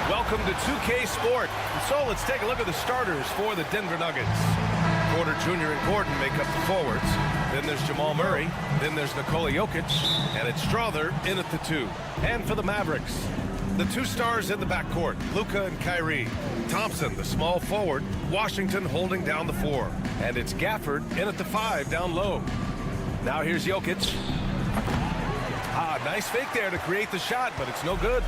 Welcome to 2K Sport. And so let's take a look at the starters for the Denver Nuggets. Porter Jr. and Gordon make up the forwards. Then there's Jamal Murray. Then there's Nikola Jokic. And it's Strother in at the 2. And for the Mavericks, the 2 stars in the backcourt, Luka and Kyrie. Thompson, the small forward. Washington holding down the 4. And it's Gafford in at the 5 down low. Now here's Jokic. Nice fake there to create the shot, but it's no good.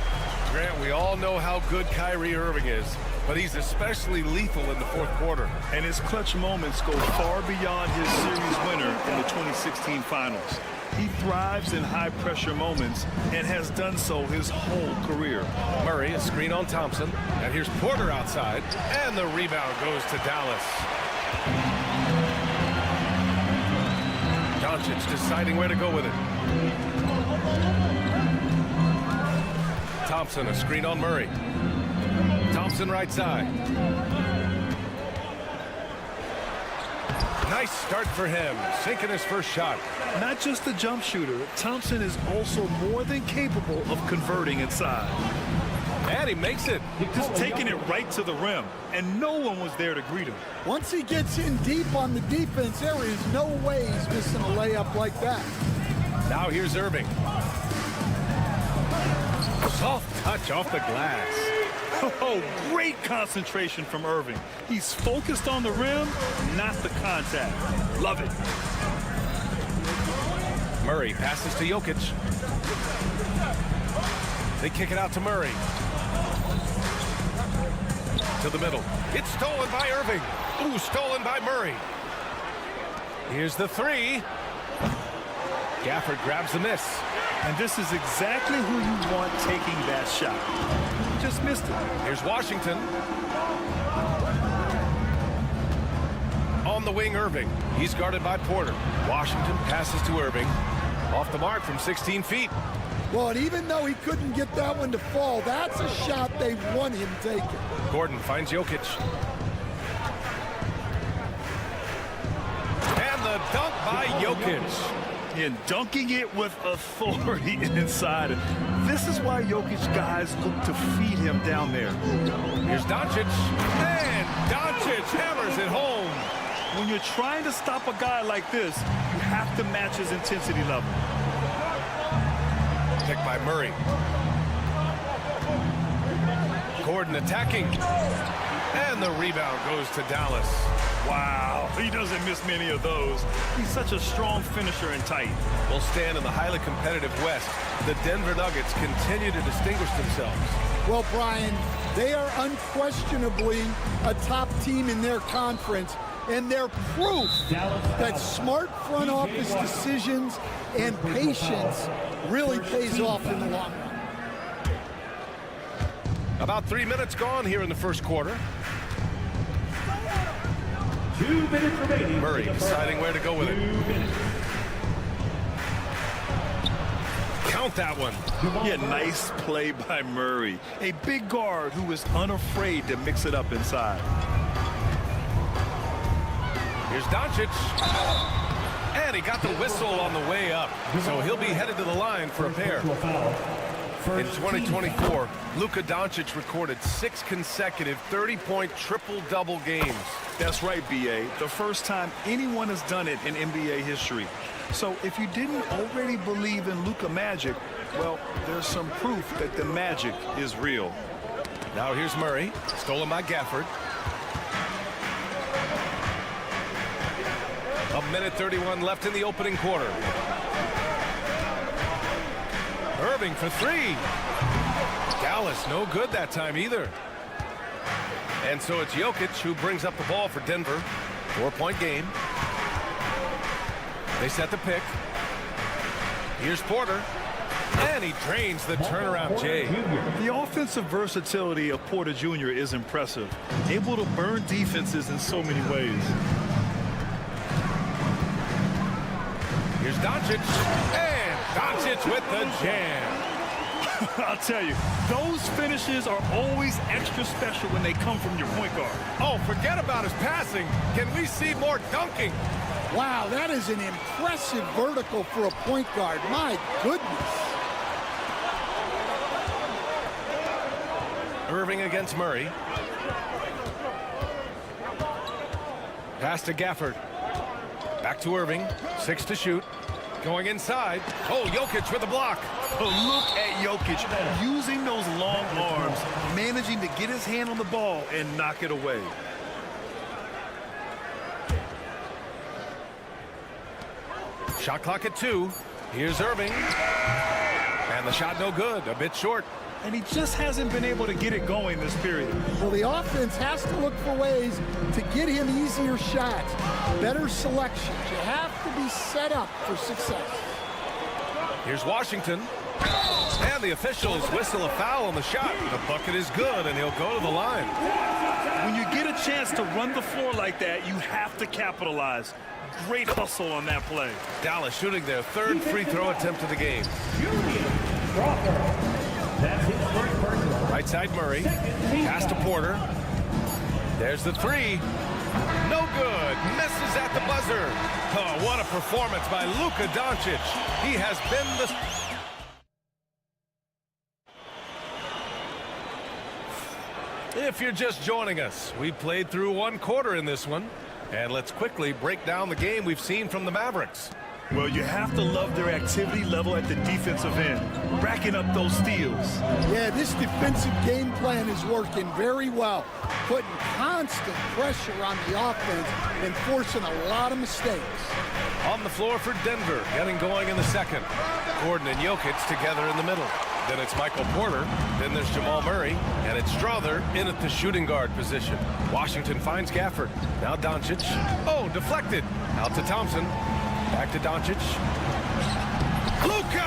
Grant, we all know how good Kyrie Irving is, but he's especially lethal in the fourth quarter. And his clutch moments go far beyond his series winner in the 2016 finals. He thrives in high-pressure moments and has done so his whole career. Murray, a screen on Thompson, and here's Porter outside, and the rebound goes to Dallas. Doncic deciding where to go with it. Thompson, a screen on Murray. Thompson right side. Nice start for him, sinking his first shot. Not just a jump shooter, Thompson is also more than capable of converting inside. And he makes it. Just taking it right to the rim, and no one was there to greet him. Once he gets in deep on the defense, there is no way he's missing a layup like that. Now here's Irving. Soft touch off the glass. Oh, great concentration from Irving. He's focused on the rim, not the contact. Love it. Murray passes to Jokic. They kick it out to Murray. To the middle. It's stolen by Irving. Ooh, stolen by Murray. Here's the 3. Gafford grabs the miss. And this is exactly who you want taking that shot. Just missed it. Here's Washington. On the wing, Irving. He's guarded by Porter. Washington passes to Irving. Off the mark from 16 feet. Well, and even though he couldn't get that one to fall, that's a shot they want him taking. Gordon finds Jokic. And the dunk by Jokic. And dunking it with authority inside. This is why Jokic guys look to feed him down there. Here's Doncic. And Doncic hammers it home. When you're trying to stop a guy like this, you have to match his intensity level. Pick by Murray. Gordon attacking. And the rebound goes to Dallas. Wow, he doesn't miss many of those. He's such a strong finisher and tight. Will stand in the highly competitive West. The Denver Nuggets continue to distinguish themselves. Well, Brian, they are unquestionably a top team in their conference, and they're proof that smart front office decisions and patience really pays off in the long run. About 3 minutes gone here in the first quarter. 2 minutes remaining. Murray deciding where to go with it. Count that one. Yeah, nice play by Murray. A big guard who is unafraid to mix it up inside. Here's Doncic. And he got the whistle on the way up. So he'll be headed to the line for a pair. In 2024, Luka Doncic recorded 6 consecutive 30-point triple-double games. That's right, B.A. The first time anyone has done it in NBA history. So if you didn't already believe in Luka magic, well, there's some proof that the magic is real. Now here's Murray, stolen by Gafford. 1:31 left in the opening quarter. Irving for 3. Dallas no good that time either. And so it's Jokic who brings up the ball for Denver. 4-point game. They set the pick. Here's Porter. And he drains the turnaround J. The offensive versatility of Porter Jr. is impressive. Able to burn defenses in so many ways. Here's Doncic. And Doncic with the jam. I'll tell you, those finishes are always extra special when they come from your point guard. Oh, forget about his passing. Can we see more dunking? Wow, that is an impressive vertical for a point guard. My goodness. Irving against Murray. Pass to Gafford. Back to Irving. 6 to shoot. Going inside. Oh, Jokic with the block. But look at Jokic using those long arms, managing to get his hand on the ball and knock it away. Shot clock at 2. Here's Irving. And the shot no good. A bit short. And he just hasn't been able to get it going this period. Well, the offense has to look for ways to get him easier shots, better selections. You have to be set up for success. Here's Washington. And the officials whistle a foul on the shot. The bucket is good, and he'll go to the line. When you get a chance to run the floor like that, you have to capitalize. Great hustle on that play. Dallas shooting their 3rd free throw attempt of the game. Right side Murray. Pass to Porter. There's the 3. No good. Misses at the buzzer. Oh, what a performance by Luka Doncic. He has been the... If you're just joining us, we played through 1 quarter in this one. And let's quickly break down the game we've seen from the Mavericks. Well, you have to love their activity level at the defensive end, racking up those steals. Yeah, this defensive game plan is working very well, putting constant pressure on the offense and forcing a lot of mistakes. On the floor for Denver, getting going in the 2nd. Gordon and Jokic together in the middle. Then it's Michael Porter. Then there's Jamal Murray. And it's Strother in at the shooting guard position. Washington finds Gafford. Now Doncic. Oh, deflected. Out to Thompson. Back to Doncic. Luka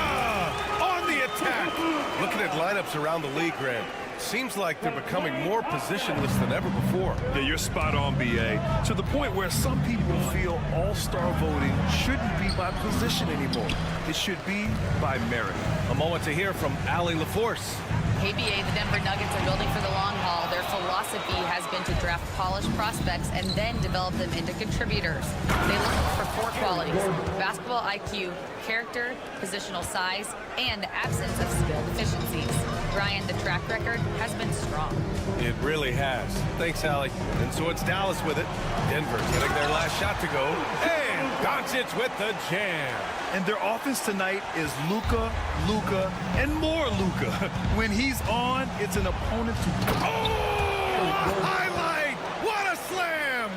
on the attack. Looking at lineups around the league, Grant. Seems like they're becoming more positionless than ever before. Yeah, you're spot on, BA. To the point where some people feel all-star voting shouldn't be by position anymore. It should be by merit. A moment to hear from Allie LaForce. Hey, BA, the Denver Nuggets are building for the long haul. Their philosophy has been to draft polished prospects and then develop them into contributors. They look for 4 qualities: basketball IQ, character, positional size, and the absence of skill deficiencies. Brian, the track record has been strong. It really has. Thanks, Allie. And so it's Dallas with it. Denver getting their last shot to go. And Doncic with the jam. And their offense tonight is Luka, Luka, and more Luka. When he's on, it's an opponent to... Oh! Highlight! What a slam!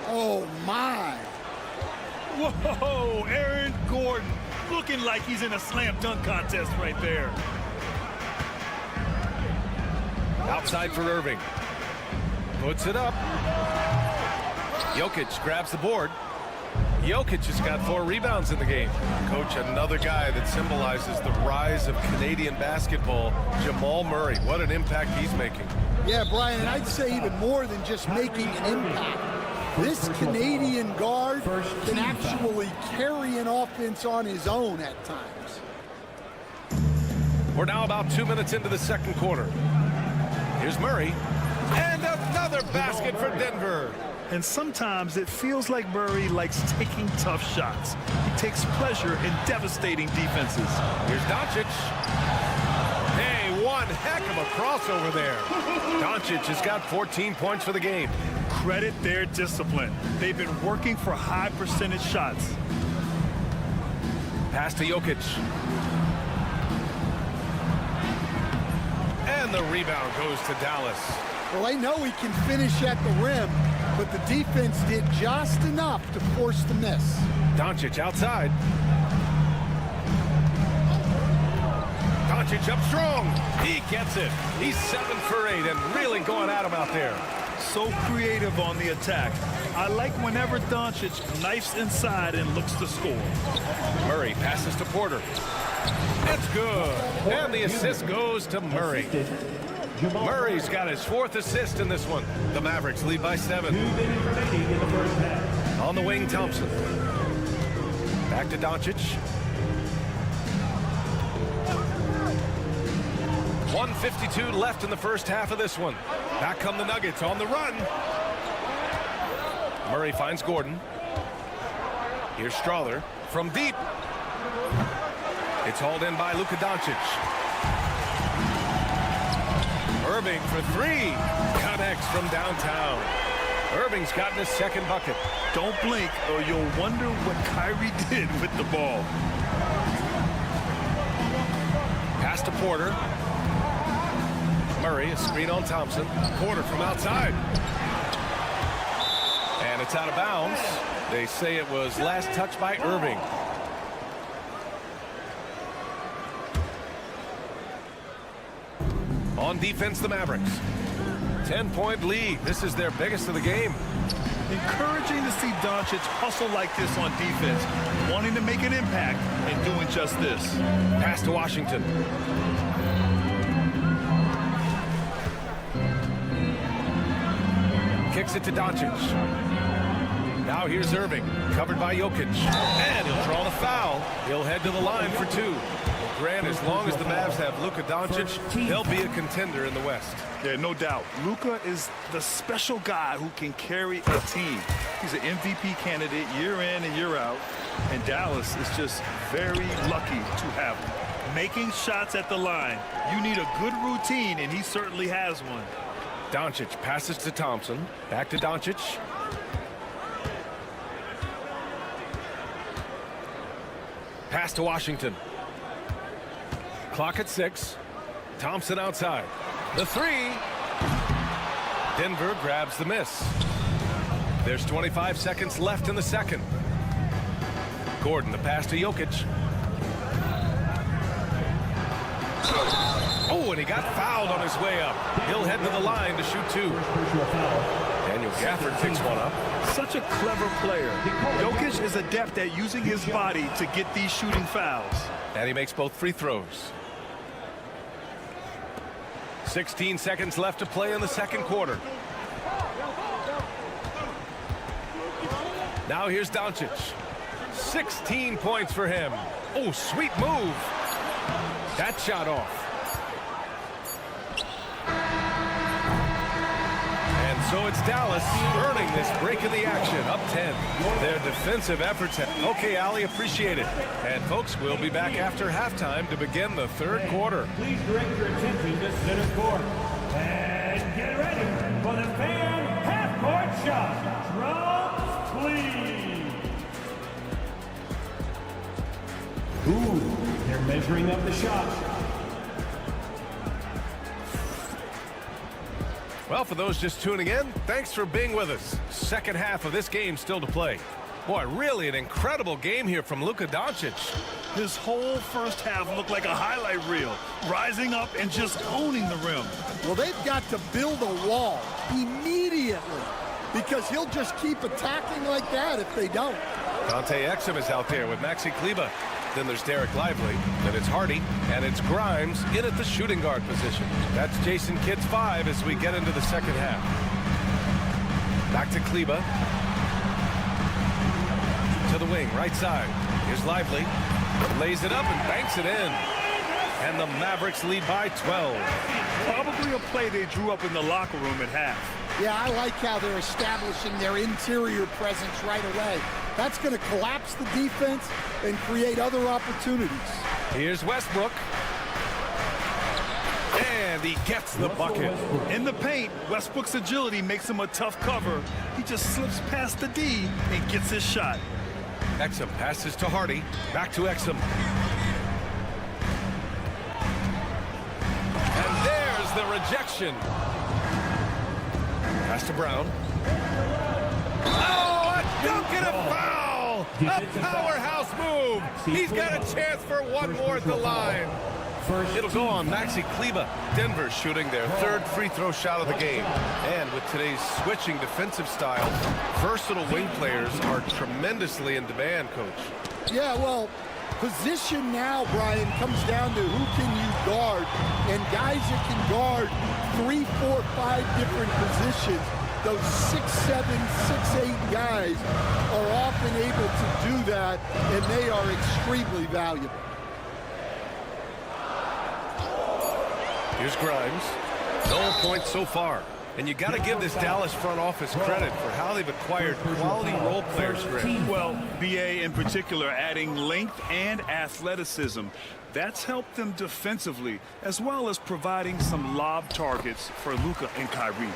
Oh, my. Whoa! Aaron Gordon looking like he's in a slam dunk contest right there. Outside for Irving. Puts it up. Jokic grabs the board. Jokic has got 4 rebounds in the game. Coach, another guy that symbolizes the rise of Canadian basketball, Jamal Murray. What an impact he's making. Yeah, Brian, and I'd say even more than just making an impact. This Canadian guard can actually carry an offense on his own at times. We're now about 2 minutes into the 2nd quarter. Here's Murray. And another basket for Denver. And sometimes it feels like Murray likes taking tough shots. He takes pleasure in devastating defenses. Here's Doncic. Hey, one heck of a crossover there. Doncic has got 14 points for the game. Credit their discipline. They've been working for high percentage shots. Pass to Jokic. And the rebound goes to Dallas. Well, I know he can finish at the rim, but the defense did just enough to force the miss. Doncic outside. Doncic up strong. He gets it. He's 7 for 8 and really going at him out there. So creative on the attack. I like whenever Doncic knifes inside and looks to score. Murray passes to Porter. It's good. And the assist goes to Murray. Murray's got his 4th assist in this one. The Mavericks lead by 7. 2 minutes remaining in the first half. On the wing, Thompson. Back to Doncic. 1:52 left in the first half of this one. Back come the Nuggets on the run. Murray finds Gordon. Here's Strawther from deep. It's hauled in by Luka Doncic. Irving for 3. Connects from downtown. Irving's gotten his 2nd bucket. Don't blink or you'll wonder what Kyrie did with the ball. Pass to Porter. Murray, a screen on Thompson. Porter from outside. And it's out of bounds. They say it was last touched by Irving. On defense, the Mavericks. 10-point lead. This is their biggest of the game. Encouraging to see Doncic hustle like this on defense, wanting to make an impact and doing just this. Pass to Washington. Kicks it to Doncic. Now here's Irving, covered by Jokic. And he'll draw the foul. He'll head to the line for 2. Grant, as long as the Mavs have Luka Doncic, they'll be a contender in the West. Yeah, no doubt. Luka is the special guy who can carry a team. He's an MVP candidate year in and year out. And Dallas is just very lucky to have him. Making shots at the line. You need a good routine, and he certainly has one. Doncic passes to Thompson. Back to Doncic. Pass to Washington. Clock at 6. Thompson outside. The 3. Denver grabs the miss. There's 25 seconds left in the second. Gordon, the pass to Jokic. Oh, and he got fouled on his way up. He'll head to the line to shoot 2. Daniel Gafford picks one up. Such a clever player. Jokic is adept at using his body to get these shooting fouls. And he makes both free throws. 16 seconds left to play in the second quarter. Now here's Doncic. 16 points for him. Oh, sweet move. That shot off. And so it's Dallas earning this break in the action, up 10. Their defensive efforts have... Okay, Ali, appreciate it. And folks, we'll be back after halftime to begin the third quarter. Please direct your attention to center court. And get ready for the fan half-court shot. Drums, please. Ooh, they're measuring up the shot. Well, for those just tuning in, thanks for being with us. Second half of this game still to play. Boy, really an incredible game here from Luka Doncic. His whole first half looked like a highlight reel, rising up and just owning the rim. Well, they've got to build a wall immediately because he'll just keep attacking like that if they don't. Dante Exum is out there with Maxi Kleber. Then there's Derek Lively. Then it's Hardy. And it's Grimes in at the shooting guard position. That's Jason Kidd's 5 as we get into the second half. Back to Kleber. To the wing, right side. Here's Lively. Lays it up and banks it in. And the Mavericks lead by 12. Probably a play they drew up in the locker room at half. Yeah, I like how they're establishing their interior presence right away. That's going to collapse the defense and create other opportunities. Here's Westbrook. And he gets the bucket. In the paint, Westbrook's agility makes him a tough cover. He just slips past the D and gets his shot. Exum passes to Hardy. Back to Exum. And there's the rejection. Pass to Brown. Oh, a dunk and a foul! A powerhouse move! He's got a chance for one more at the line. It'll go on Maxi Kleber. Denver shooting their third free throw shot of the game. And with today's switching defensive style, versatile wing players are tremendously in demand, Coach. Yeah, well, Position now, Brian, comes down to who can you guard, and guys that can guard 3, 4, 5 different positions. Those 6'7", 6'8" guys are often able to do that, and they are extremely valuable. Here's Grimes. No points so far. And you got to give this Dallas front office credit for how they've acquired quality role players for him. Well, BA in particular adding length and athleticism. That's helped them defensively, as well as providing some lob targets for Luka and Kyrie.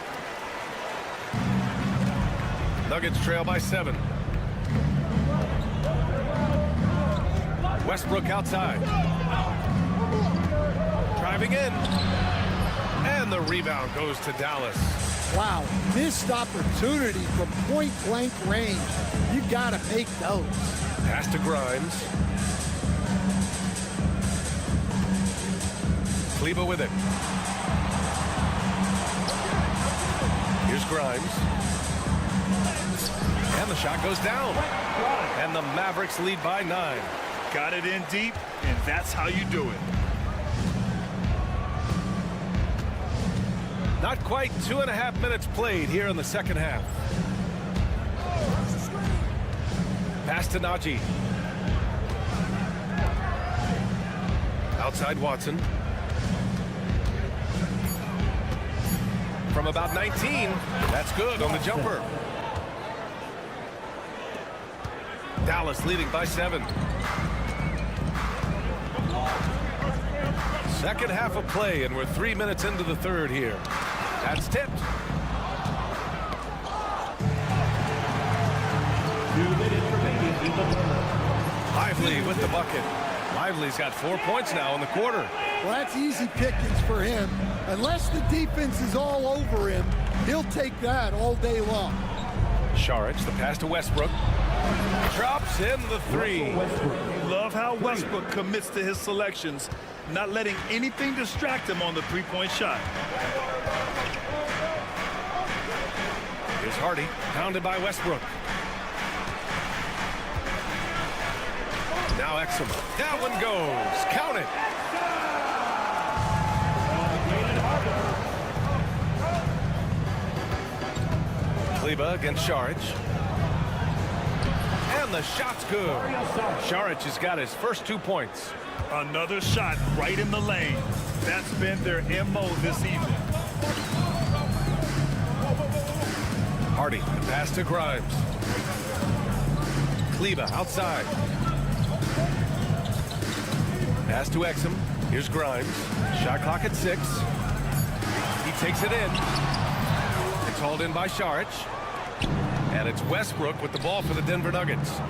Nuggets trail by 7. Westbrook outside. Driving in. And the rebound goes to Dallas. Wow, missed opportunity from point-blank range. You got to make those. Pass to Grimes. Kleber with it. Here's Grimes. And the shot goes down. And the Mavericks lead by 9. Got it in deep, and that's how you do it. Not quite 2.5 minutes played here in the second half. Pass to Najee. Outside Watson. From about 19, that's good on the jumper. Dallas leading by 7. Second half of play, and we're 3 minutes into the third here. That's tipped. 2 minutes remaining in the third. Lively with the bucket. Lively's got 4 points now in the quarter. Well, that's easy pickings for him. Unless the defense is all over him, he'll take that all day long. Saric, the pass to Westbrook. Drops in the 3. Love how Westbrook commits to his selections, not letting anything distract him on the three-point shot. Here's Hardy, pounded by Westbrook. Now Exum. That one goes. Count it. Kleber against Saric. And the shot's good. Saric has got his first 2 points. Another shot right in the lane. That's been their MO this evening. Hardy, the pass to Grimes. Kleber outside. Pass to Exum. Here's Grimes. Shot clock at 6. He takes it in. It's hauled in by Saric. And it's Westbrook with the ball for the Denver Nuggets.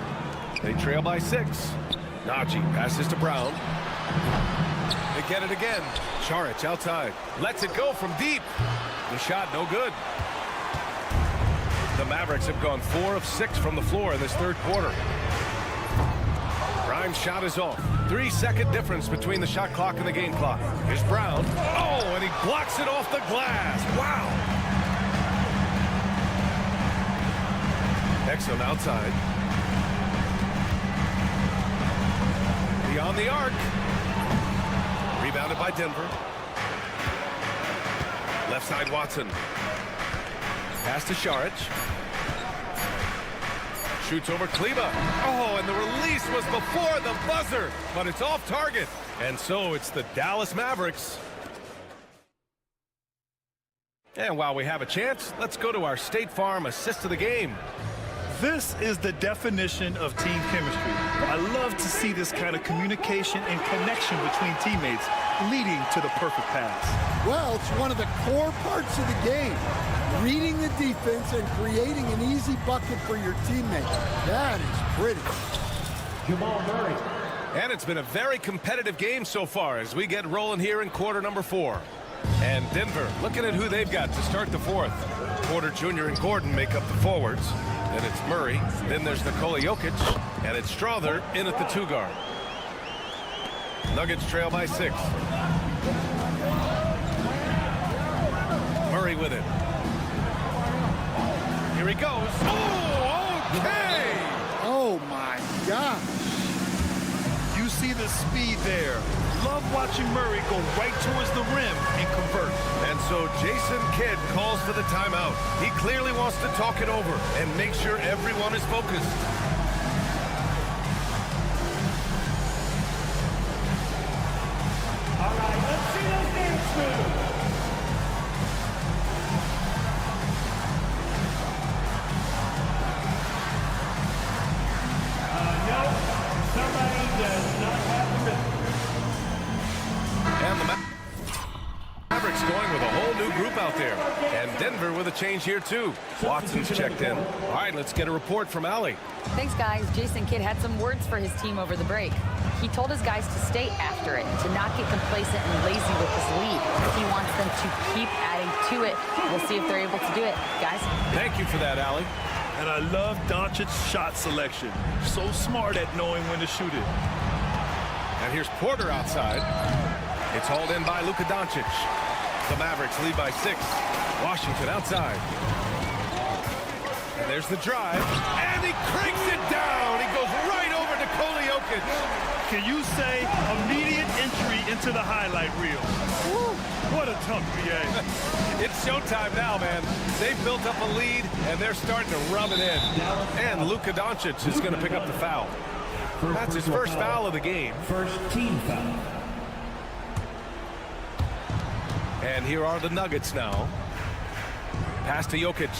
They trail by 6. Najee passes to Brown. They get it again. Saric outside. Lets it go from deep. The shot no good. The Mavericks have gone 4 of 6 from the floor in this third quarter. Grimes' shot is off. 3-second difference between the shot clock and the game clock. Here's Brown. Oh, and he blocks it off the glass. Wow. Exum outside. Beyond the arc. Rebounded by Denver. Left side Watson. Pass to Saric. Shoots over Kleber. Oh, and the release was before the buzzer, but it's off target. And so it's the Dallas Mavericks. And while we have a chance, let's go to our State Farm assist of the game. This is the definition of team chemistry. I love to see this kind of communication and connection between teammates leading to the perfect pass. Well, it's one of the core parts of the game. Reading the defense and creating an easy bucket for your teammate. That is pretty. Jamal Murray. And it's been a very competitive game so far as we get rolling here in quarter number 4. And Denver looking at who they've got to start the fourth. Porter Jr. and Gordon make up the forwards. Then it's Murray. Then there's Nikola Jokic. And it's Strother in at the 2 guard. Nuggets trail by 6. Murray with it. Here he goes. Oh, okay. Oh, my gosh. You see the speed there. Love watching Murray go right towards the rim and convert. And so Jason Kidd calls for the timeout. He clearly wants to talk it over and make sure everyone is focused. All right, let's see those dance moves. No, somebody does not have the rhythm. And the Mavericks going with a whole new group out there. And Denver with a change here, too. Watson's checked in. All right, let's get a report from Allie. Thanks, guys. Jason Kidd had some words for his team over the break. He told his guys to stay after it, to not get complacent and lazy with this lead. He wants them to keep adding to it. We'll see if they're able to do it. Guys? Thank you for that, Allie. And I love Doncic's shot selection. So smart at knowing when to shoot it. And here's Porter outside. It's hauled in by Luka Doncic. The Mavericks lead by 6. Washington outside. And there's the drive. And he cranks it down. He goes right over to Jokic. Can you say immediate entry into the highlight reel? Woo, what a tough BA. It's showtime now, man. They've built up a lead, and they're starting to rub it in. And Luka Doncic is going to pick up the foul. That's his first foul of the game. First team foul. And here are the Nuggets now. Pass to Jokic.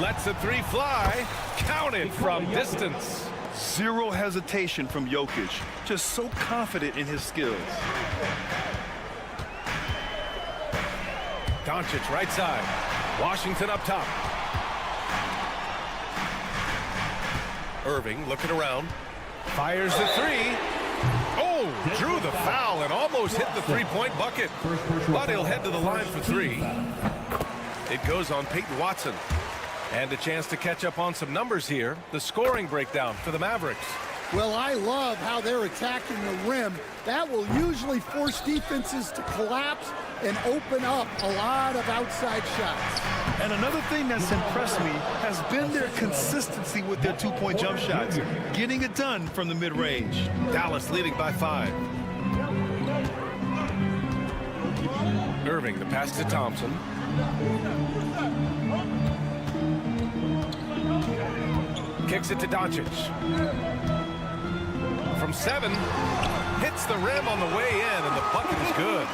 Lets the three fly. Counted from distance. Zero hesitation from Jokic. Just so confident in his skills. Doncic right side. Washington up top. Irving looking around. Fires the three. Oh, drew the foul and almost hit the three-point bucket. But he'll head to the line for 3. It goes on Peyton Watson. And a chance to catch up on some numbers here. The scoring breakdown for the Mavericks. Well, I love how they're attacking the rim. That will usually force defenses to collapse and open up a lot of outside shots. And another thing that's impressed me has been their consistency with their two-point jump shots, getting it done from the mid-range. Dallas leading by 5. Irving, the pass to Thompson. Kicks it to Doncic. From 7, hits the rim on the way in, and the bucket is good.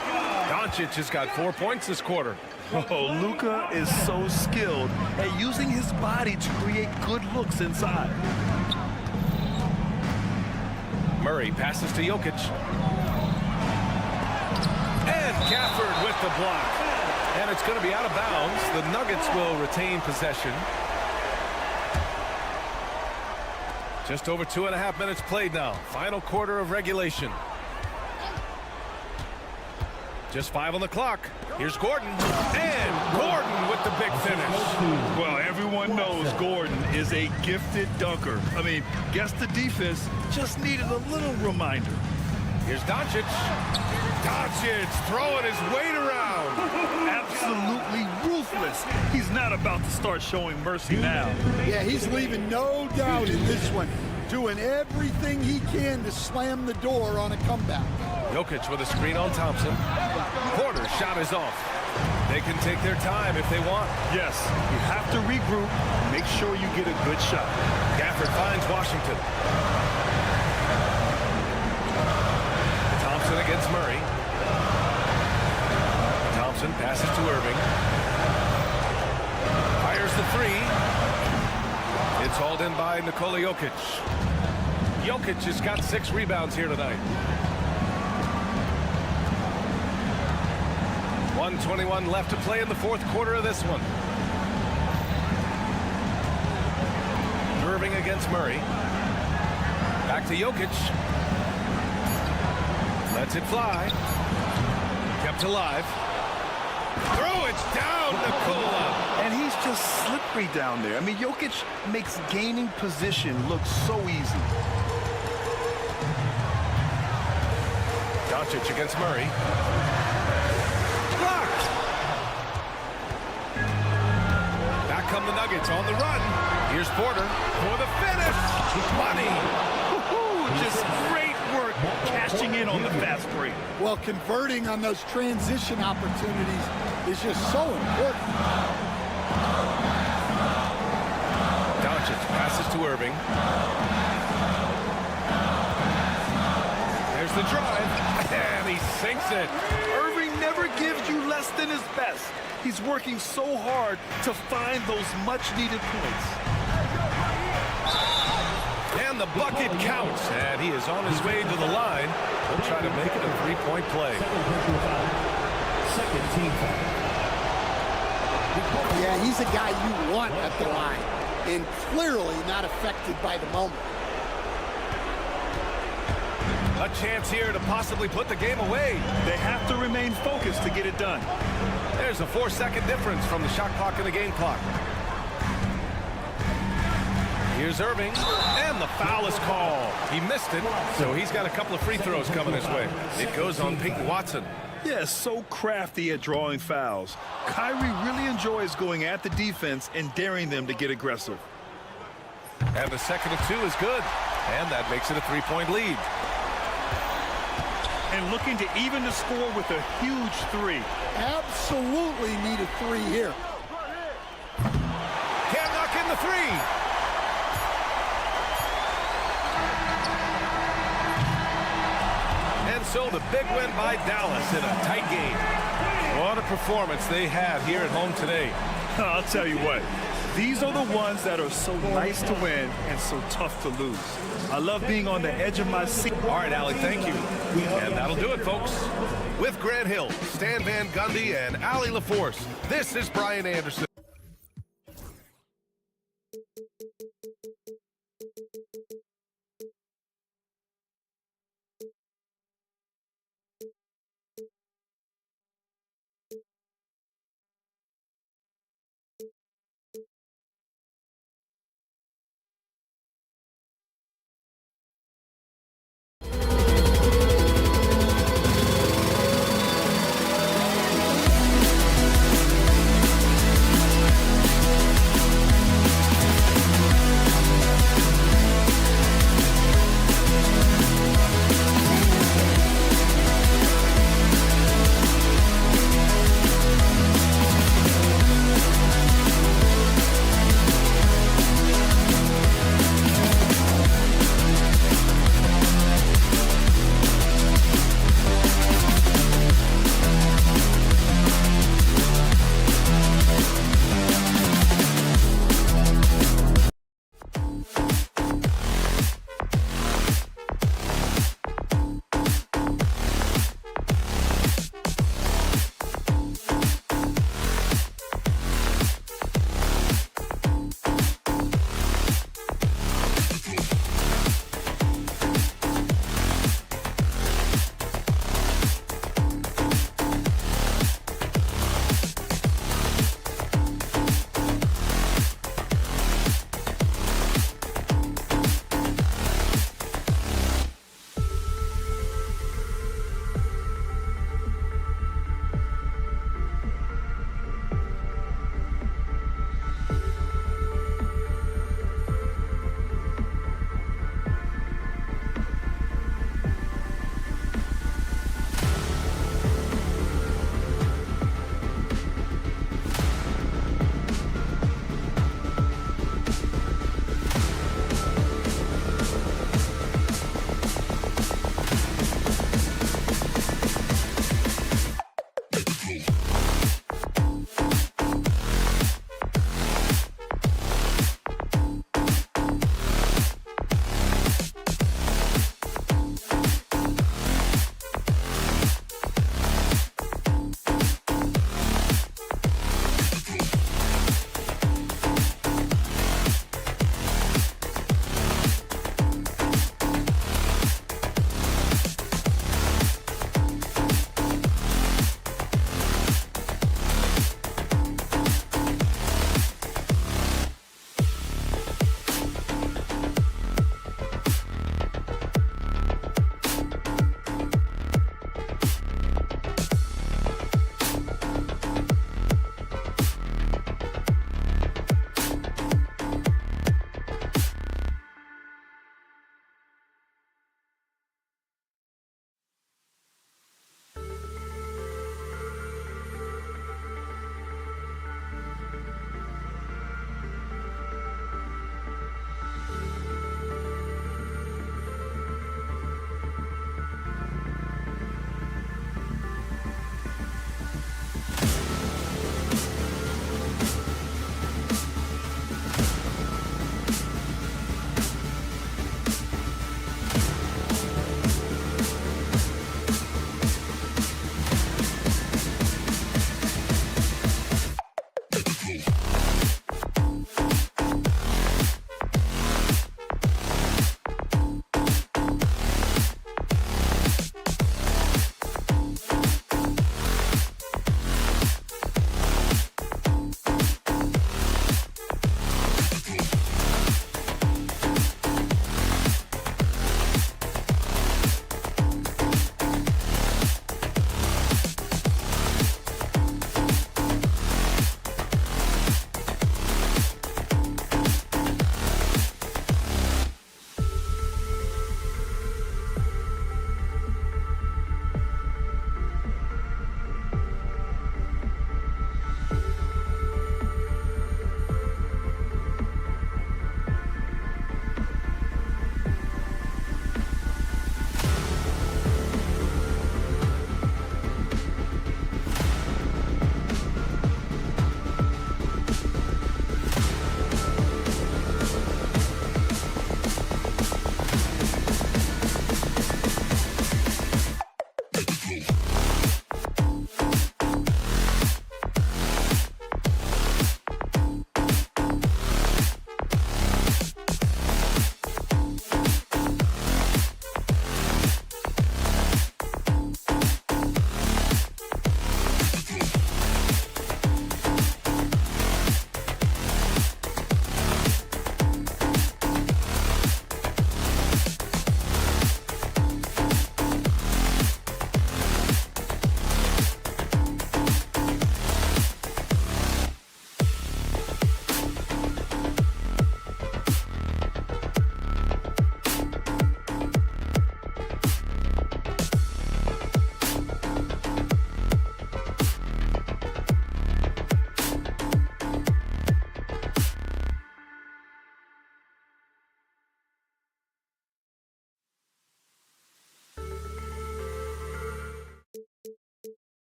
Doncic has got 4 points this quarter. Oh, Luka is so skilled at using his body to create good looks inside. Murray passes to Jokic. And Gafford with the block. And it's going to be out of bounds. The Nuggets will retain possession. Just over 2.5 minutes played now. Final quarter of regulation. Just 5 on the clock. Here's Gordon. And Gordon with the big finish. Well, everyone knows Gordon is a gifted dunker. I mean, guess the defense just needed a little reminder. Here's Doncic. Doncic throwing his weight around. Absolutely ruthless. He's not about to start showing mercy now. Yeah, he's leaving no doubt in this one. Doing everything he can to slam the door on a comeback. Jokic with a screen on Thompson. Porter's shot is off. They can take their time if they want. Yes, you have to regroup. Make sure you get a good shot. Gafford finds Washington. Thompson against Murray. Thompson passes to Irving. Fires the 3. It's hauled in by Nikola Jokic. Jokic has got 6 rebounds here tonight. 1:21 left to play in the 4th quarter of this one. Irving against Murray. Back to Jokic. Lets it fly. Kept alive. Throw it down, Nikola. And he's just slippery down there. I mean, Jokic makes gaining position look so easy. Doncic against Murray. Blocked. Back come the Nuggets on the run. Here's Porter for the finish. Money. Just great work cashing in on the fast break. Well, converting on those transition opportunities is just so important. Doncic passes to Irving. There's the drive, and he sinks it. Irving never gives you less than his best. He's working so hard to find those much-needed points. And the bucket counts, and he is on his way to the line. He'll try to make it a three-point play. Second team foul. Yeah, he's a guy you want at the line, and clearly not affected by the moment. A chance here to possibly put the game away. They have to remain focused to get it done. There's a 4-second difference from the shot clock and the game clock. Here's Irving, and the foul is called. He missed it, so he's got a couple of free throws coming his way. It goes on Peyton Watson. Yeah, so crafty at drawing fouls. Kyrie really enjoys going at the defense and daring them to get aggressive. And the second of two is good, and that makes it a three-point lead. And looking to even the score with a huge three. Absolutely need a three here. Can't knock in the three. And so the big win by Dallas in a tight game. What a performance they had here at home today. I'll tell you what, these are the ones that are so nice to win and so tough to lose. I love being on the edge of my seat. All right, Allie, thank you. And that'll do it, folks. With Grant Hill, Stan Van Gundy, and Allie LaForce, this is Brian Anderson.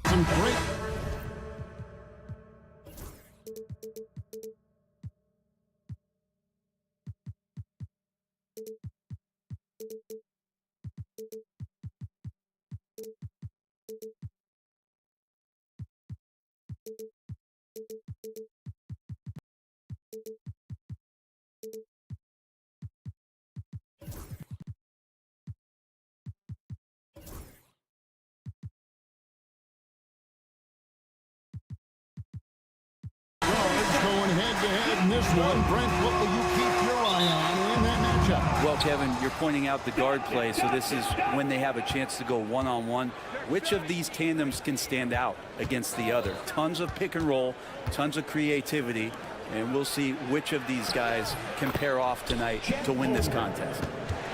Some great. Going head-to-head in this one. Brent, what will you keep your eye on in that matchup? Well, Kevin, you're pointing out the guard play, so this is when they have a chance to go one-on-one. Which of these tandems can stand out against the other? Tons of pick and roll, tons of creativity, and we'll see which of these guys can pair off tonight to win this contest.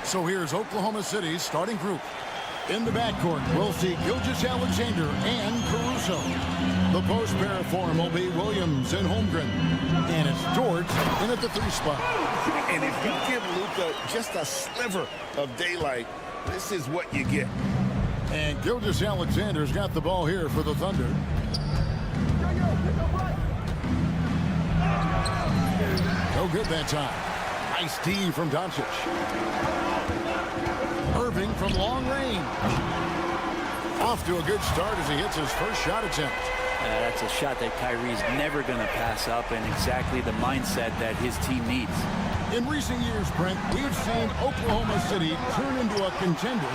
So here's Oklahoma City's starting group. In the backcourt, we'll see Gilgeous-Alexander and Caruso. The post pair form will be Williams and Holmgren. And it's George in at the 3 spot. And if you give Luka just a sliver of daylight, this is what you get. And Gilgeous-Alexander's got the ball here for the Thunder. No good that time. Nice D from Doncic. Irving from long range. Off to a good start as he hits his first shot attempt. That's a shot that Kyrie's never going to pass up, and exactly the mindset that his team needs. In recent years, Brent, we've seen Oklahoma City turn into a contender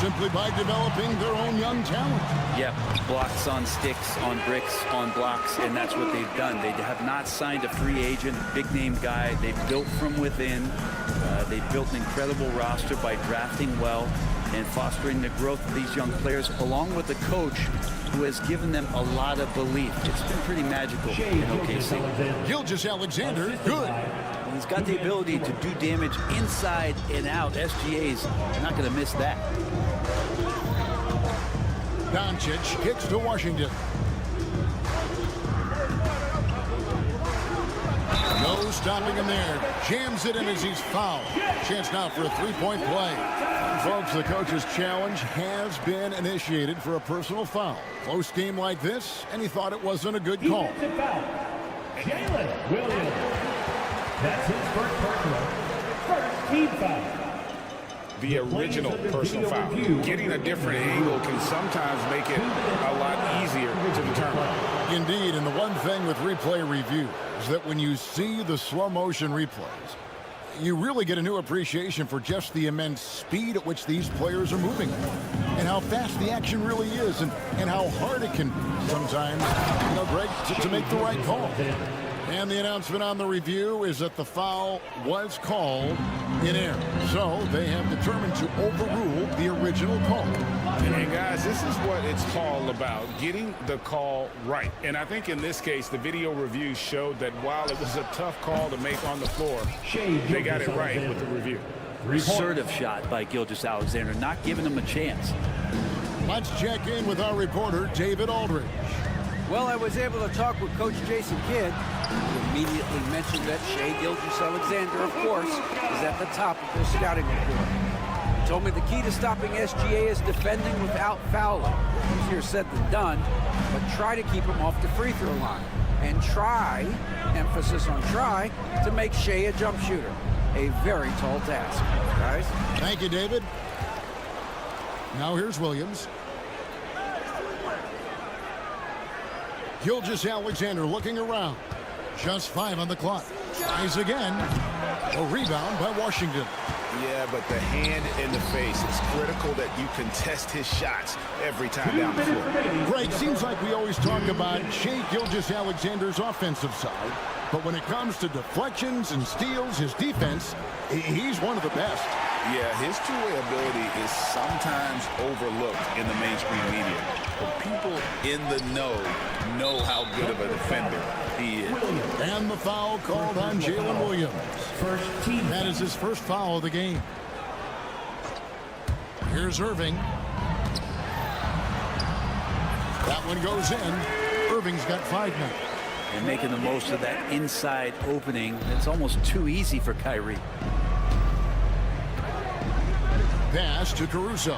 simply by developing their own young talent. Yep, blocks on sticks, on bricks, on blocks, and that's what they've done. They have not signed a free agent, big-name guy. They've built from within. They've built an incredible roster by drafting well and fostering the growth of these young players, along with a coach who has given them a lot of belief. It's been pretty magical in OKC. Gilgeous-Alexander, good. He's got the ability to do damage inside and out. SGA's not going to miss that. Doncic kicks to Washington. No stopping him there. Jams it in as he's fouled. Chance now for a three-point play. Folks, the coach's challenge has been initiated for a personal foul. Close game like this, and he thought it wasn't a good call. Jalen Williams. That's his first personal. First team foul. The original personal foul. Getting a different angle can sometimes make it a lot easier to determine. Indeed, and the one thing with replay review is that when you see the slow motion replays, you really get a new appreciation for just the immense speed at which these players are moving and how fast the action really is and how hard it can sometimes, Greg, to make the right call. And the announcement on the review is that the foul was called in error. So they have determined to overrule the original call. And guys, this is what it's all about, getting the call right. And I think in this case, the video review showed that while it was a tough call to make on the floor, they got it right with the review. Assertive shot by Gilgeous-Alexander, not giving him a chance. Let's check in with our reporter, David Aldridge. Well, I was able to talk with Coach Jason Kidd, who immediately mentioned that Shai Gilgeous-Alexander, of course, is at the top of their scouting report. He told me the key to stopping SGA is defending without fouling. Easier said than done, but try to keep him off the free throw line. And try, emphasis on try, to make Shai a jump shooter. A very tall task, guys. Thank you, David. Now here's Williams. Gilgeous-Alexander looking around. Just 5 on the clock. Tries again. A rebound by Washington. Yeah, but the hand in the face. It's critical that you contest his shots every time down the floor. Greg, seems like we always talk about Shai Gilgeous-Alexander's offensive side, but when it comes to deflections and steals, his defense, he's one of the best. Yeah, his two-way ability is sometimes overlooked in the mainstream media. But people in the know how good of a defender he is. And the foul called on Jalen Williams. That is his first foul of the game. Here's Irving. That one goes in. Irving's got 5 now. And making the most of that inside opening. It's almost too easy for Kyrie. Pass to Caruso.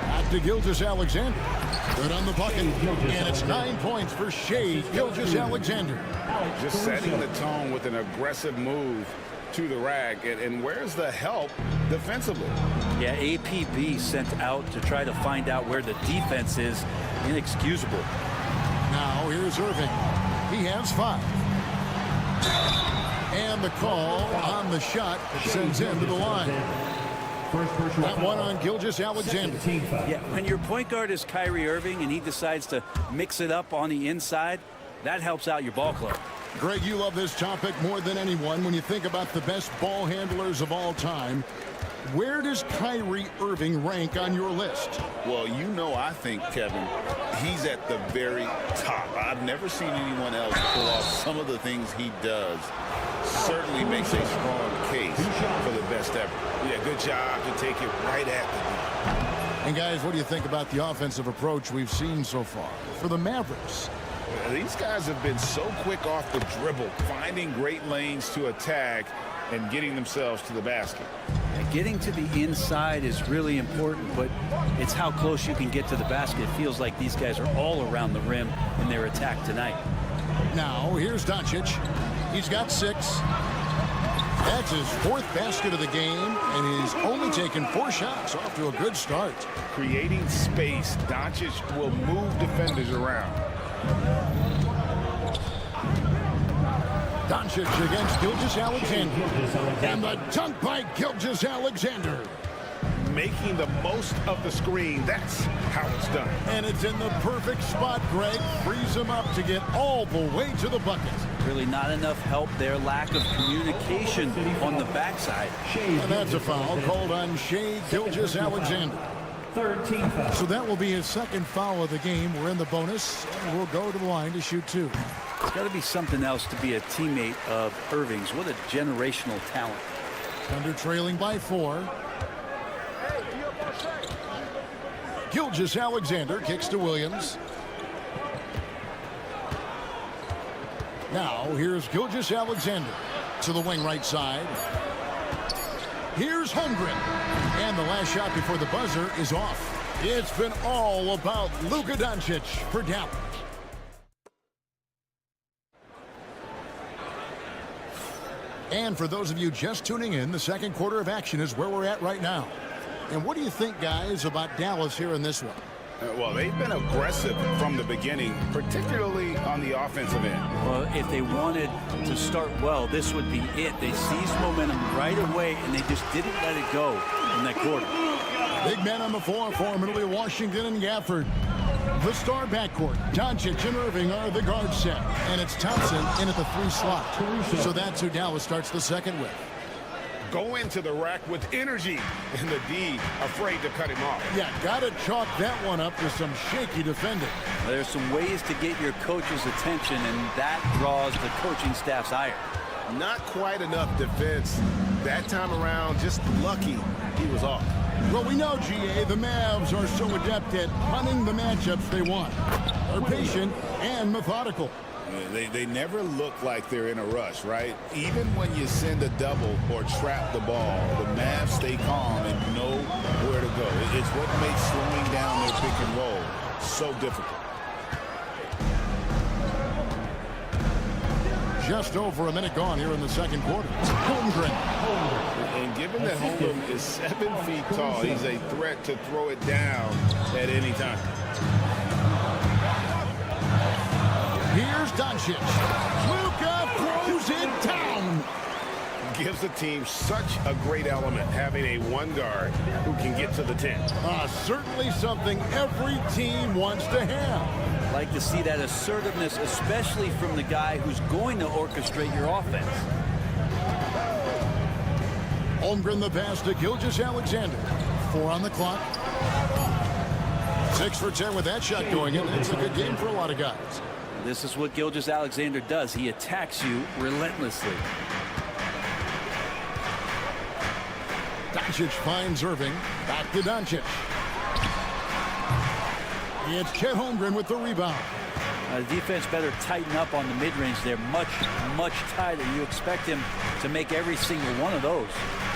Back to Gilgeous-Alexander. Good on the bucket. And it's 9 points for Shai Gilgeous-Alexander. Just setting the tone with an aggressive move to the rack. And where's the help defensively? Yeah, APB sent out to try to find out where the defense is. Inexcusable. Now here's Irving. He has 5. And the call on the shot that sends him to the line. That one on Gilgeous-Alexander. Yeah, when your point guard is Kyrie Irving and he decides to mix it up on the inside, that helps out your ball club. Greg, you love this topic more than anyone. When you think about the best ball handlers of all time, where does Kyrie Irving rank on your list? Well, you know, I think, Kevin, he's at the very top. I've never seen anyone else pull off some of the things he does. Certainly makes a strong case for the best ever. Yeah, good job to take it right at the. And guys, what do you think about the offensive approach we've seen so far for the Mavericks? These guys have been so quick off the dribble, finding great lanes to attack and getting themselves to the basket. Getting to the inside is really important, but it's how close you can get to the basket. It feels like these guys are all around the rim in their attack tonight. Now, here's Doncic. He's got 6. That's his 4th basket of the game, and he's only taken 4 shots. Off to a good start. Creating space, Doncic will move defenders around. Doncic against Gilgeous-Alexander. And the dunk by Gilgeous-Alexander. Making the most of the screen. That's how it's done. And it's in the perfect spot, Greg. Frees him up to get all the way to the bucket. Really not enough help there. Lack of communication on the backside. And that's a foul called on Shai Gilgeous-Alexander. 13 foul. So that will be his 2nd foul of the game. We're in the bonus, and we'll go to the line to shoot 2. It's got to be something else to be a teammate of Irving's. What a generational talent. Thunder trailing by 4. Gilgeous-Alexander kicks to Williams. Now here's Gilgeous-Alexander to the wing right side. Here's Holmgren. And the last shot before the buzzer is off. It's been all about Luka Doncic for Dallas. And for those of you just tuning in, the second quarter of action is where we're at right now. And what do you think, guys, about Dallas here in this one? Well, they've been aggressive from the beginning, particularly on the offensive end. Well, if they wanted to start well, this would be it. They seized momentum right away, and they just didn't let it go in that quarter. Big men on the floor for Italy, Washington and Gafford. The star backcourt, Doncic and Irving are the guard set, and it's Thompson in at the 3 slot. So that's who Dallas starts the second with. Go into the rack with energy, and the D afraid to cut him off. Yeah, got to chalk that one up to some shaky defending. There's some ways to get your coach's attention, and that draws the coaching staff's ire. Not quite enough defense that time around. Just lucky he was off. Well, we know, GA, the Mavs are so adept at hunting the matchups they want. They're patient and methodical. They never look like they're in a rush, right? Even when you send a double or trap the ball, the Mavs stay calm and know where to go. It's what makes slowing down their pick and roll so difficult. Just over a minute gone here in the second quarter. Holmgren. And given that Holmgren is 7 feet tall, he's a threat to throw it down at any time. Here's Doncic. Luka throws it down. Gives the team such a great element, having a one guard who can get to the 10. Certainly something every team wants to have. Like to see that assertiveness, especially from the guy who's going to orchestrate your offense. Holmgren the pass to Gilgeous-Alexander. 4 on the clock. 6 for 10 with that shot going in. It's a good game for a lot of guys. This is what Gilgeous-Alexander does. He attacks you relentlessly. Doncic finds Irving. Back to Doncic. It's Chet Holmgren with the rebound. The defense better tighten up on the mid-range. They're much, much tighter. You expect him to make every single one of those.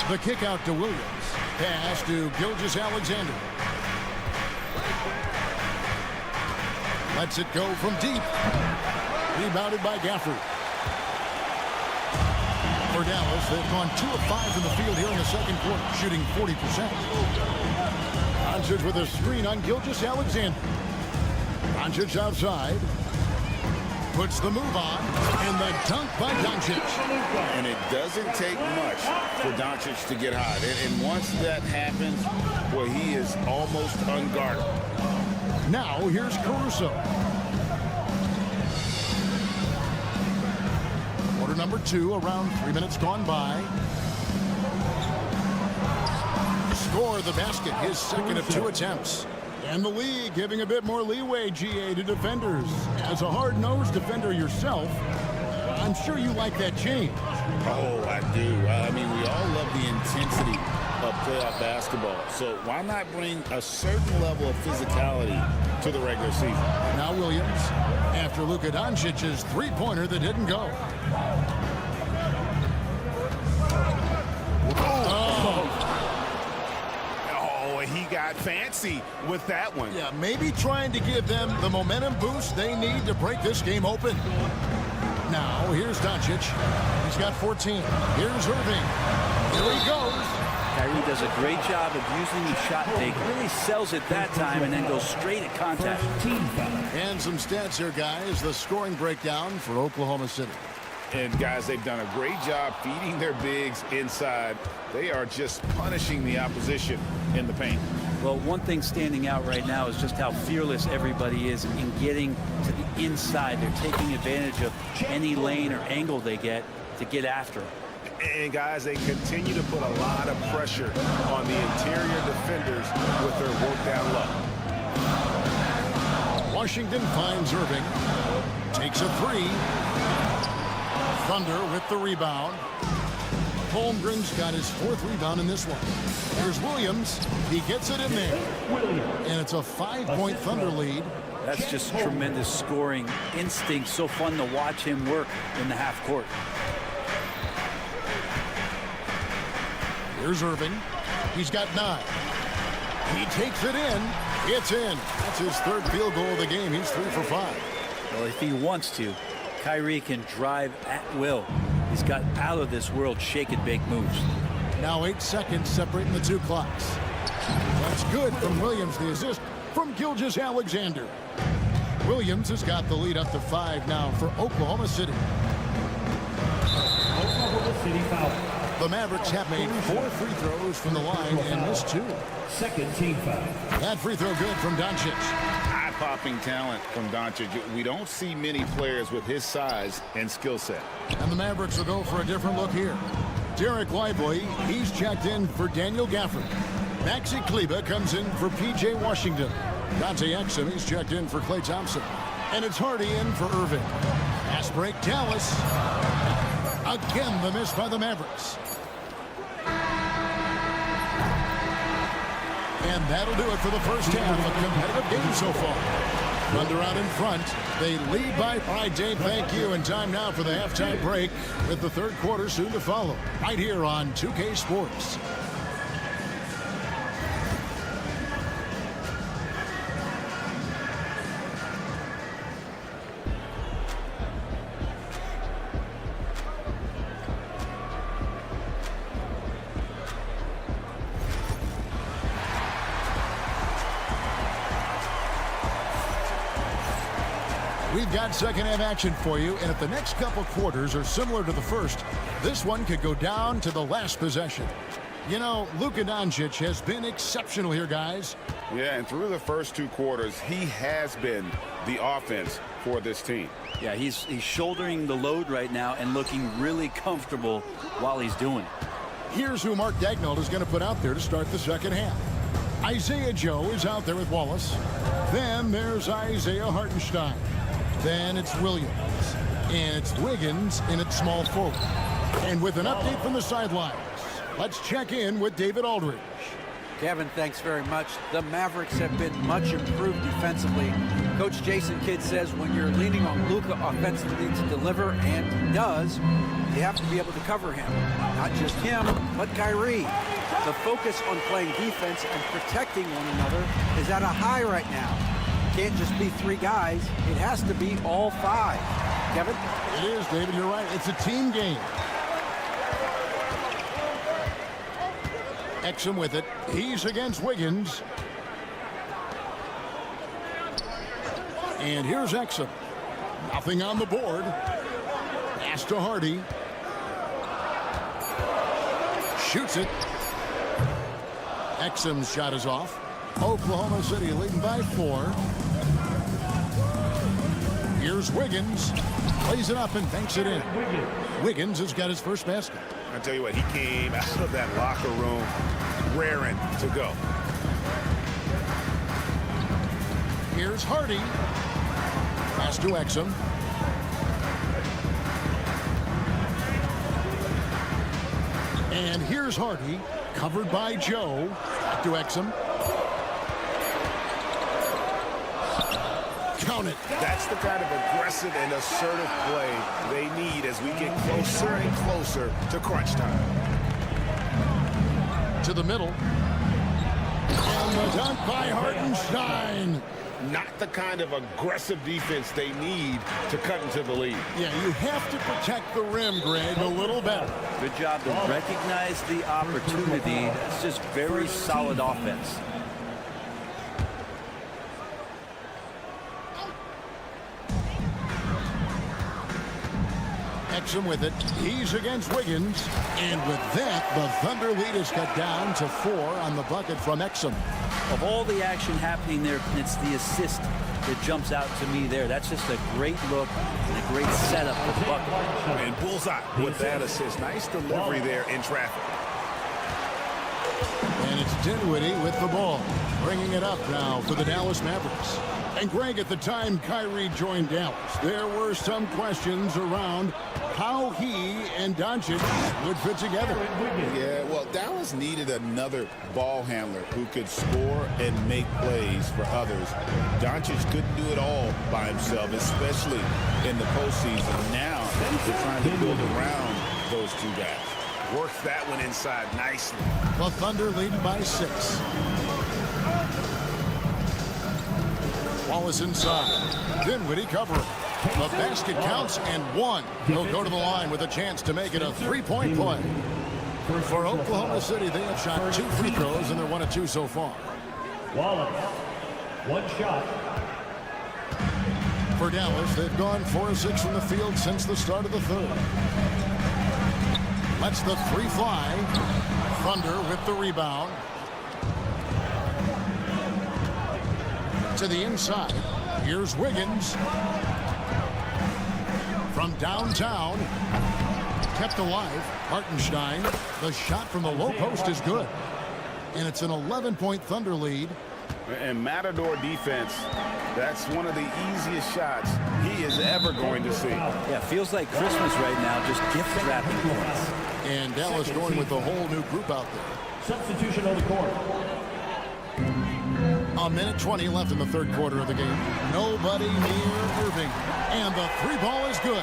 The kick out to Williams. Pass to Gilgeous-Alexander. Lets it go from deep. Rebounded by Gafford. For Dallas, they've gone 2 of 5 from the field here in the second quarter, shooting 40%. Doncic with a screen on Gilgeous-Alexander. Doncic outside. Puts the move on. And the dunk by Doncic. And it doesn't take much for Doncic to get hot. And once that happens, well, he is almost unguarded. Now, here's Caruso. Quarter number 2, around 3 minutes gone by. Score the basket, his second of 2 attempts. And the league giving a bit more leeway, GA, to defenders. As a hard-nosed defender yourself, I'm sure you like that change. Oh, I do. I mean, we all love the intensity of playoff basketball. So why not bring a certain level of physicality to the regular season? Now Williams, after Luka Doncic's three-pointer that didn't go. He got fancy with that one. Yeah, maybe trying to give them the momentum boost they need to break this game open. Now, here's Doncic. He's got 14. Here's Irving. Here he goes. Kyrie does a great job of using the shot fake. Really sells it that time and then goes straight at contact. And some stats here, guys. The scoring breakdown for Oklahoma City. And, guys, they've done a great job feeding their bigs inside. They are just punishing the opposition in the paint. Well, one thing standing out right now is just how fearless everybody is in getting to the inside. They're taking advantage of any lane or angle they get to get after them. And, guys, they continue to put a lot of pressure on the interior defenders with their work down low. Washington finds Irving. Takes a 3. Thunder with the rebound. Holmgren's got his 4th rebound in this one. Here's Williams. He gets it in there. And it's a 5-point Thunder lead. That's just tremendous scoring instinct. So fun to watch him work in the half court. Here's Irving. He's got 9. He takes it in. It's in. That's his 3rd field goal of the game. He's 3 for 5. Well, if he wants to, Kyrie can drive at will. He's got out of this world shake and bake moves. Now 8 seconds separating the 2 clocks. That's good from Williams. The assist from Gilgeous-Alexander. Williams has got the lead up to 5 now for Oklahoma City. Oklahoma City foul. The Mavericks have made 4 free throws from the line and missed 2. Second team foul. That free throw good from Doncic. Eye-popping talent from Doncic. We don't see many players with his size and skill set. And the Mavericks will go for a different look here. Derek Lively, he's checked in for Daniel Gafford. Maxi Kleber comes in for P.J. Washington. Dante Exum, he's checked in for Klay Thompson. And it's Hardy in for Irving. Pass break, Dallas. Again, the miss by the Mavericks. And that'll do it for the first half. A competitive game so far. Thunder out in front. They lead by... All right, Dave, thank you. And time now for the halftime break with the 3rd quarter soon to follow. Right here on 2K Sports. We've got second half action for you, and if the next couple quarters are similar to the first, this one could go down to the last possession. You know, Luka Doncic has been exceptional here, guys. Yeah, and through the first 2 quarters, he has been the offense for this team. Yeah, he's shouldering the load right now and looking really comfortable while he's doing it. Here's who Mark Daignault is going to put out there to start the second half. Isaiah Joe is out there with Wallace. Then there's Isaiah Hartenstein. Then it's Williams. And it's Wiggins in its small forward. And with an update from the sidelines, let's check in with David Aldridge. Kevin, thanks very much. The Mavericks have been much improved defensively. Coach Jason Kidd says when you're leaning on Luka offensively to deliver, and he does, you have to be able to cover him. Not just him, but Kyrie. The focus on playing defense and protecting one another is at a high right now. It can't just be 3 guys. It has to be all 5. Kevin? It is, David. You're right. It's a team game. Exum with it. He's against Wiggins. And here's Exum. Nothing on the board. Pass to Hardy. Shoots it. Exum's shot is off. Oklahoma City leading by 4. Here's Wiggins. Plays it up and banks it in. Wiggins has got his first basket. I tell you what, he came out of that locker room raring to go. Here's Hardy. Pass to Exum. And here's Hardy, covered by Joe. Back to Exum. Count it. That's the kind of aggressive and assertive play they need as we get closer and closer to crunch time. To the middle. And the dunk by Hartenstein. Not the kind of aggressive defense they need to cut into the lead. Yeah, you have to protect the rim, Greg, a little better. Good job to recognize the opportunity. That's just very solid offense. Exum with it. He's against Wiggins. And with that, the Thunder lead is cut down to 4 on the bucket from Exum. Of all the action happening there, it's the assist that jumps out to me there. That's just a great look and a great setup for the bucket. And bullseye with that assist. Nice delivery there in traffic. And it's Dinwiddie with the ball. Bringing it up now for the Dallas Mavericks. And Greg, at the time Kyrie joined Dallas, there were some questions around how he and Doncic would fit together. Yeah, well, Dallas needed another ball handler who could score and make plays for others. Doncic couldn't do it all by himself, especially in the postseason. Now they're trying to build around those 2 guys. Works that one inside nicely. The Thunder leading by 6. Wallace inside. Dinwiddie covering. The basket counts and 1. He'll go to the line with a chance to make it a 3-point play. For Oklahoma City, they have shot 2 free throws, and they're 1 of 2 so far. Wallace, 1 shot. For Dallas, they've gone 4 of 6 from the field since the start of the 3rd. Lets the 3 fly. Thunder with the rebound. To the inside. Here's Wiggins. From downtown. Kept alive. Hartenstein. The shot from the low post is good. And it's an 11-point Thunder lead. And Matador defense, that's one of the easiest shots he is ever going to see. Yeah, feels like Christmas right now, just gift wrapping points. And Dallas going with a whole new group out there. Substitution on the court. A minute 20 left in the 3rd quarter of the game. Nobody near Irving. And the 3 ball is good.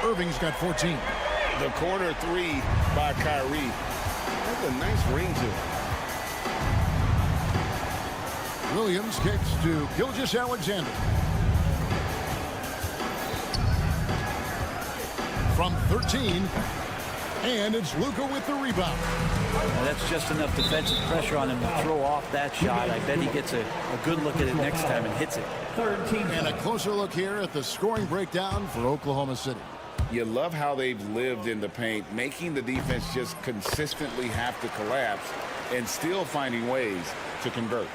Irving's got 14. The corner 3 by Kyrie. That's a nice ring to it. Williams kicks to Gilgeous-Alexander. From 13. And it's Luka with the rebound. Now that's just enough defensive pressure on him to throw off that shot. I bet he gets a good look at it next time and hits it. And a closer look here at the scoring breakdown for Oklahoma City. You love how they've lived in the paint, making the defense just consistently have to collapse and still finding ways to convert.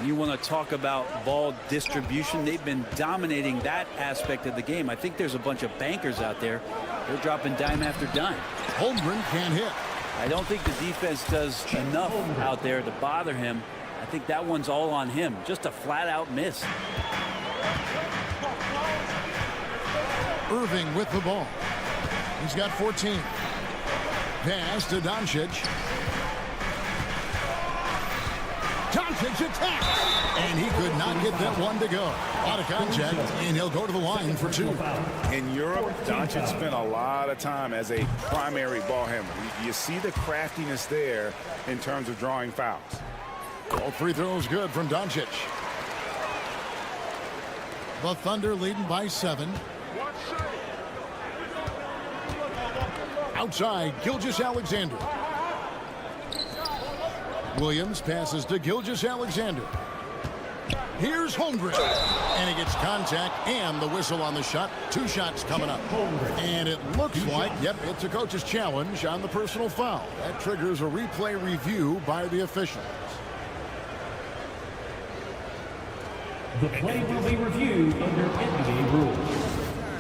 You want to talk about ball distribution. They've been dominating that aspect of the game. I think there's a bunch of bankers out there. They're dropping dime after dime. Holmgren can't hit. I don't think the defense does enough out there to bother him. I think that one's all on him. Just a flat-out miss. Irving with the ball. He's got 14. Pass to Doncic. Doncic attacks. And he could not get that one to go. Out of contact, and he'll go to the line for 2. In Europe, Doncic spent a lot of time as a primary ball handler. You see the craftiness there in terms of drawing fouls. All free throws good from Doncic. The Thunder leading by 7. Outside, Gilgeous-Alexander. Williams passes to Gilgeous-Alexander. Here's Holmgren. And he gets contact and the whistle on the shot. 2 shots coming up. And it looks like, yep, it's a coach's challenge on the personal foul. That triggers a replay review by the officials. The play will be reviewed under NBA rules.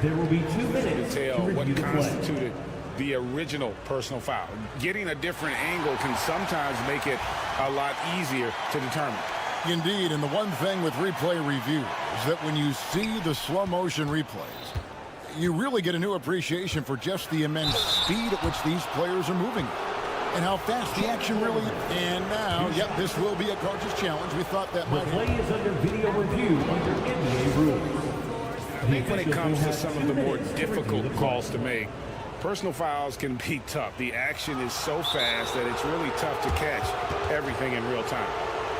There will be 2 minutes to review what the play. constituted the original personal foul. Getting a different angle can sometimes make it a lot easier to determine. Indeed, and the one thing with replay review is that when you see the slow motion replays, you really get a new appreciation for just the immense speed at which these players are moving and how fast the action really. And now, yep, this will be a coach's challenge. We thought that The might play is under video review under NBA rules. I think when it comes to some of the more difficult calls to make, personal fouls can be tough. The action is so fast that it's really tough to catch everything in real time.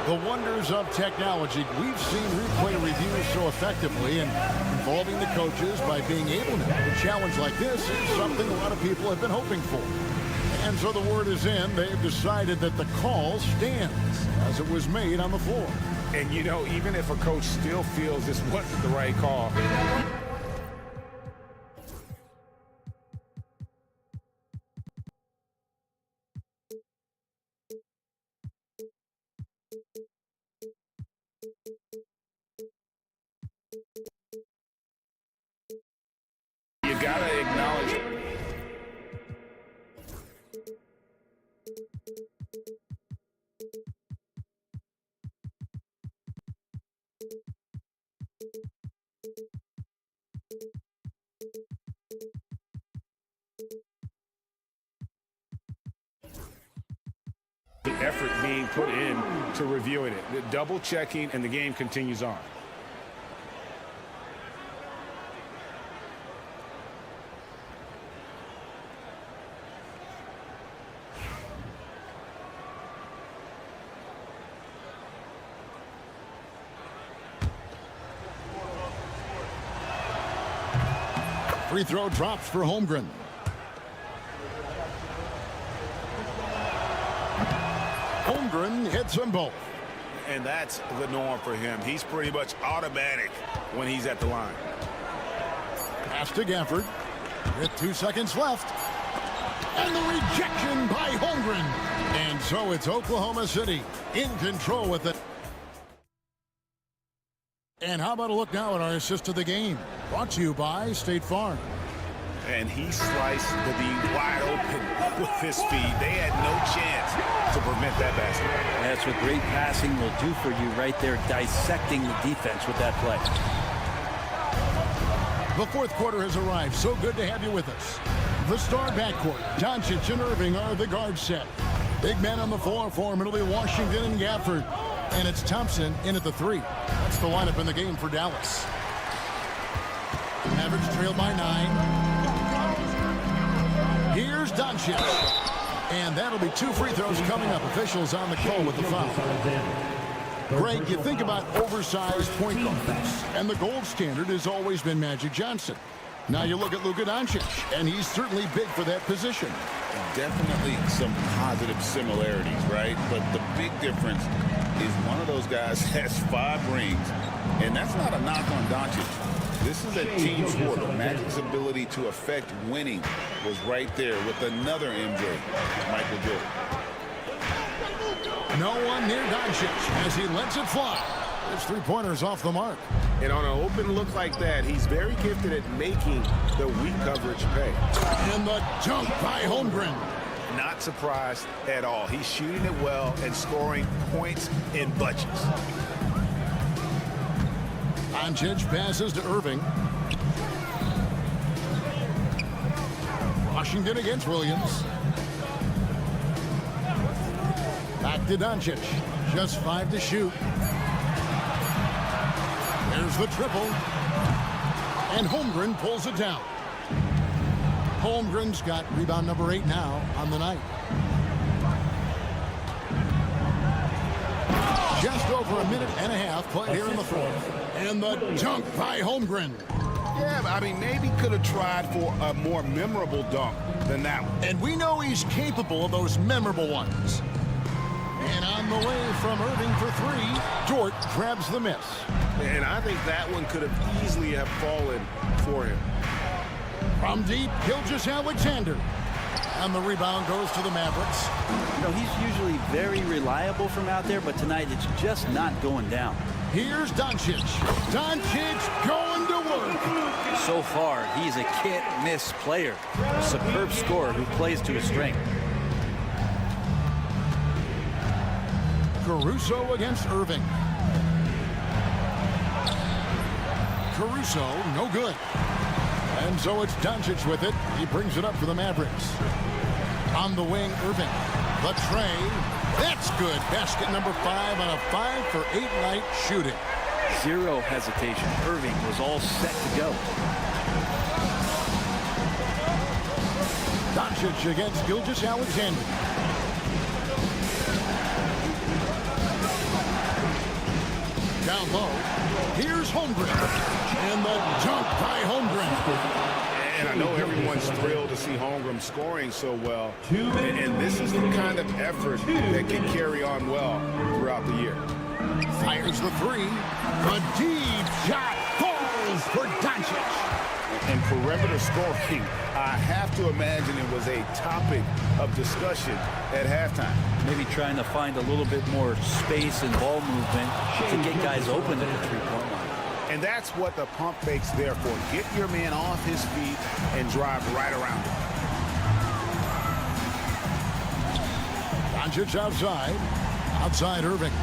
The wonders of technology. We've seen replay reviews so effectively, and involving the coaches by being able to have a challenge like this is something a lot of people have been hoping for. And so the word is in. They've decided that the call stands as it was made on the floor. And, you know, even if a coach still feels this wasn't the right call, you gotta acknowledge it. The effort being put in to reviewing it, the double checking, and the game continues on. Free throw drops for Holmgren. Holmgren hits them both. And that's the norm for him. He's pretty much automatic when he's at the line. Pass to Gafford with 2 seconds left. And the rejection by Holmgren. And so it's Oklahoma City in control with it. And how about a look now at our assist of the game? Brought to you by State Farm. And he sliced the D wide open with his feet. They had no chance to prevent that basket. That's what great passing will do for you right there, dissecting the defense with that play. The fourth quarter has arrived. So good to have you with us. The star backcourt, Doncic and Irving, are the guard set. Big men on the floor for him. It'll be Washington and Gafford. And it's Thompson in at the 3. That's the lineup in the game for Dallas. Mavericks trail by 9. Here's Doncic. And that'll be 2 free throws coming up. Officials on the call with the foul. Greg, you think about oversized point guards, and the gold standard has always been Magic Johnson. Now you look at Luka Doncic, and he's certainly big for that position. Definitely some positive similarities, right? But the big difference is one of those guys has 5 rings, and that's not a knock on Doncic. This is a team sport. Magic's ability to affect winning was right there with another MJ, Michael Jordan. No one near Doncic as he lets it fly. His 3-pointers off the mark. And on an open look like that, he's very gifted at making the weak coverage pay. And the dunk by Holmgren. not surprised at all. He's shooting it well and scoring points in bunches. Doncic passes to Irving. Washington against Williams. Back to Doncic. Just 5 to shoot. There's the triple. And Holmgren pulls it down. Holmgren's got rebound number 8 now on the night. Just over a minute and a half played here in the fourth. And the dunk by Holmgren. Yeah, I mean, maybe could have tried for a more memorable dunk than that one. And we know he's capable of those memorable ones. And on the way from Irving for 3, Dort grabs the miss. And I think that one could have easily have fallen for him. From deep, Gilgeous-Alexander. And the rebound goes to the Mavericks. You know, he's usually very reliable from out there, but tonight it's just not going down. Here's Doncic. Doncic going to work. So far, he's a can't-miss player. A superb scorer who plays to his strength. Caruso against Irving. Caruso, no good. And so it's Doncic with it. He brings it up for the Mavericks. On the wing, Irving. The tray. That's good. Basket number 5 on a 5-for-8 night shooting. Zero hesitation. Irving was all set to go. Doncic against Gilgeous-Alexander. Down low. Here's Holmgren. And the dunk by Holmgren. And I know everyone's thrilled to see Holmgren scoring so well. And this is the kind of effort that can carry on well throughout the year. Fires the 3. A deep shot falls for Doncic. And perimeter scoring, I have to imagine it was a topic of discussion at halftime. Maybe trying to find a little bit more space and ball movement to get guys open at the three-point line. And that's what the pump fake's there for. Get your man off his feet and drive right around him. Doncic outside. Outside Irving.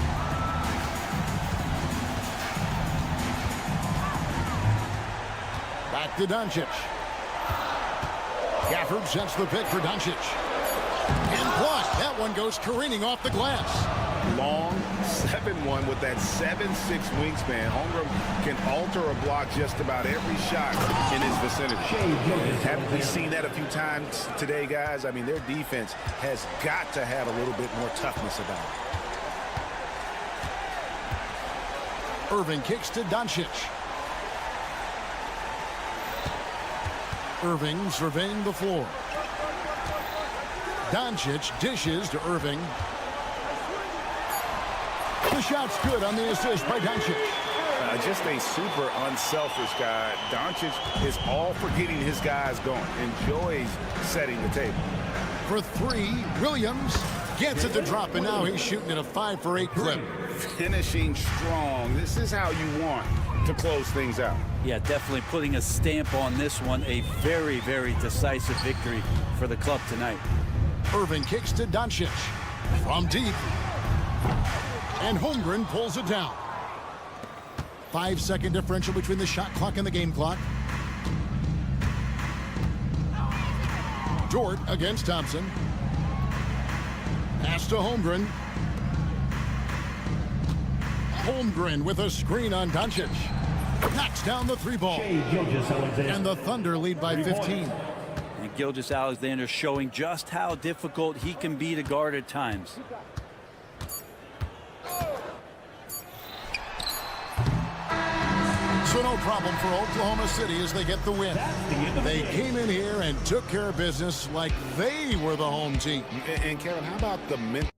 Back to Doncic. Gafford sets the pick for Doncic. And blocked. That one goes careening off the glass. Long 7-1 with that 7'6" wingspan. Holmgren can alter a block just about every shot in his vicinity. Haven't we seen that a few times today, guys? I mean, their defense has got to have a little bit more toughness about it. Irving kicks to Doncic. Irving surveying the floor. Doncic dishes to Irving. The shot's good on the assist by Doncic. Just a super unselfish guy. Doncic is all for getting his guys going. Enjoys setting the table. For 3, Williams gets it to drop, and now he's shooting at a 5-for-8 clip. Finishing strong. This is how you want to close things out. Yeah, definitely putting a stamp on this one. A very, very decisive victory for the club tonight. Irving kicks to Doncic from deep. And Holmgren pulls it down. 5-second differential between the shot clock and the game clock. Dort against Thompson. Pass to Holmgren. Holmgren with a screen on Doncic. Knocks down the 3-ball. And the Thunder lead by 15. And Gilgeous-Alexander showing just how difficult he can be to guard at times. So no problem for Oklahoma City as they get the win. They came in here and took care of business like they were the home team. And Kevin, how about the mental?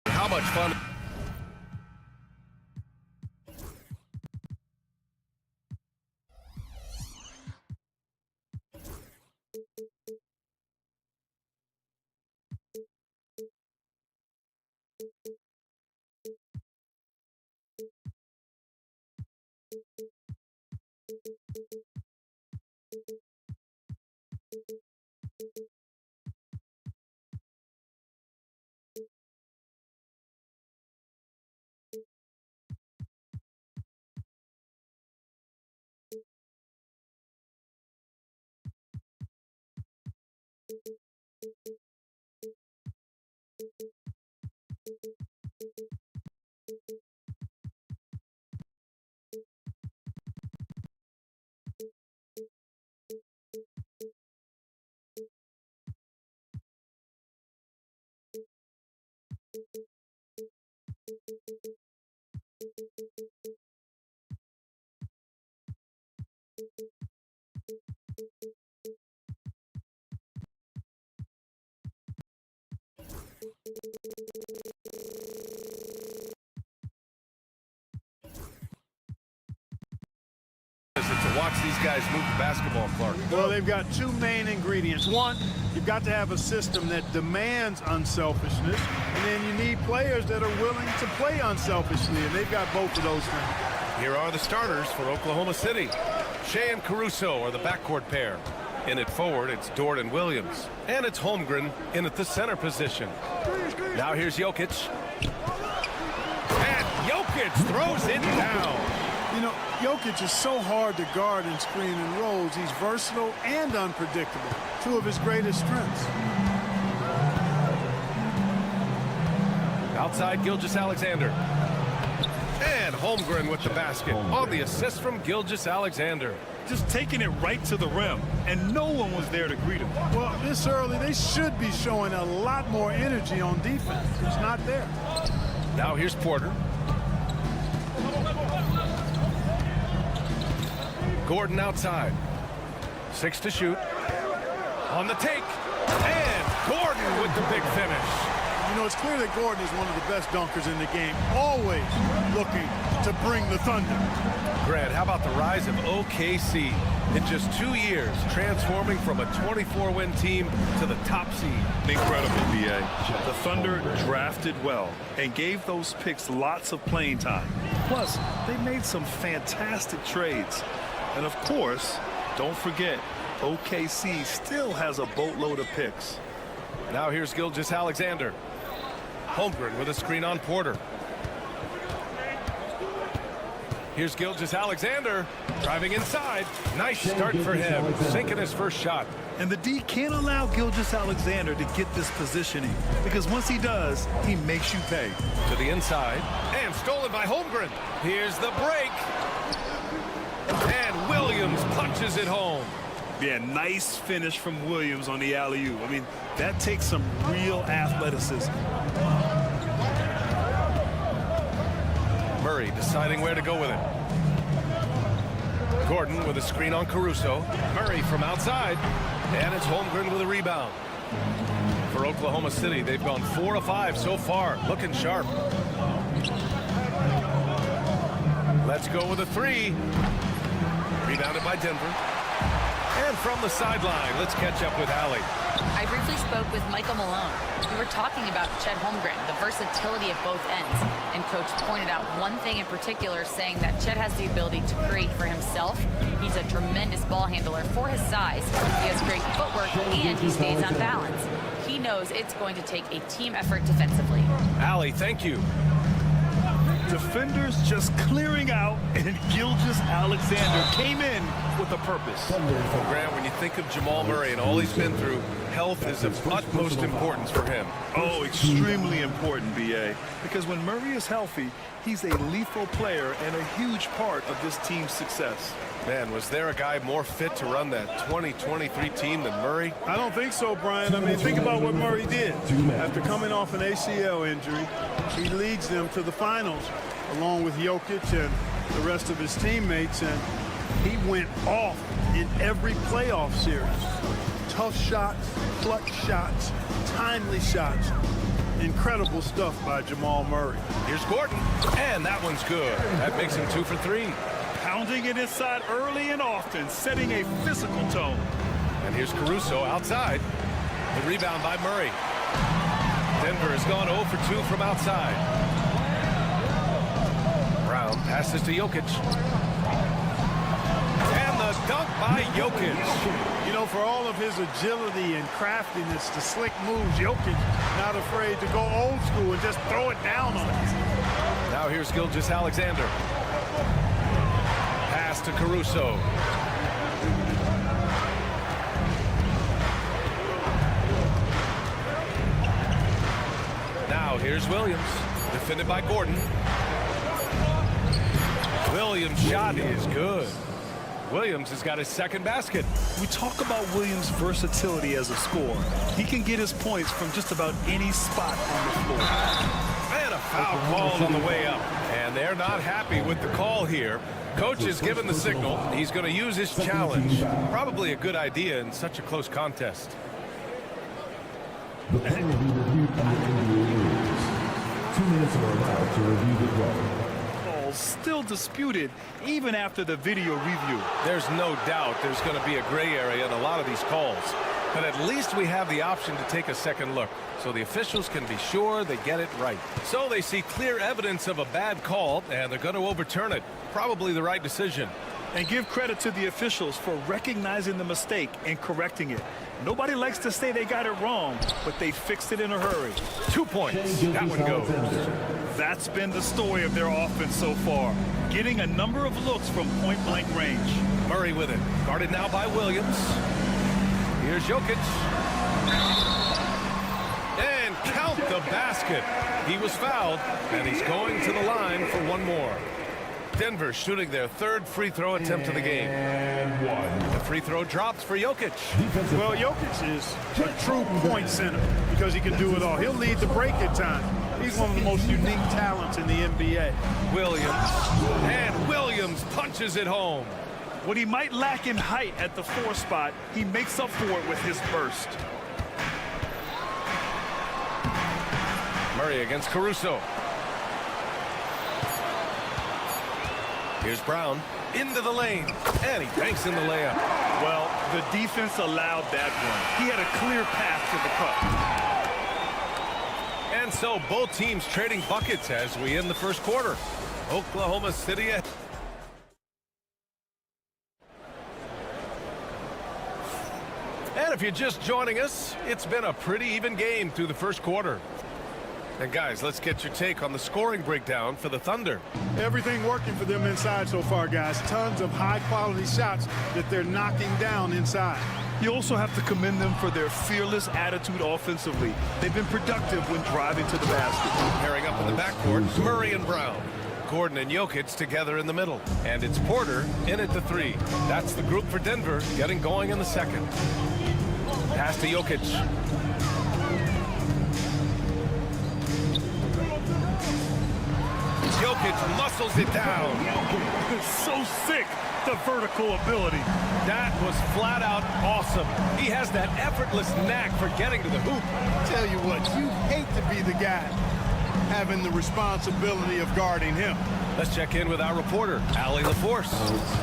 How much fun. To watch these guys move the basketball, Clark. Well, they've got two main ingredients. One, you've got to have a system that demands unselfishness, and then you need players that are willing to play unselfishly, and they've got both of those things. Here are the starters for Oklahoma City. Shea and Caruso are the backcourt pair. In it forward, it's Dort and Williams. And it's Holmgren in at the center position. Now here's Jokic. And Jokic throws it down. You know, Jokic is so hard to guard and screen and rolls. He's versatile and unpredictable. Two of his greatest strengths. Outside, Gilgeous-Alexander. And Holmgren with the basket on the assist from Gilgeous-Alexander. Just taking it right to the rim, and no one was there to greet him. Well, this early, they should be showing a lot more energy on defense. It's not there. Now here's Porter. Gordon outside. 6 to shoot. On the take. And Gordon with the big finish. You know, it's clear that Gordon is one of the best dunkers in the game, always looking to bring the thunder. Grant, how about the rise of OKC? In just 2 years, transforming from a 24-win team to the top seed. Incredible, B.A. The Thunder drafted well and gave those picks lots of playing time. Plus, they made some fantastic trades. And of course, don't forget, OKC still has a boatload of picks. Now here's Gilgeous-Alexander. Holmgren with a screen on Porter. Here's Gilgeous-Alexander driving inside. Nice start for him, sinking his first shot. And the D can't allow Gilgeous-Alexander to get this positioning, because once he does, he makes you pay. To the inside, and stolen by Holmgren. Here's the break. And Williams punches it home. Yeah, nice finish from Williams on the alley-oop. I mean, that takes some real athleticism. Murray deciding where to go with it. Gordon with a screen on Caruso. Murray from outside. And it's Holmgren with a rebound. For Oklahoma City, they've gone 4 of 5 so far. Looking sharp. Let's go with a 3. Rebounded by Denver. And from the sideline, let's catch up with Allie. I briefly spoke with Michael Malone. We were talking about Chet Holmgren, the versatility of both ends. And Coach pointed out one thing in particular, saying that Chet has the ability to create for himself. He's a tremendous ball handler for his size. He has great footwork, and he stays on balance. He knows it's going to take a team effort defensively. Allie, thank you. To defenders just clearing out, and Gilgeous-Alexander came in with a purpose. Well, Grant, when you think of Jamal Murray and all he's been through, health is of utmost importance for him. Oh, extremely important, B.A. Because when Murray is healthy, he's a lethal player and a huge part of this team's success. Man, was there a guy more fit to run that 2023 team than Murray? I don't think so, Brian. I mean, think about what Murray did. After coming off an ACL injury, he leads them to the finals, along with Jokic and the rest of his teammates, and he went off in every playoff series. Tough shots, clutch shots, timely shots. Incredible stuff by Jamal Murray. Here's Gordon, and that one's good. That makes him 2 for 3. Pounding it inside early and often, setting a physical tone. And here's Caruso outside. The rebound by Murray. Denver has gone 0 for 2 from outside. Brown passes to Jokic. And the dunk by Jokic. You know, for all of his agility and craftiness, the slick moves, Jokic not afraid to go old school and just throw it down on him. Now here's Gilgeous-Alexander. Pass to Caruso. Now here's Williams, defended by Gordon. Williams' shot is good. Williams has got his second basket. We talk about Williams' versatility as a scorer. He can get his points from just about any spot on the floor. And a foul called on the way up. And they're not happy with the call here. Coach has given the signal. He's going to use his challenge. Probably a good idea in such a close contest. The play will be reviewed by the NBA rules. 2 minutes are allowed to review the play. Still disputed even after the video review. There's no doubt there's going to be a gray area in a lot of these calls. But at least we have the option to take a second look, so the officials can be sure they get it right. So they see clear evidence of a bad call, and they're going to overturn it. Probably the right decision. And give credit to the officials for recognizing the mistake and correcting it. Nobody likes to say they got it wrong, but they fixed it in a hurry. 2 points. That one goes. That's been the story of their offense so far, getting a number of looks from point-blank range. Murray with it. Guarded now by Williams. Here's Jokic. And count the basket. He was fouled, and he's going to the line for one more. Denver shooting their third free throw attempt of the game. And 1. The free throw drops for Jokic. Well, Jokic is a true point center because he can do it all. He'll lead the break at times. He's one of the most unique talents in the NBA. Williams. And Williams punches it home. What he might lack in height at the 4 spot, he makes up for it with his burst. Murray against Caruso. Here's Brown into the lane, and he banks in the layup. Well, the defense allowed that one. He had a clear path to the cup. And so both teams trading buckets as we end the first quarter. Oklahoma City. And if you're just joining us, it's been a pretty even game through the first quarter. And guys, let's get your take on the scoring breakdown for the Thunder. Everything working for them inside so far, guys. Tons of high-quality shots that they're knocking down inside. You also have to commend them for their fearless attitude offensively. They've been productive when driving to the basket. Pairing up in the backcourt, Murray and Brown. Gordon and Jokic together in the middle. And it's Porter in at the 3. That's the group for Denver getting going in the second. Pass to Jokic. Jokic muscles it down. It's so sick, the vertical ability. That was flat out awesome. He has that effortless knack for getting to the hoop. Tell you what, you hate to be the guy having the responsibility of guarding him. Let's check in with our reporter, Allie LaForce.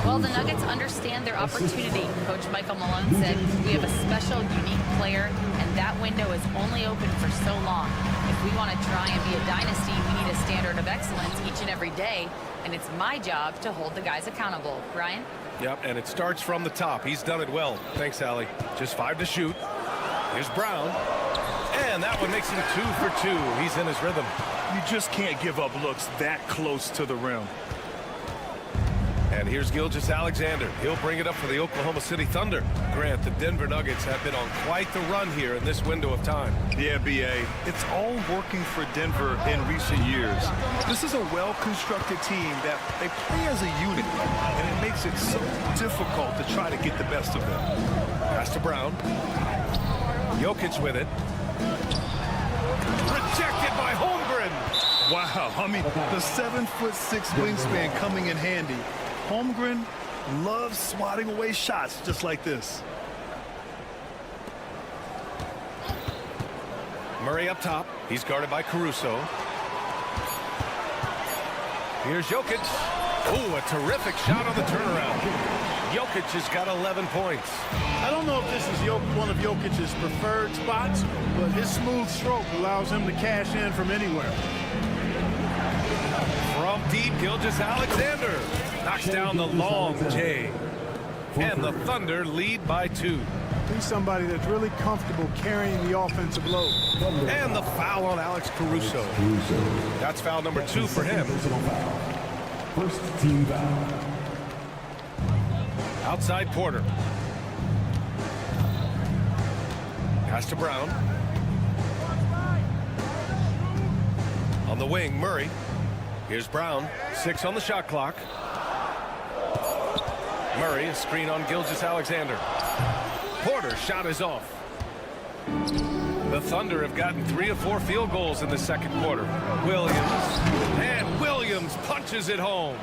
Well, the Nuggets understand their opportunity. Coach Michael Malone said, we have a special, unique player, and that window is only open for so long. If we want to try and be a dynasty, we need a standard of excellence each and every day, and it's my job to hold the guys accountable. Brian? Yep, and it starts from the top. He's done it well. Thanks, Allie. Just 5 to shoot. Here's Brown. And that one makes him 2 for 2. He's in his rhythm. You just can't give up looks that close to the rim. And here's Gilgeous-Alexander. He'll bring it up for the Oklahoma City Thunder. Grant, the Denver Nuggets have been on quite the run here in this window of time. Yeah, B.A., it's all working for Denver in recent years. This is a well-constructed team that they play as a unit, and it makes it so difficult to try to get the best of them. Pass to Brown. Jokic with it. Rejected by Holmgren. Wow, I mean, the 7'6" wingspan coming in handy. Holmgren loves swatting away shots just like this. Murray up top. He's guarded by Caruso. Here's Jokic. Ooh, a terrific shot on the turnaround. Jokic has got 11 points. I don't know if this is one of Jokic's preferred spots, but his smooth stroke allows him to cash in from anywhere. From deep, Gilgeous-Alexander knocks down the long J. And the Thunder lead by 2. He's somebody that's really comfortable carrying the offensive load. And the foul on Alex Caruso. That's foul number 2 for him. First team foul. Outside Porter. Pass to Brown. On the wing, Murray. Here's Brown. 6 on the shot clock. Murray, a screen on Gilgeous-Alexander. Porter's shot is off. The Thunder have gotten 3 of 4 field goals in the second quarter. Williams punches it home.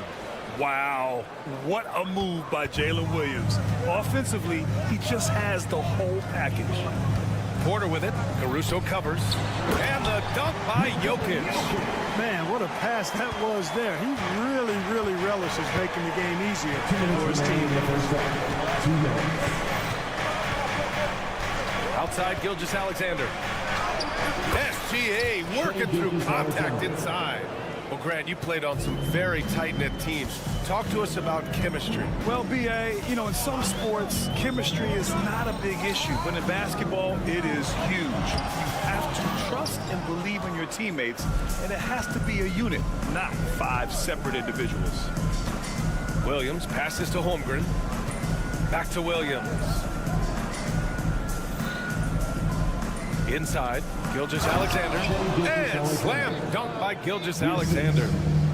Wow, what a move by Jalen Williams. Offensively, he just has the whole package. Porter with it. Caruso covers. And the dunk by Jokic. Man, what a pass that was there. He really, really relishes making the game easier for his team. Outside Gilgeous-Alexander. SGA working through contact inside. Well, Grant, you played on some very tight-knit teams. Talk to us about chemistry. Well, B.A., you know, in some sports, chemistry is not a big issue, but in basketball, it is huge. You have to trust and believe in your teammates, and it has to be a unit, not 5 separate individuals. Williams passes to Holmgren. Back to Williams. Inside, Gilgeous-Alexander. And slam dunk by Gilgeous-Alexander.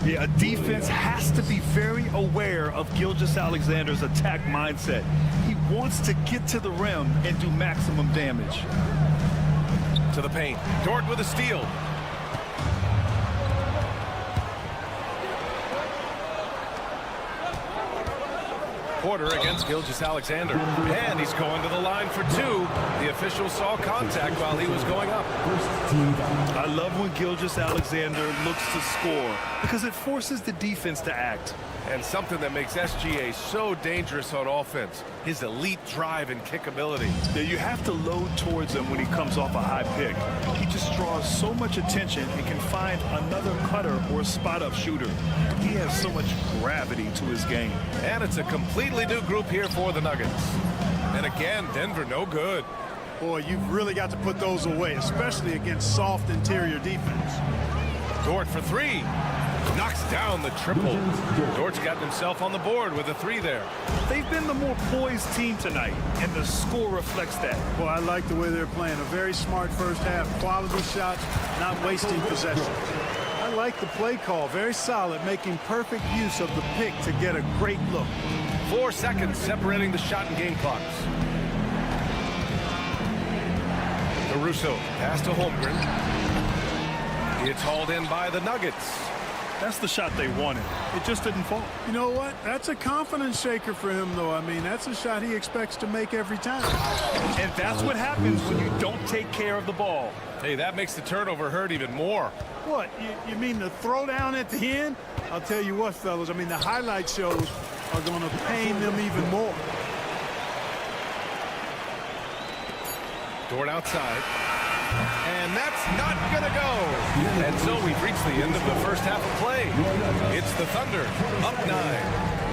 Yeah, a defense has to be very aware of Gilgeous-Alexander's attack mindset. He wants to get to the rim and do maximum damage. To the paint. Dort with a steal. Porter against Gilgeous-Alexander. And he's going to the line for 2. The official saw contact while he was going up. I love when Gilgeous-Alexander looks to score because it forces the defense to act. And something that makes SGA so dangerous on offense, his elite drive and kickability. Yeah, you have to load towards him when he comes off a high pick. He just draws so much attention and can find another cutter or spot-up shooter. He has so much gravity to his game. And it's a completely new group here for the Nuggets. And again, Denver no good. Boy, you've really got to put those away, especially against soft interior defense. Dort for 3. Knocks down the triple. Dort's gotten himself on the board with a 3 there. They've been the more poised team tonight, and the score reflects that. Well, I like the way they're playing. A very smart first half. Quality shots, not wasting possessions. I like the play call. Very solid, making perfect use of the pick to get a great look. 4 seconds separating the shot and game clocks. Caruso, pass to Holmgren. It's hauled in by the Nuggets. That's the shot they wanted. It just didn't fall. You know what? That's a confidence shaker for him, though. I mean, that's a shot he expects to make every time. And that's what happens when you don't take care of the ball. Hey, that makes the turnover hurt even more. What? You mean the throwdown at the end? I'll tell you what, fellas. I mean, the highlight shows are going to pain them even more. Dort outside. And that's not going to go. And so we've reached the end of the first half of play. It's the Thunder up 9.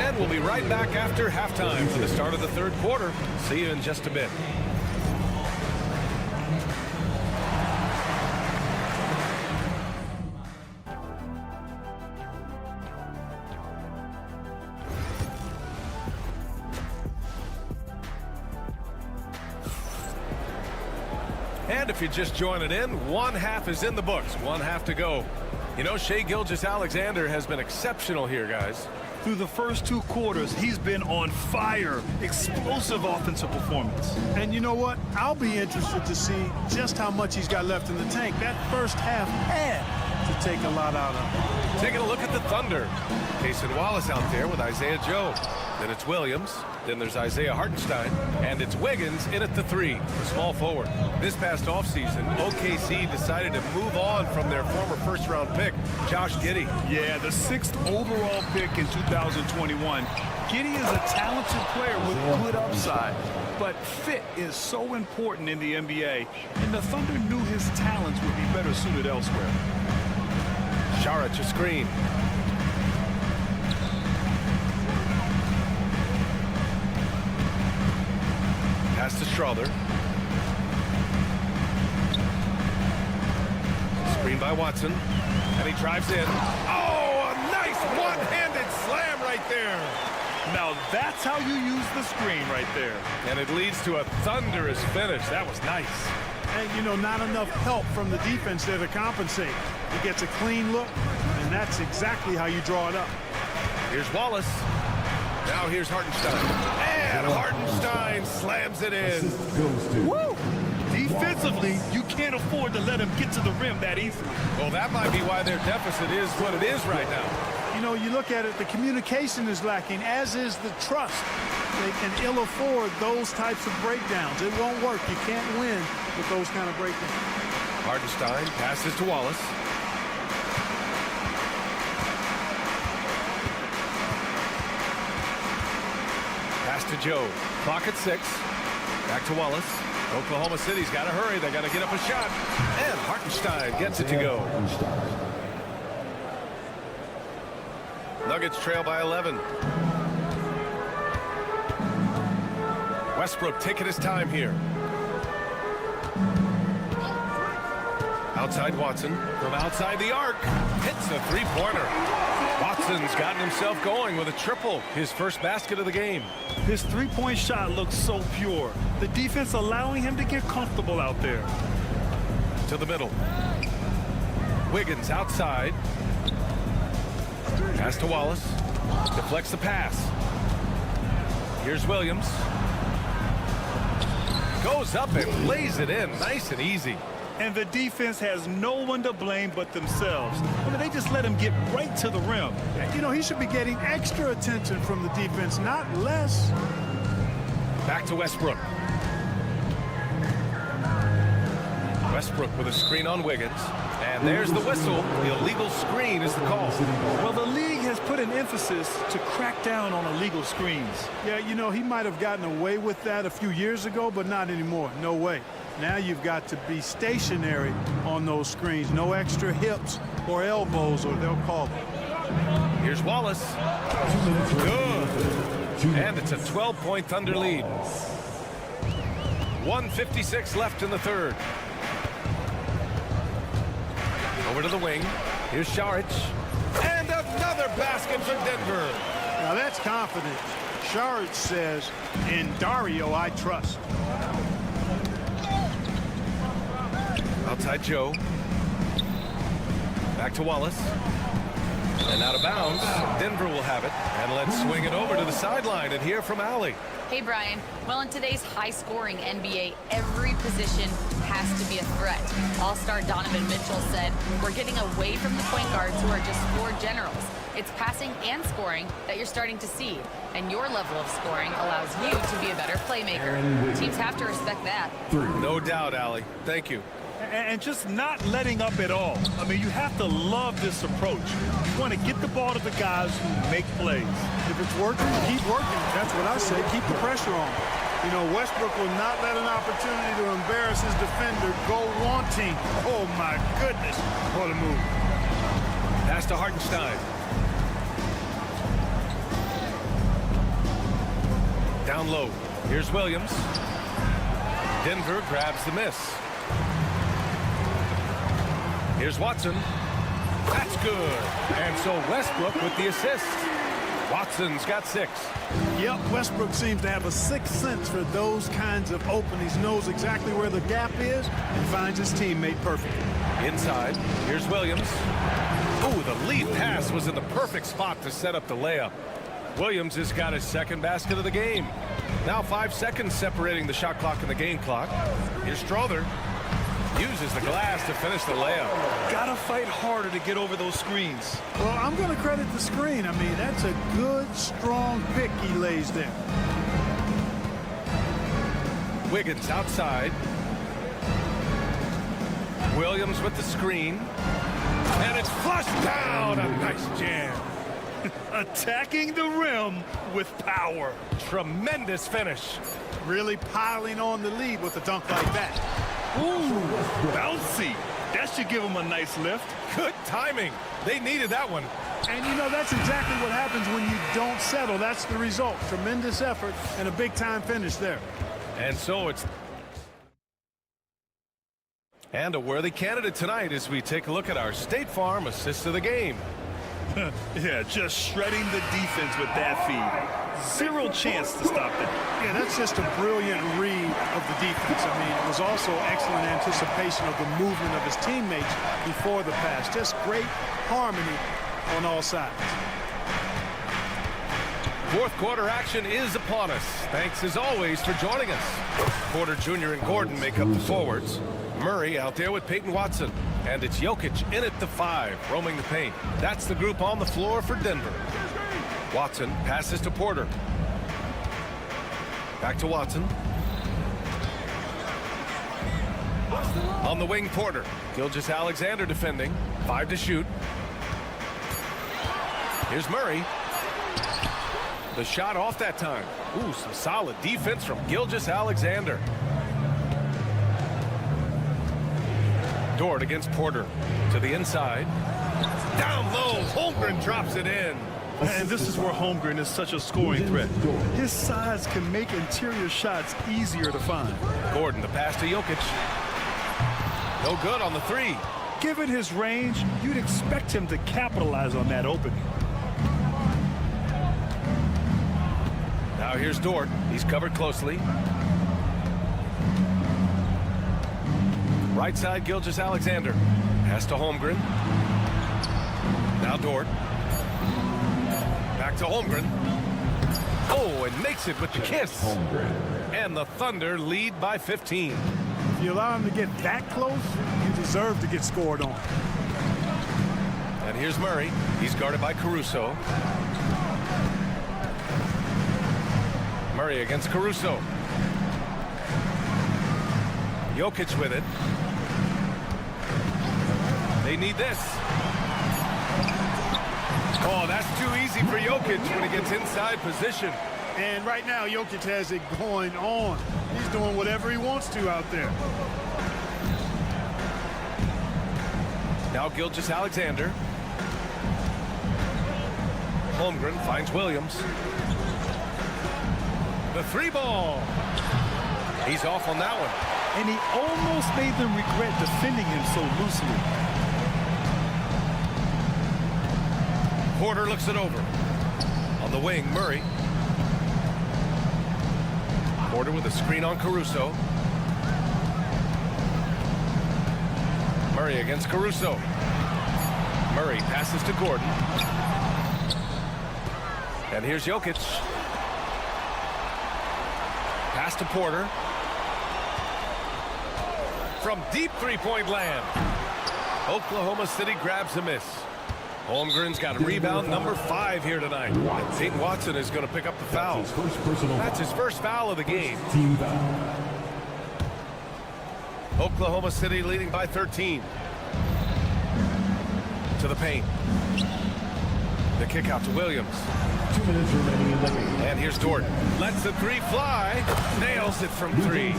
And we'll be right back after halftime for the start of the third quarter. See you in just a bit. And if you're just joining in, one half is in the books. One half to go. You know, Shai Gilgeous-Alexander has been exceptional here, guys. Through the first 2 quarters, he's been on fire. Explosive offensive performance. And you know what? I'll be interested to see just how much he's got left in the tank. That first half had to take a lot out of him. Taking a look at the Thunder. Cason Wallace out there with Isaiah Joe. Then it's Williams. Then there's Isaiah Hartenstein. And it's Wiggins in at the 3, the small forward. This past offseason, OKC decided to move on from their former first-round pick, Josh Giddey. Yeah, the 6th overall pick in 2021. Giddey is a talented player with good upside. But fit is so important in the NBA. And the Thunder knew his talents would be better suited elsewhere. Saric, a screen. Pass to Strother. Screen by Watson. And he drives in. Oh, a nice one-handed slam right there. Now that's how you use the screen right there. And it leads to a thunderous finish. That was nice. And, you know, not enough help from the defense there to compensate. He gets a clean look, and that's exactly how you draw it up. Here's Wallace. Now here's Hartenstein. And Hartenstein slams it in. Woo! Defensively, you can't afford to let him get to the rim that easily. Well, that might be why their deficit is what it is right now. You know, you look at it, the communication is lacking, as is the trust. They can ill afford those types of breakdowns. It won't work. You can't win with those kind of breakdowns. Hartenstein passes to Wallace. Pass to Joe. Clock at 6. Back to Wallace. Oklahoma City's got to hurry. They got to get up a shot. And Hartenstein gets it to go. Nuggets trail by 11. Westbrook taking his time here. Outside Watson. From outside the arc. Hits a three-pointer. Watson's gotten himself going with a triple. His first basket of the game. His three-point shot looks so pure. The defense allowing him to get comfortable out there. To the middle. Wiggins outside. Pass to Wallace. Deflects the pass. Here's Williams. Goes up and lays it in. Nice and easy. And the defense has no one to blame but themselves. I mean, they just let him get right to the rim. You know, he should be getting extra attention from the defense, not less. Back to Westbrook. Westbrook with a screen on Wiggins. And there's the whistle. The illegal screen is the call. Well, the league has put an emphasis to crack down on illegal screens. Yeah, you know, he might have gotten away with that a few years ago, but not anymore. No way. Now you've got to be stationary on those screens. No extra hips or elbows, or they'll call it. Here's Wallace. Good. And it's a 12-point Thunder lead. 1:56 left in the third. Over to the wing. Here's Saric. And another basket for Denver. Now that's confident. Saric says, in Dario, I trust. Outside Joe. Back to Wallace. And out of bounds. Denver will have it. And let's swing it over to the sideline and hear from Allie. Hey, Brian. Well, in today's high-scoring NBA, every position has to be a threat. All-star Donovan Mitchell said, we're getting away from the point guards who are just floor generals. It's passing and scoring that you're starting to see. And your level of scoring allows you to be a better playmaker. Teams have to respect that. No doubt, Allie. Thank you. And just not letting up at all. I mean, you have to love this approach. You want to get the ball to the guys who make plays. If it's working, keep working. That's what I say. Keep the pressure on. You know, Westbrook will not let an opportunity to embarrass his defender go wanting. Oh, my goodness. What a move. Pass to Hartenstein. Down low. Here's Williams. Denver grabs the miss. Here's Watson. That's good. And so Westbrook with the assist. Watson's got 6. Yep, Westbrook seems to have a sixth sense for those kinds of openings. Knows exactly where the gap is and finds his teammate perfectly. Inside, here's Williams. Ooh, the lead pass was in the perfect spot to set up the layup. Williams has got his second basket of the game. Now 5 seconds separating the shot clock and the game clock. Here's Strother. Uses the glass to finish the layup. Gotta fight harder to get over those screens. Well, I'm going to credit the screen. I mean, that's a good, strong pick he lays there. Wiggins outside. Williams with the screen. And it's flushed down. A nice jam. Attacking the rim with power. Tremendous finish. Really piling on the lead with a dunk like that. Ooh, bouncy. That should give him a nice lift. Good timing. They needed that one. And, you know, that's exactly what happens when you don't settle. That's the result. Tremendous effort and a big-time finish there. And so it's... And a worthy candidate tonight as we take a look at our State Farm assist of the game. Yeah, just shredding the defense with that feed. Zero chance to stop it. Yeah, that's just a brilliant read of the defense. I mean, it was also excellent anticipation of the movement of his teammates before the pass. Just great harmony on all sides. Fourth quarter action is upon us. Thanks as always for joining us. Porter Jr. and Gordon make up the forwards. Murray out there with Peyton Watson. And it's Jokic in at the 5, roaming the paint. That's the group on the floor for Denver. Watson passes to Porter. Back to Watson. On the wing, Porter. Gilgeous-Alexander defending. 5 to shoot. Here's Murray. The shot off that time. Ooh, some solid defense from Gilgeous-Alexander. Dort against Porter. To the inside. Down low. Holmgren drops it in. And this is where Holmgren is such a scoring threat. His size can make interior shots easier to find. Gordon, the pass to Jokic. No good on the 3. Given his range, you'd expect him to capitalize on that opening. Now here's Dort. He's covered closely. Right side, Gilgeous-Alexander. Pass to Holmgren. Now Dort. Back to Holmgren. Oh, and makes it with the kiss. And the Thunder lead by 15. If you allow him to get that close, you deserve to get scored on. And here's Murray. He's guarded by Caruso. Murray against Caruso. Jokic with it. They need this. Oh, that's too easy for Jokic when he gets inside position. And right now, Jokic has it going on. He's doing whatever he wants to out there. Now Gilgeous-Alexander. Holmgren finds Williams. The 3 ball. He's off on that one. And he almost made them regret defending him so loosely. Porter looks it over. On the wing, Murray. Porter with a screen on Caruso. Murray against Caruso. Murray passes to Gordon. And here's Jokic. Pass to Porter. From deep three-point land. Oklahoma City grabs a miss. Holmgren's got a rebound number 5 here tonight. And Peyton Watson is going to pick up the foul. That's his first foul of the game. Oklahoma City leading by 13. To the paint. The kick out to Williams. 2 minutes remaining in the game. And here's Dort. Lets the 3 fly. Nails it from 3.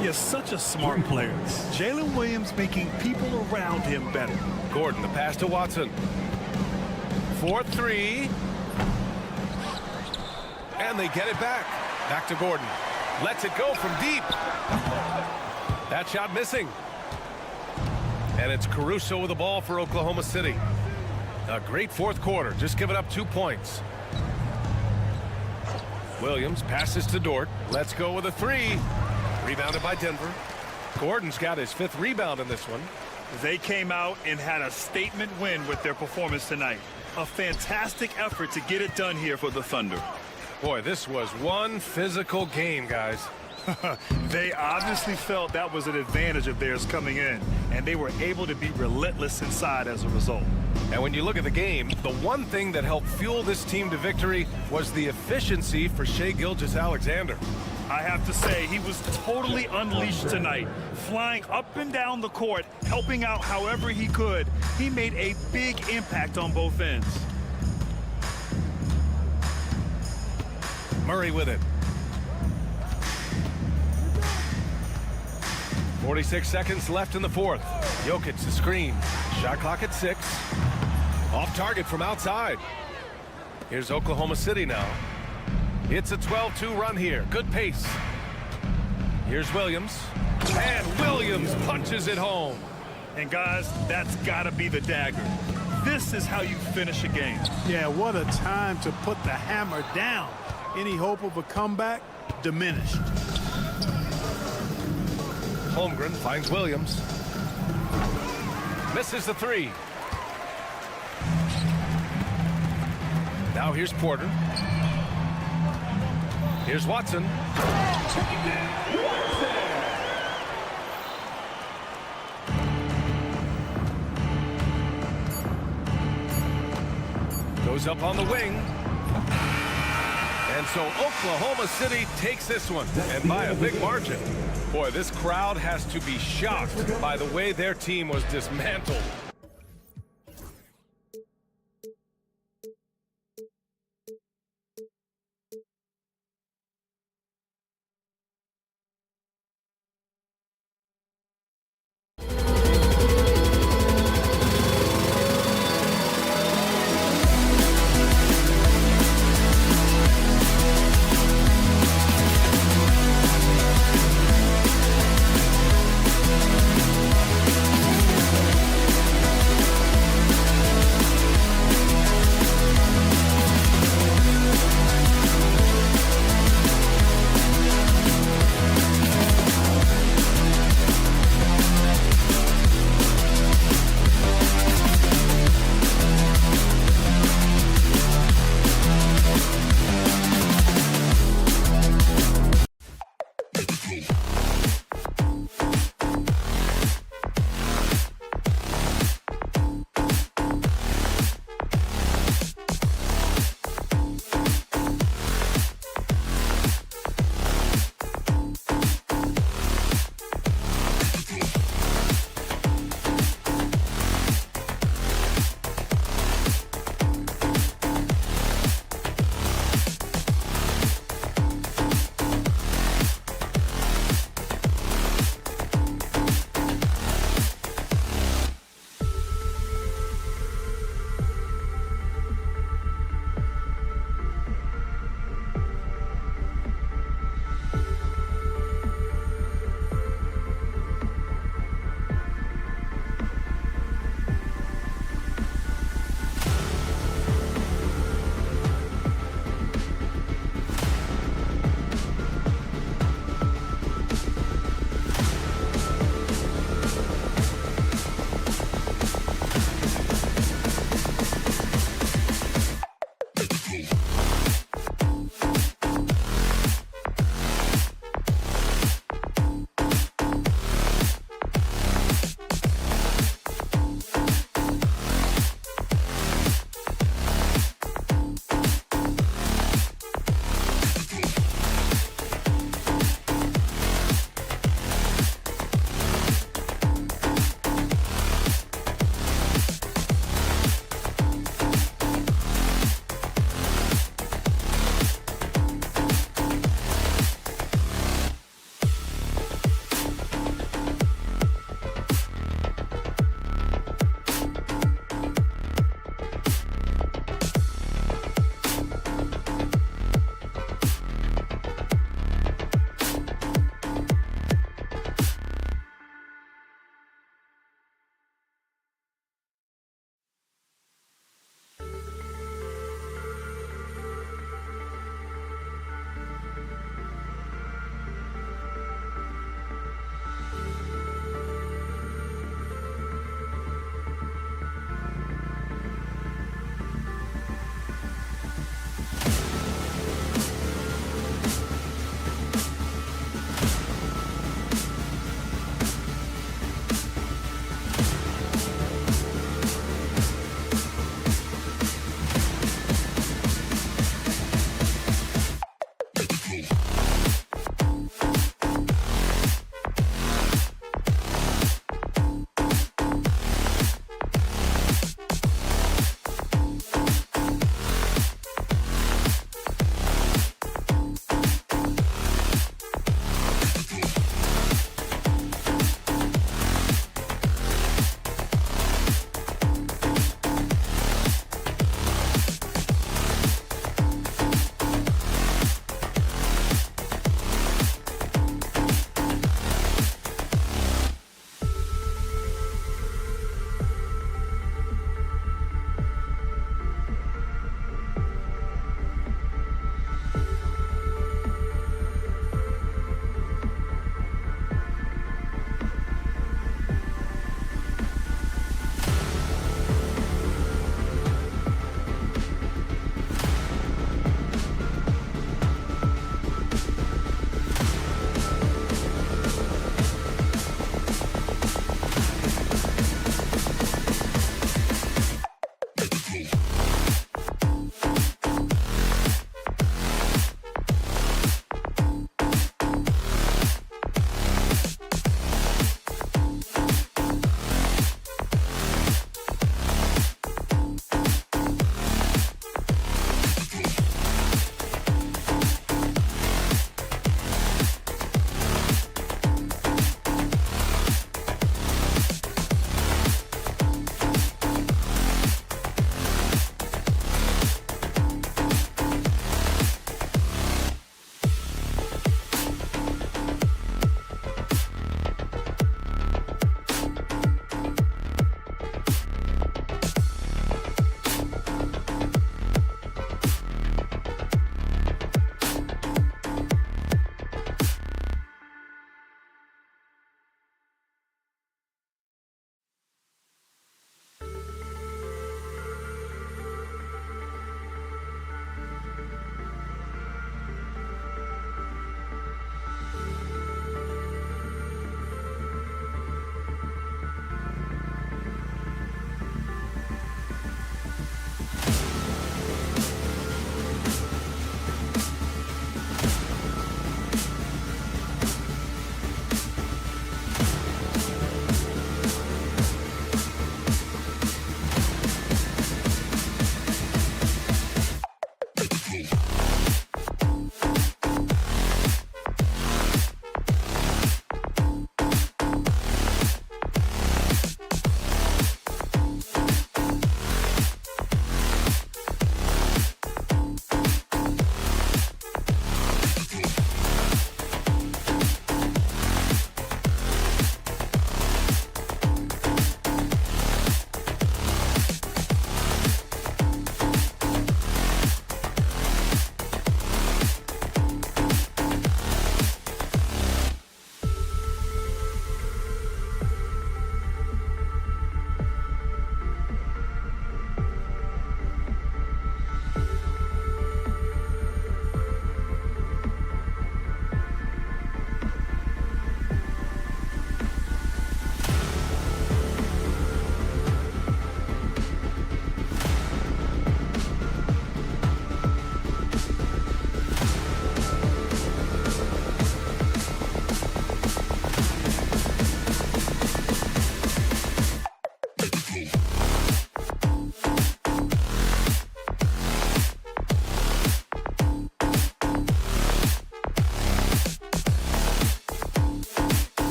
He's such a smart player. Jalen Williams making people around him better. Gordon, the pass to Watson. 4-3. And they get it back. Back to Gordon. Lets it go from deep. That shot missing. And it's Caruso with the ball for Oklahoma City. A great fourth quarter. Just giving up 2 points. Williams passes to Dort. Let's go with a three. Rebounded by Denver. Gordon's got his 5th rebound in this one. They came out and had a statement win with their performance tonight. A fantastic effort to get it done here for the Thunder. Boy, this was one physical game, guys. They obviously felt that was an advantage of theirs coming in, and they were able to be relentless inside as a result. And when you look at the game, the one thing that helped fuel this team to victory was the efficiency for Shai Gilgeous-Alexander. I have to say, he was totally unleashed tonight, flying up and down the court, helping out however he could. He made a big impact on both ends. Murray with it. 46 seconds left in the 4th. Jokic the screen. Shot clock at 6. Off target from outside. Here's Oklahoma City now. It's a 12-2 run here. Good pace. Here's Williams. And Williams punches it home. And guys, that's got to be the dagger. This is how you finish a game. Yeah, what a time to put the hammer down. Any hope of a comeback diminished. Holmgren finds Williams. Misses the 3. Now here's Porter. Here's Watson. Goes up on the wing. And so Oklahoma City takes this one, and by a big margin. Boy, this crowd has to be shocked by the way their team was dismantled.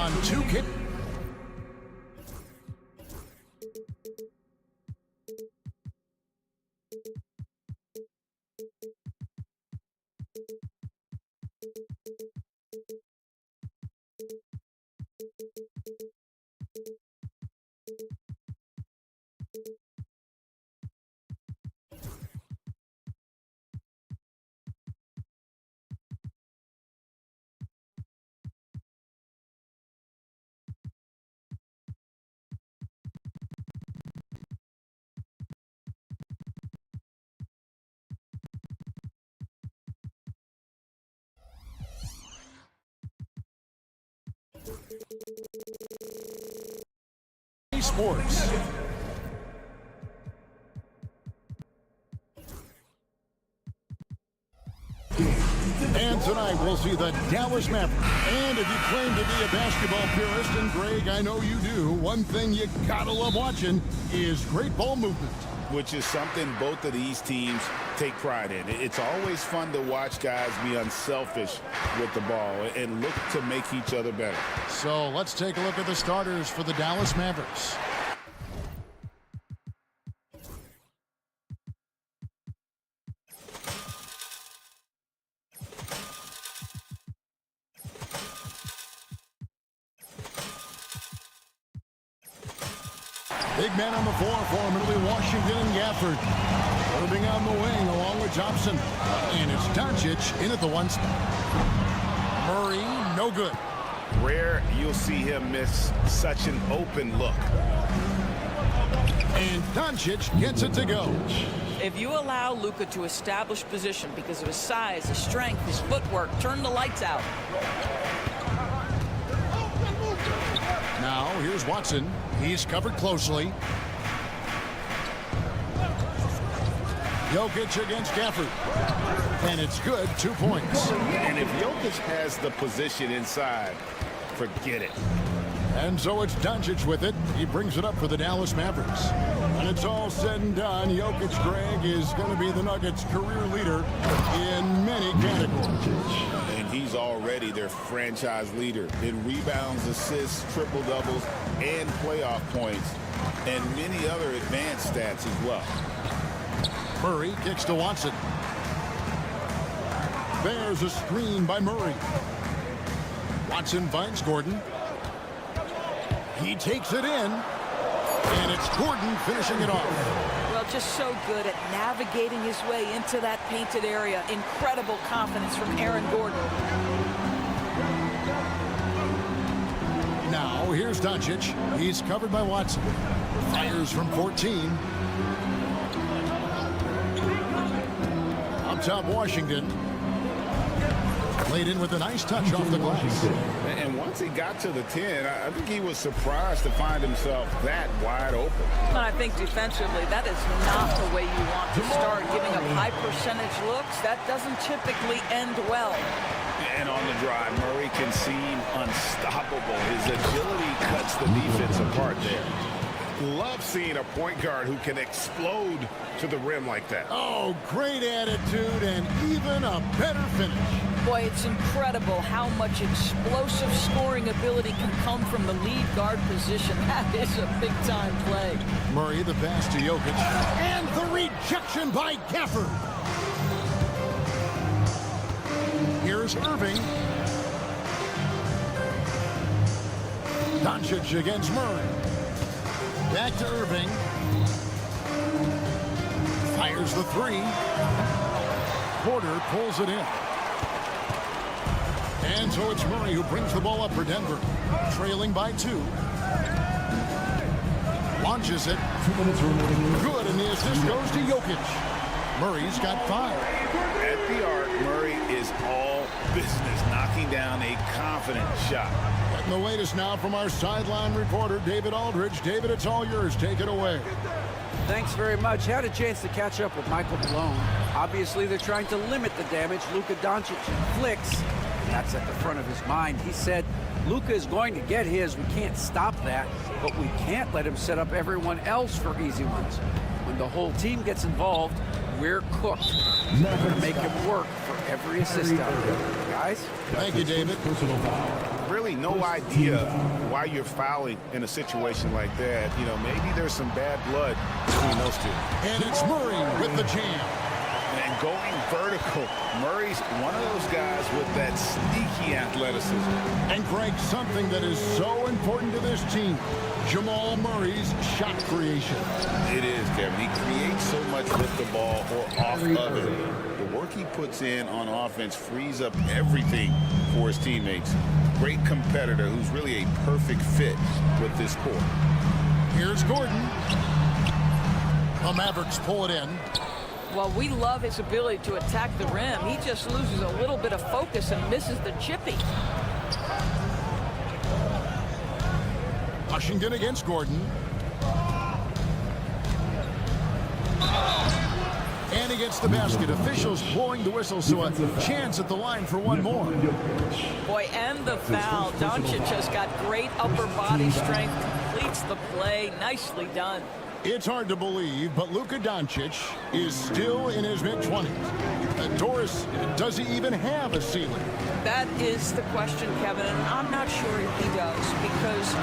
on 2K. Sports. And tonight we'll see the Dallas Mavericks. And if you claim to be a basketball purist, and Greg, I know you do, one thing you gotta love watching is great ball movement. Which is something both of these teams take pride in. It's always fun to watch guys be unselfish with the ball and look to make each other better. So let's take a look at the starters for the Dallas Mavericks. Big man on the floor for Middle Washington and Gafford. Moving on the wing along with Thompson. And it's Doncic in at the one spot. Murray, no good. Rare you'll see him miss such an open look. And Doncic gets it to go. If you allow Luka to establish position because of his size, his strength, his footwork, turn the lights out. Now, here's Watson. He's covered closely. Jokic against Gafford. And it's good, 2 points. And if Jokic has the position inside, forget it. And so it's Doncic with it. He brings it up for the Dallas Mavericks. When it's all said and done, Jokic, Greg, is going to be the Nuggets' career leader in many categories. And he's already their franchise leader in rebounds, assists, triple-doubles, and playoff points, and many other advanced stats as well. Murray kicks to Watson. There's a screen by Murray. Watson finds Gordon. He takes it in, and it's Gordon finishing it off. Well, just so good at navigating his way into that painted area. Incredible confidence from Aaron Gordon. Now, here's Doncic. He's covered by Watson. Fires from 14. Up top, Washington. Laid in with a nice touch off the glass. And once he got to the 10, I think he was surprised to find himself that wide open. But I think defensively, that is not the way you want to start giving up high percentage looks. That doesn't typically end well. And on the drive, Murray can seem unstoppable. His agility cuts the defense apart there. Love seeing a point guard who can explode to the rim like that. Oh, great attitude and even a better finish. Boy, it's incredible how much explosive scoring ability can come from the lead guard position. That is a big-time play. Murray, the pass to Jokic. And the rejection by Gafford. Here's Irving. Doncic against Murray. Back to Irving. Fires the three. Porter pulls it in. And so it's Murray who brings the ball up for Denver. Trailing by 2. Launches it. Good, and the assist goes to Jokic. Murray's got 5. At the arc, Murray is all business, knocking down a confident shot. And the latest now from our sideline reporter, David Aldridge. David, it's all yours. Take it away. Thanks very much. Had a chance to catch up with Michael Malone. Obviously, they're trying to limit the damage Luka Doncic inflicts. That's at the front of his mind. He said, Luka is going to get his. We can't stop that, but we can't let him set up everyone else for easy ones. When the whole team gets involved, we're cooked. We're going to make him work for every assist out there. Guys? Thank you, David. Personal foul. really no idea why you're fouling in a situation like that. You know, maybe there's some bad blood between those two. And it's Murray with the jam. And going vertical, Murray's one of those guys with that sneaky athleticism. And Greg, something that is so important to this team, Jamal Murray's shot creation. It is, Kevin. He creates so much with the ball or off of it. The work he puts in on offense frees up everything for his teammates. Great competitor who's really a perfect fit with this core. Here's Gordon. The Mavericks pull it in. Well, we love his ability to attack the rim. He just loses a little bit of focus and misses the chippy. Washington against Gordon. And he gets the basket. Officials blowing the whistle, so a chance at the line for one more. Boy, and the foul. Doncic has got great upper body strength, completes the play. Nicely done. It's hard to believe, but Luka Doncic is still in his mid-20s. Doris, does he even have a ceiling? That is the question, Kevin, and I'm not sure if he does, because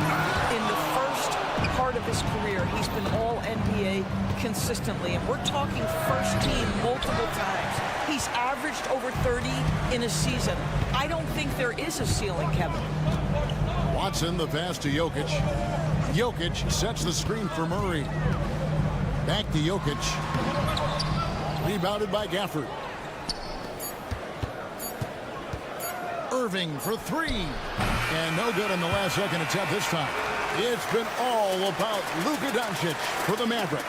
in the first part of his career, he's been all-NBA consistently, and we're talking first team multiple times. He's averaged over 30 in a season. I don't think there is a ceiling, Kevin. Watson, the pass to Jokic. Jokic sets the screen for Murray. Back to Jokic. Rebounded by Gafford. Irving for three. And no good on the last second attempt this time. It's been all about Luka Doncic for the Mavericks.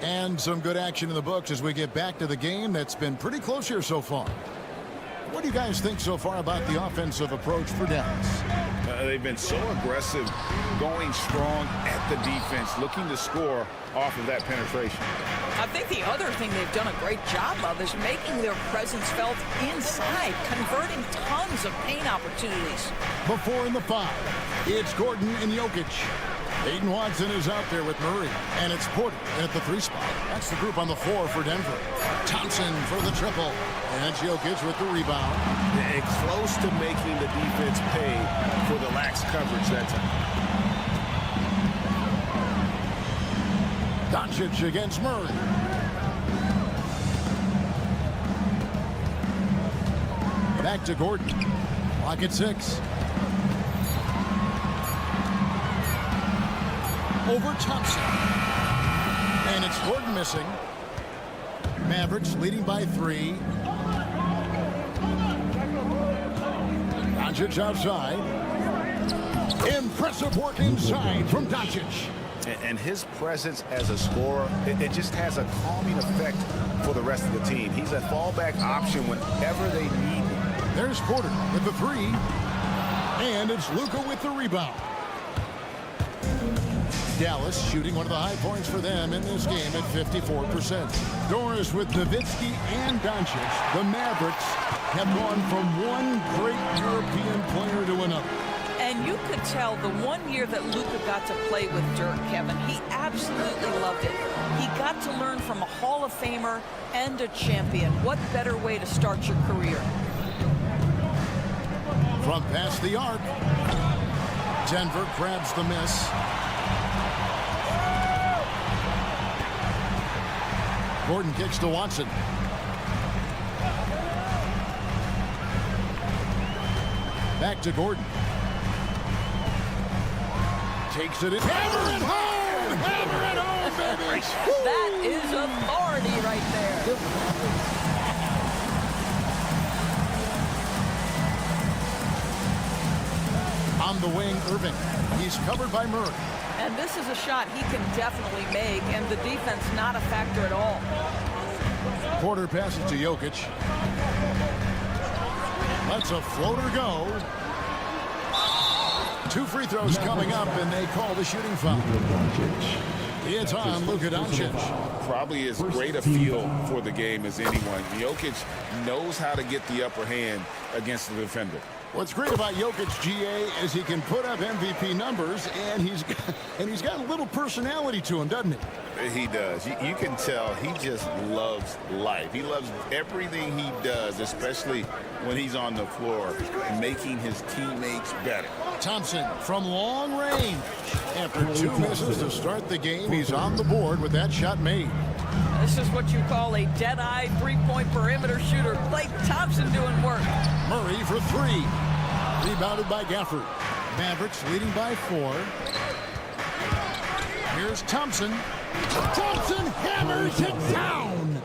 And some good action in the books as we get back to the game that's been pretty close here so far. What do you guys think so far about the offensive approach for Dallas? They've been so aggressive, going strong at the defense, looking to score off of that penetration. I think the other thing they've done a great job of is making their presence felt inside, converting tons of paint opportunities. Before in the 5, it's Gordon and Jokic. Aiden Watson is out there with Murray, and it's Porter at the 3 spot. That's the group on the floor for Denver. Thompson for the triple, and Jokic with the rebound. And close to making the defense pay for the lax coverage that time. Doncic against Murray. Back to Gordon. Clock at 6. Over Thompson. And it's Gordon missing. Mavericks leading by 3. Doncic outside. Impressive work inside from Doncic. And his presence as a scorer, it just has a calming effect for the rest of the team. He's a fallback option whenever they need him. There's Porter with the 3. And it's Luka with the rebound. Dallas shooting one of the high points for them in this game at 54%. Doris with Nowitzki and Doncic. The Mavericks have gone from one great European player to another. And you could tell the one year that Luka got to play with Dirk, Kevin, he absolutely loved it. He got to learn from a Hall of Famer and a champion. What better way to start your career? From past the arc. Denver grabs the miss. Gordon kicks to Watson. Back to Gordon. Takes it in. Hammer it home! Hammer it home, baby! That is authority right there. On the wing, Irving. He's covered by Murray. And this is a shot he can definitely make, and the defense not a factor at all. Porter passes to Jokic. Lets a floater go. 2 free throws coming up, and they call the shooting foul. It's on Luka Doncic. Probably as great a feel for the game as anyone. Jokic knows how to get the upper hand against the defender. What's great about Jokic, GA, is he can put up MVP numbers, and he's got a little personality to him, doesn't he? He does. You can tell he just loves life. He loves everything he does, especially when he's on the floor, making his teammates better. Thompson from long range. After 2 misses to start the game, he's on the board with that shot made. This is what you call a dead-eye three-point perimeter shooter. Klay Thompson doing work. Murray for 3. Rebounded by Gafford. Mavericks leading by 4. Here's Thompson. Thompson hammers it down.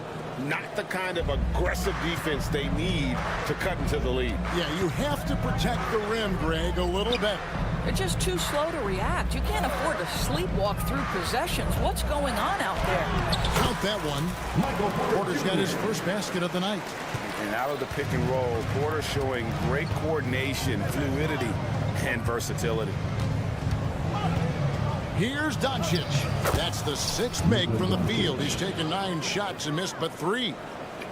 Not the kind of aggressive defense they need to cut into the lead. Yeah, you have to protect the rim, Greg, a little bit. They're just too slow to react. You can't afford to sleepwalk through possessions. What's going on out there? Count that one. Porter's got his first basket of the night. And out of the pick and roll, Porter showing great coordination, fluidity, and versatility. Here's Doncic. That's the 6th make from the field. He's taken 9 shots and missed but 3.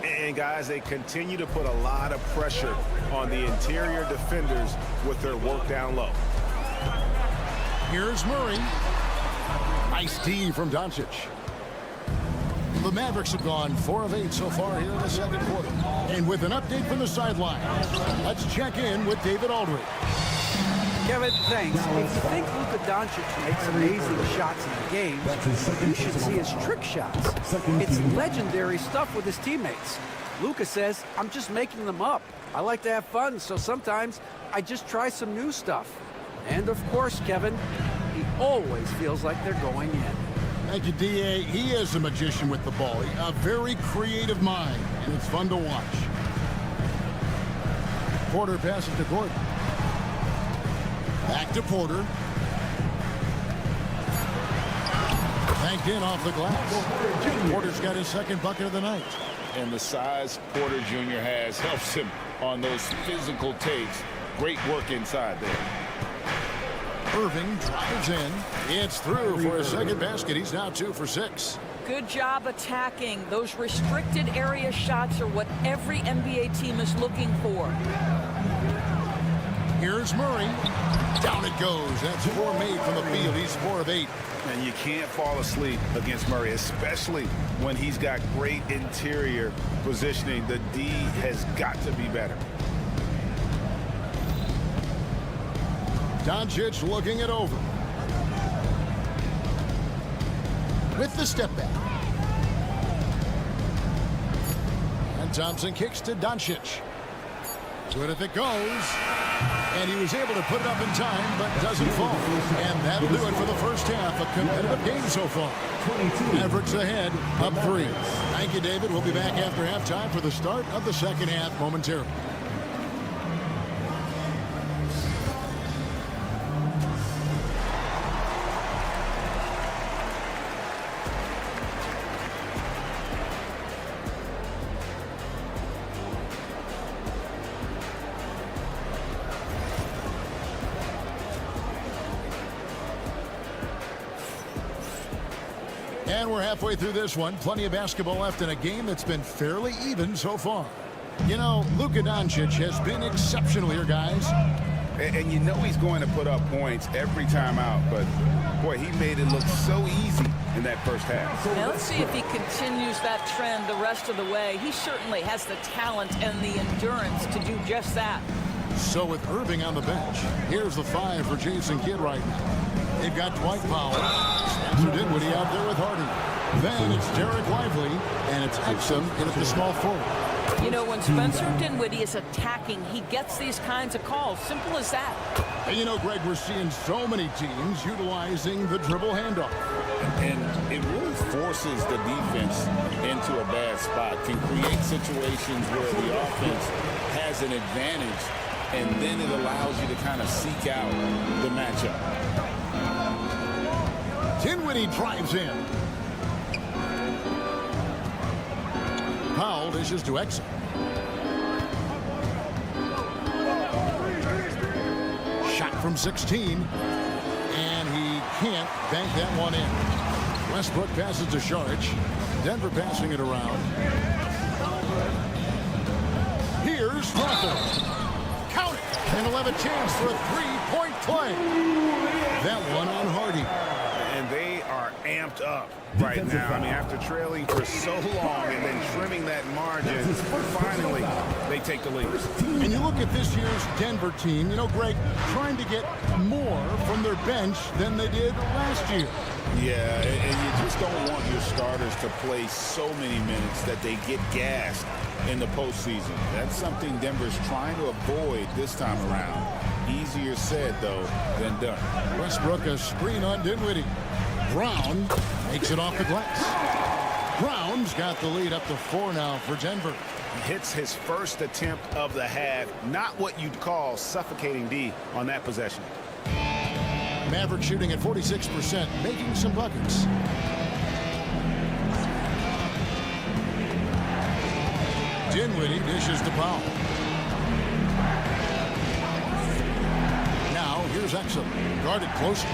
And guys, they continue to put a lot of pressure on the interior defenders with their work down low. Here's Murray. Nice D from Doncic. The Mavericks have gone 4 of 8 so far here in the second quarter. And with an update from the sideline, let's check in with David Aldridge. Kevin, thanks. If you think Luka Doncic makes amazing shots in the game, you should see his trick shots. It's legendary stuff with his teammates. Luka says, I'm just making them up. I like to have fun, so sometimes I just try some new stuff. And of course, Kevin, he always feels like they're going in. Thank you, D.A. He is a magician with the ball. A very creative mind, and it's fun to watch. Porter passes to Gordon. Back to Porter. Banked in off the glass. Porter's got his second bucket of the night. And the size Porter Jr. has helps him on those physical takes. Great work inside there. Irving drives in. It's through for his second basket. He's now 2 for 6. Good job attacking. Those restricted area shots are what every NBA team is looking for. Here's Murray. Down it goes. That's 4 made from the field. He's 4 of 8. And you can't fall asleep against Murray, especially when he's got great interior positioning. The D has got to be better. Doncic looking it over. With the step back. And Thompson kicks to Doncic. Good if it goes. And he was able to put it up in time, but doesn't fall. And that'll do it for the first half. A competitive game so far. Mavericks ahead, up 3. Thank you, David. We'll be back after halftime for the start of the second half momentarily. And we're halfway through this one. Plenty of basketball left in a game that's been fairly even so far. You know, Luka Doncic has been exceptional here, guys. And you know he's going to put up points every time out, but boy, he made it look so easy in that first half. Now let's see if he continues that trend the rest of the way. He certainly has the talent and the endurance to do just that. So with Irving on the bench, here's the 5 for Jason Kidd right now. They've got Dwight Powell, Spencer Dinwiddie out there with Harden. Then it's Derek Lively, and it's Exum in at the small forward. You know, when Spencer Dinwiddie is attacking, he gets these kinds of calls. Simple as that. And you know, Greg, we're seeing so many teams utilizing the dribble handoff. And it really forces the defense into a bad spot. Can create situations where the offense has an advantage, and then it allows you to kind of seek out the matchup. Dinwiddie drives in. Powell dishes to Exum. Shot from 16. And he can't bank that one in. Westbrook passes to Saric. Denver passing it around. Here's Crawford. Count it. And He'll have a chance for a three-point play. That one on Hardy. And they are amped up right now. I mean, after trailing for so long and then trimming that margin, finally they take the lead. And you look at this year's Denver team, you know, Greg, trying to get more from their bench than they did last year. Yeah, and you just don't want your starters to play so many minutes that they get gassed in the postseason. That's something Denver's trying to avoid this time around. Easier said, though, than done. Westbrook, a screen on Dinwiddie. Brown takes it off the glass. Brown's got the lead up to 4 now for Denver. He hits his first attempt of the half. Not what you'd call suffocating D on that possession. Mavericks shooting at 46%, making some buckets. Dinwiddie dishes to Powell. Now here's Exum, guarded closely.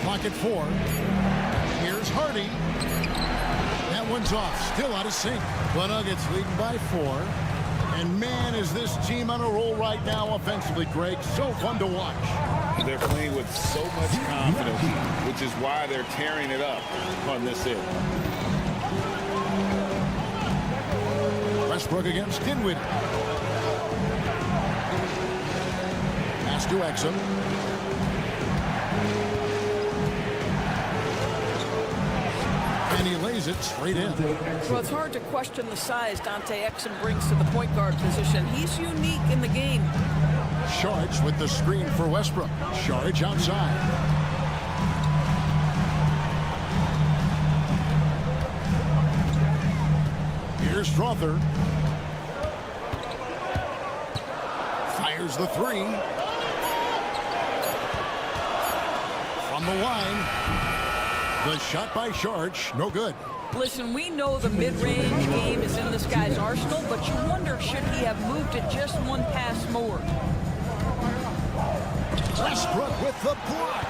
Clock at 4. Here's Hardy. That one's off, still out of sync. The Nuggets leading by 4. And man, is this team on a roll right now offensively, Greg. So fun to watch. They're playing with so much confidence, which is why they're tearing it up on this end. Westbrook against Dinwiddie. Pass to Exum. And he lays it straight in. Well, it's hard to question the size Dante Exum brings to the point guard position. He's unique in the game. Sharge with the screen for Westbrook. Sharge outside. Here's Strother. Fires the 3. From the line. The shot by Sharge, no good. Listen, we know the mid-range game is in this guy's arsenal, but you wonder, should he have moved it just one pass more? Westbrook with the block.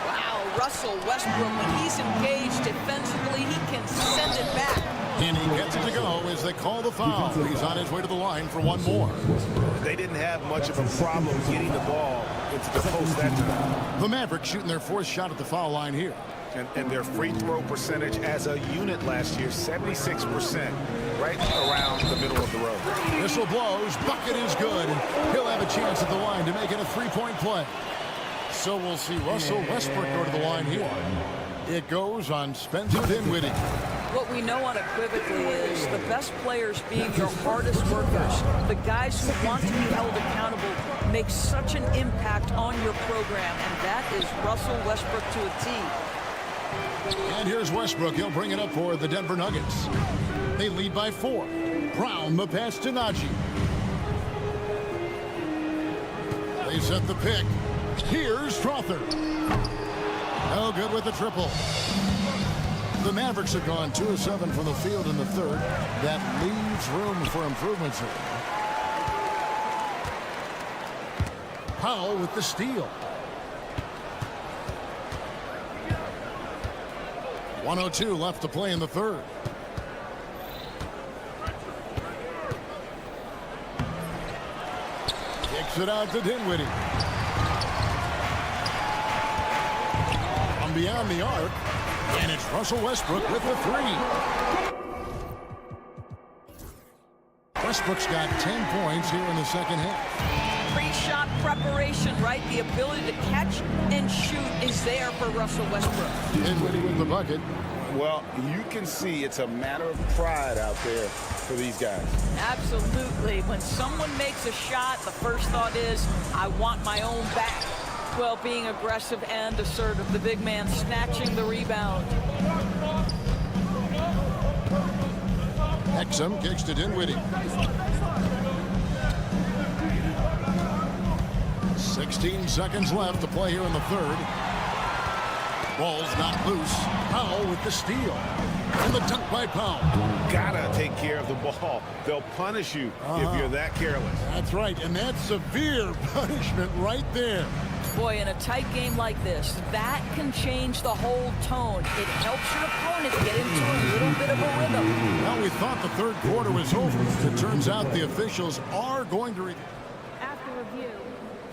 Wow, Russell Westbrook, when he's engaged defensively, he can send it back. And he gets it to go as they call the foul. He's on his way to the line for one more. They didn't have much of a problem getting the ball into the post that time. The Mavericks shooting their 4th shot at the foul line here. And their free throw percentage as a unit last year, 76%, right around the middle of the road. Whistle blows, bucket is good. He'll have a chance at the line to make it a 3-point play. So we'll see Russell Westbrook go to the line here. It goes on Spencer Dinwiddie. What we know unequivocally is the best players being your hardest workers, the guys who want to be held accountable, make such an impact on your program, and that is Russell Westbrook to a T. And here's Westbrook. He'll bring it up for the Denver Nuggets. They lead by 4. Brown, the pass to Najee. They set the pick. Here's Strother. No good with the triple. The Mavericks have gone 2 of 7 from the field in the 3rd. That leaves room for improvements here. Powell with the steal. 1:02 left to play in the 3rd. Kicks it out to Dinwiddie. From beyond the arc, and it's Russell Westbrook with the 3. Westbrook's got 10 points here in the 2nd half. Pre-shot preparation, right? The ability to catch and shoot is there for Russell Westbrook. Dinwiddie with the bucket. Well, you can see it's a matter of pride out there for these guys. Absolutely. When someone makes a shot, the first thought is, I want my own back. Well, being aggressive and assertive, the big man snatching the rebound. Exum kicks to Dinwiddie. 16 seconds left to play here in the 3rd. Ball's not loose. Powell with the steal. And the dunk by Powell. Gotta take care of the ball. They'll punish you if you're that careless. That's right, and that's severe punishment right there. Boy, in a tight game like this, that can change the whole tone. It helps your opponent get into a little bit of a rhythm. Well, we thought the 3rd quarter was over. It turns out the officials are going to...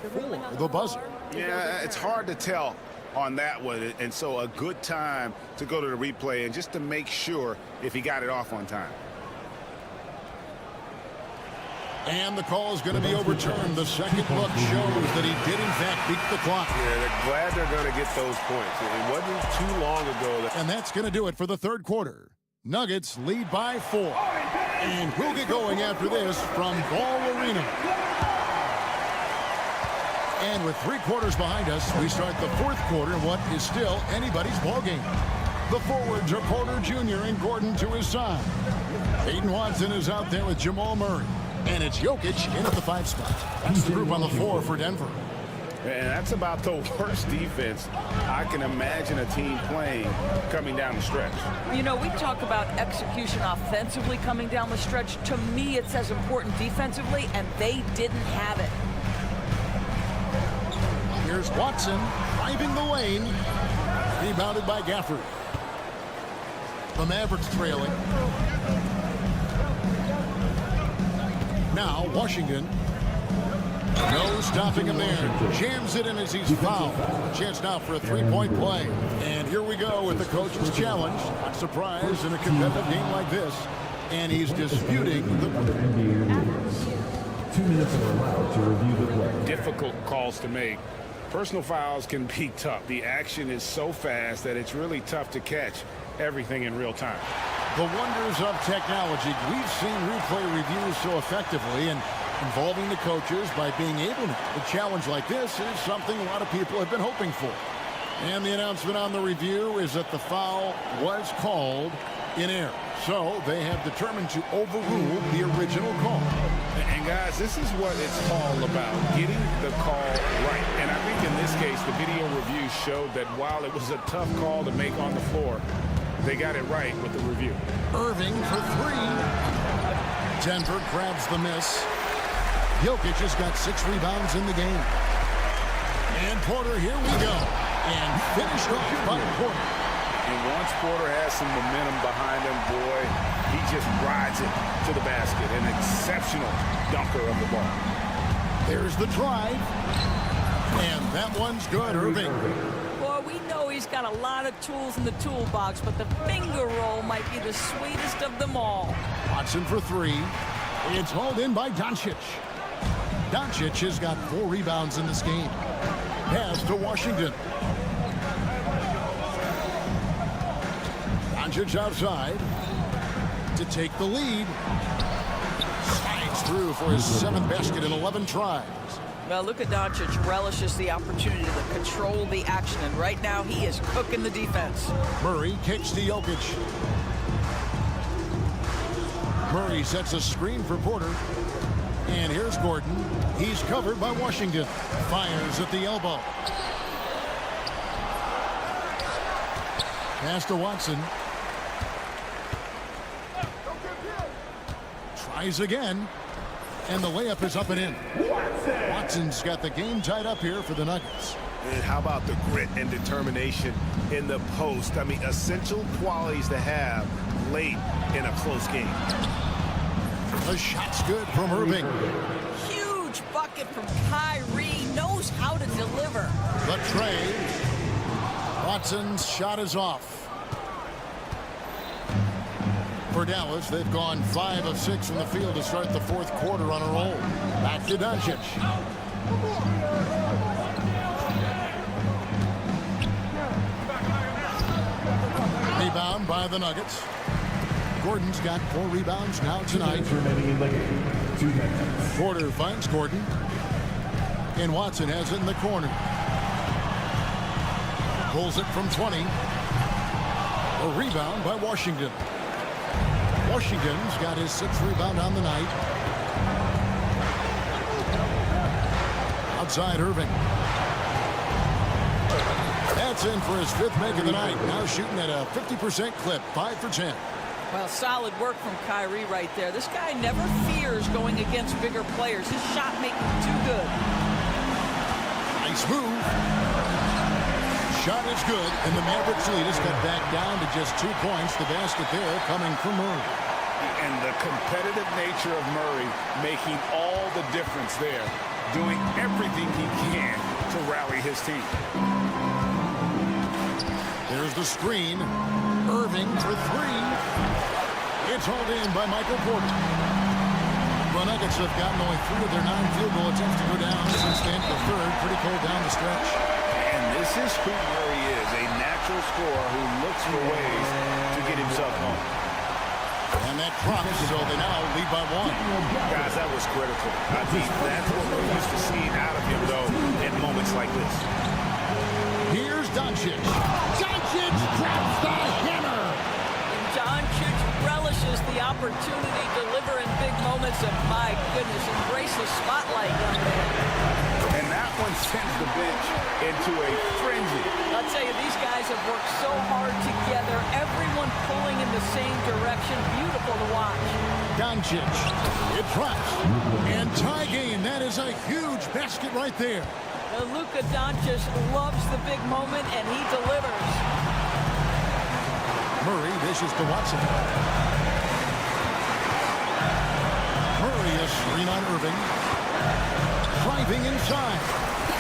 for the buzzer. Yeah, it's hard to tell on that one, and so a good time to go to the replay and just to make sure if he got it off on time. And the call is going to be overturned. The second look shows that he did, in fact, beat the clock. Yeah, they're glad they're going to get those points. It wasn't too long ago. And that's going to do it for the third quarter. Nuggets lead by 4. And we'll get going after this from Ball Arena. And with 3 quarters behind us, we start the fourth quarter in what is still anybody's ballgame. The forwards are Porter Jr. and Gordon to his side. Aiden Watson is out there with Jamal Murray. And it's Jokic in at the 5 spot. That's the group on the floor for Denver. And that's about the worst defense I can imagine a team playing coming down the stretch. You know, we talk about execution offensively coming down the stretch. To me, it's as important defensively, and they didn't have it. Here's Watson driving the lane. Rebounded by Gafford. The Mavericks trailing. Now, Washington. No stopping him there. Jams it in as he's fouled. Chance now for a 3-point play. And here we go with the coach's challenge. Not surprised in a competitive game like this. And he's disputing the... 2 minutes are allowed to review the play. Difficult calls to make. Personal fouls can be tough. The action is so fast that it's really tough to catch everything in real time. The wonders of technology. We've seen replay reviews so effectively and involving the coaches by being able to. A challenge like this is something a lot of people have been hoping for. And the announcement on the review is that the foul was called in error. So they have determined to overrule the original call. And guys, this is what it's all about, getting the call right. And I think in this case, the video review showed that while it was a tough call to make on the floor, they got it right with the review. Irving for 3. Denver grabs the miss. Jokic has got 6 rebounds in the game. And Porter, here we go. And finished off by Porter. And once Porter has some momentum behind him, boy, he just rides it to the basket. An exceptional dunker of the ball. There's the drive. And that one's good, Irving. Well, we know he's got a lot of tools in the toolbox, but the finger roll might be the sweetest of them all. Watson for 3. It's hauled in by Doncic. Doncic has got 4 rebounds in this game. Pass to Washington. Doncic outside to take the lead. Slides through for his 7th basket in 11 tries. Well, look at Doncic relishes the opportunity to control the action, and right now he is cooking the defense. Murray kicks to Jokic. Murray sets a screen for Porter. And here's Gordon. He's covered by Washington. Fires at the elbow. Pass to Watson. Tries again. And the layup is up and in. Watson's got the game tied up here for the Nuggets. And how about the grit and determination in the post? I mean, essential qualities to have late in a close game. The shot's good from Irving. Huge bucket from Kyrie. Knows how to deliver. The trade. Watson's shot is off. For Dallas, they've gone 5 of 6 from the field to start the fourth quarter on a roll. Back to Doncic. Rebound by the Nuggets. Gordon's got 4 rebounds now tonight. Porter finds Gordon. And Watson has it in the corner. Pulls it from 20. A rebound by Washington. Washington's got his 6th rebound on the night. Outside Irving. That's in for his 5th make of the night. Now shooting at a 50% clip, 5 for 10. Well, solid work from Kyrie right there. This guy never fears going against bigger players. His shot making too good. Nice move. Shot is good, and the Mavericks lead has got back down to just 2 points. The basket there coming from Murray. And the competitive nature of Murray making all the difference there. doing everything he can to rally his team. There's the screen. Irving for three. It's hauled in by Michael Porter. The Nuggets have gotten only 3 of their 9 field goal attempts to go down since the end of the third. Pretty cold down the stretch. And this is who Murray is, a natural scorer who looks for ways to get himself home. And that drops, so they now lead by 1. Guys, that was critical. I mean, that's what we're used to seeing out of him, though, in moments like this. Here's Doncic. Doncic drops the hammer. And Doncic relishes the opportunity to deliver in big moments, and my goodness, embrace the spotlight, young man. And that one sends the bench into a frenzy. I'll tell you, these guys have worked so hard together, everyone pulling in the same direction. Beautiful to watch. Doncic. It drops. And tie game. That is a huge basket right there. Luka Doncic loves the big moment, and he delivers. Murray dishes to Watson. Murray is screen on Irving. Driving inside.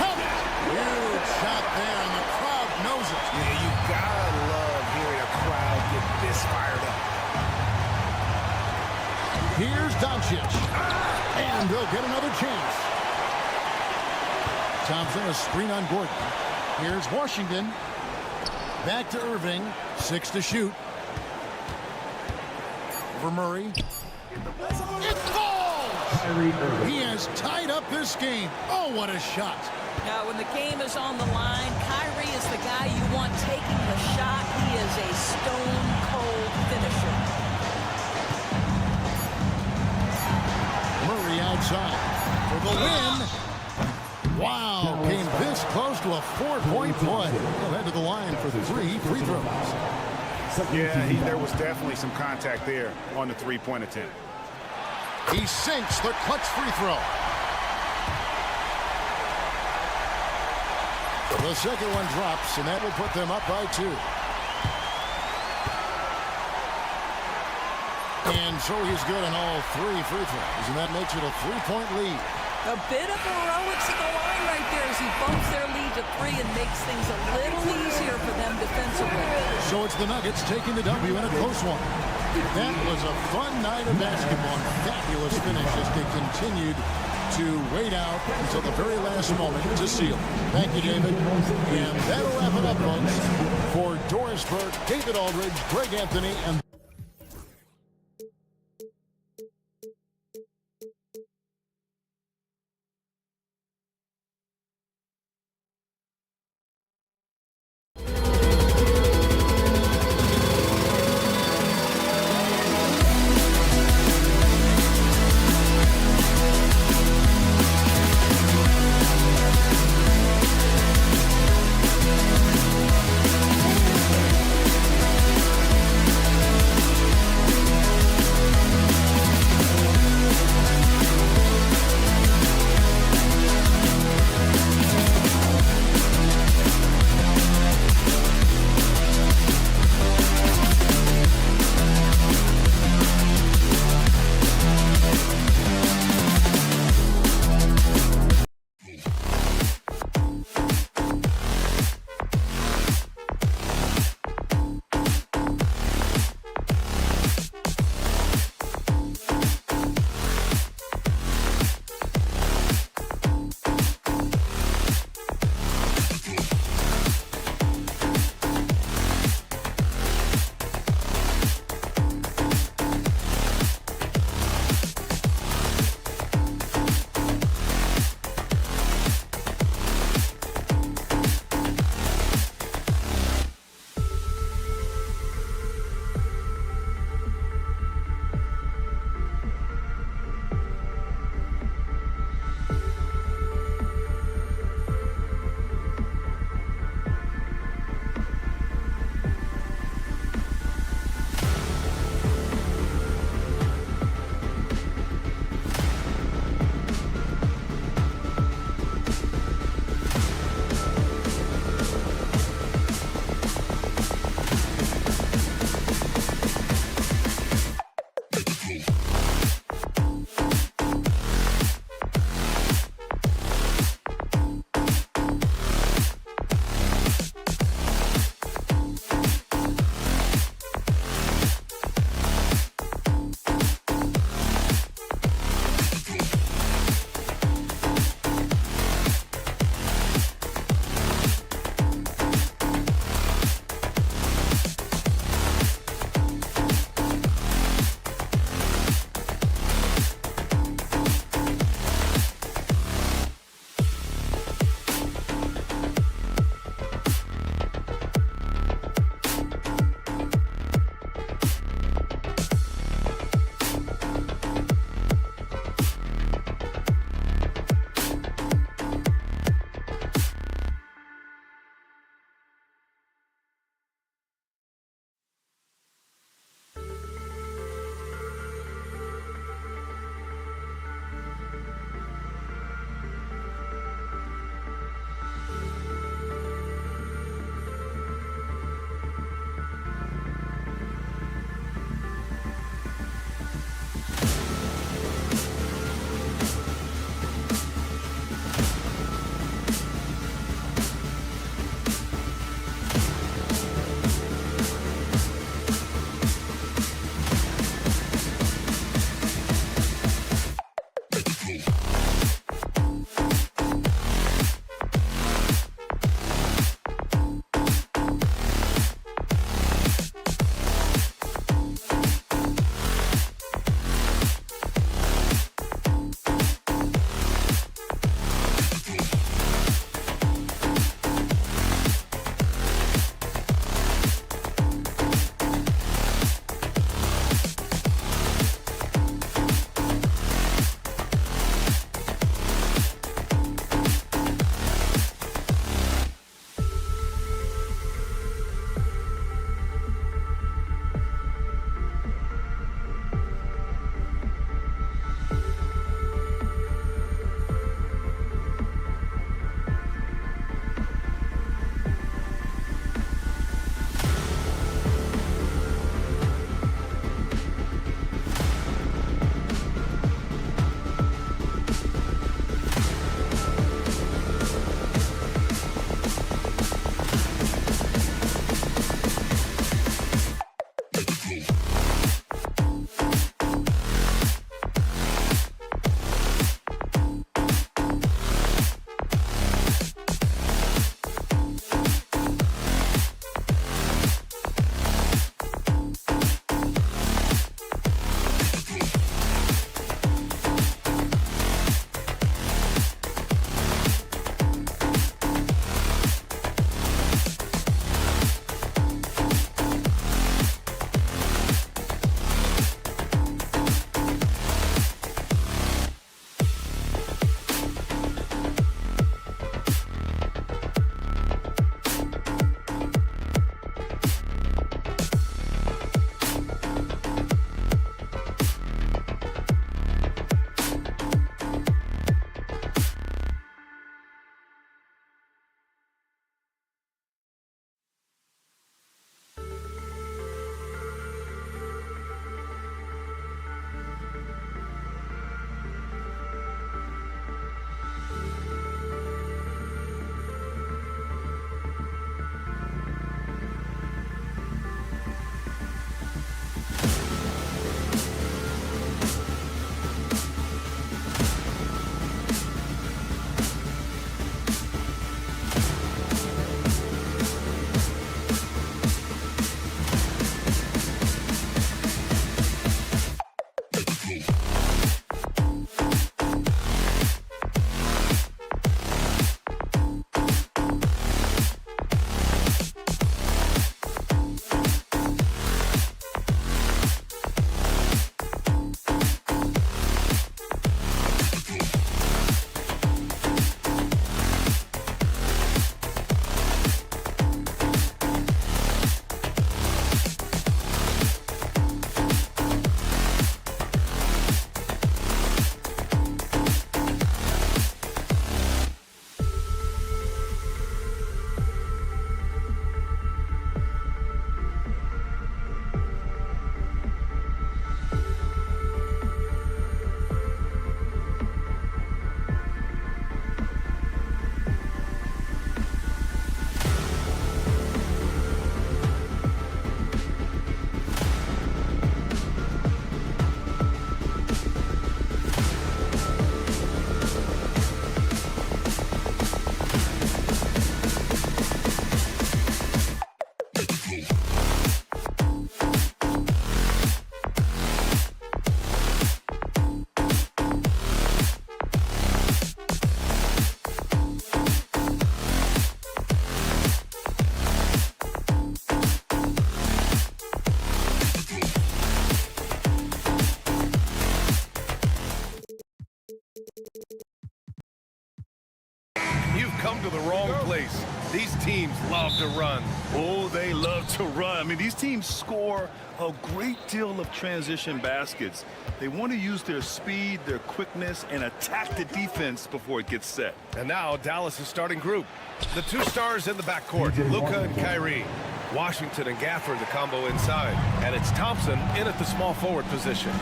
Count it. Huge shot there, and the crowd knows it. Yeah, you gotta love hearing a crowd get this fired up. Here's Doncic. And they'll get another chance. Thompson, a screen on Gordon. Here's Washington. Back to Irving. 6 to shoot. Over Murray. It falls! He has tied up this game. Oh, what a shot. Now, when the game is on the line, Kyrie is the guy you want taking the shot. He is a stone-cold finisher. Murray outside for the win. Wow, came this close to a 4-point play. He'll head to the line for 3 free throws. Yeah, there was definitely some contact there on the three-point attempt. He sinks the clutch free throw. The second one drops, and that will put them up by 2. And so he's good on all 3 free throws, and that makes it a 3-point lead. A bit of heroics at the line right there as he bumps their lead to 3 and makes things a little easier for them defensively. So it's the Nuggets taking the W in a close one. That was a fun night of basketball. Fabulous finish as they continued to wait out until the very last moment to seal. Thank you, David. And that'll wrap it up, folks. For Doris Burke, David Aldridge, Greg Anthony, and come to the wrong place. These teams love to run. Oh, they love to run. I mean, these teams score a great deal of transition baskets. They want to use their speed, their quickness, and attack the defense before it gets set. And now Dallas' starting group. The two stars in the backcourt, Luka and Kyrie. Washington and Gafford, the combo inside. And it's Thompson in at the small forward position.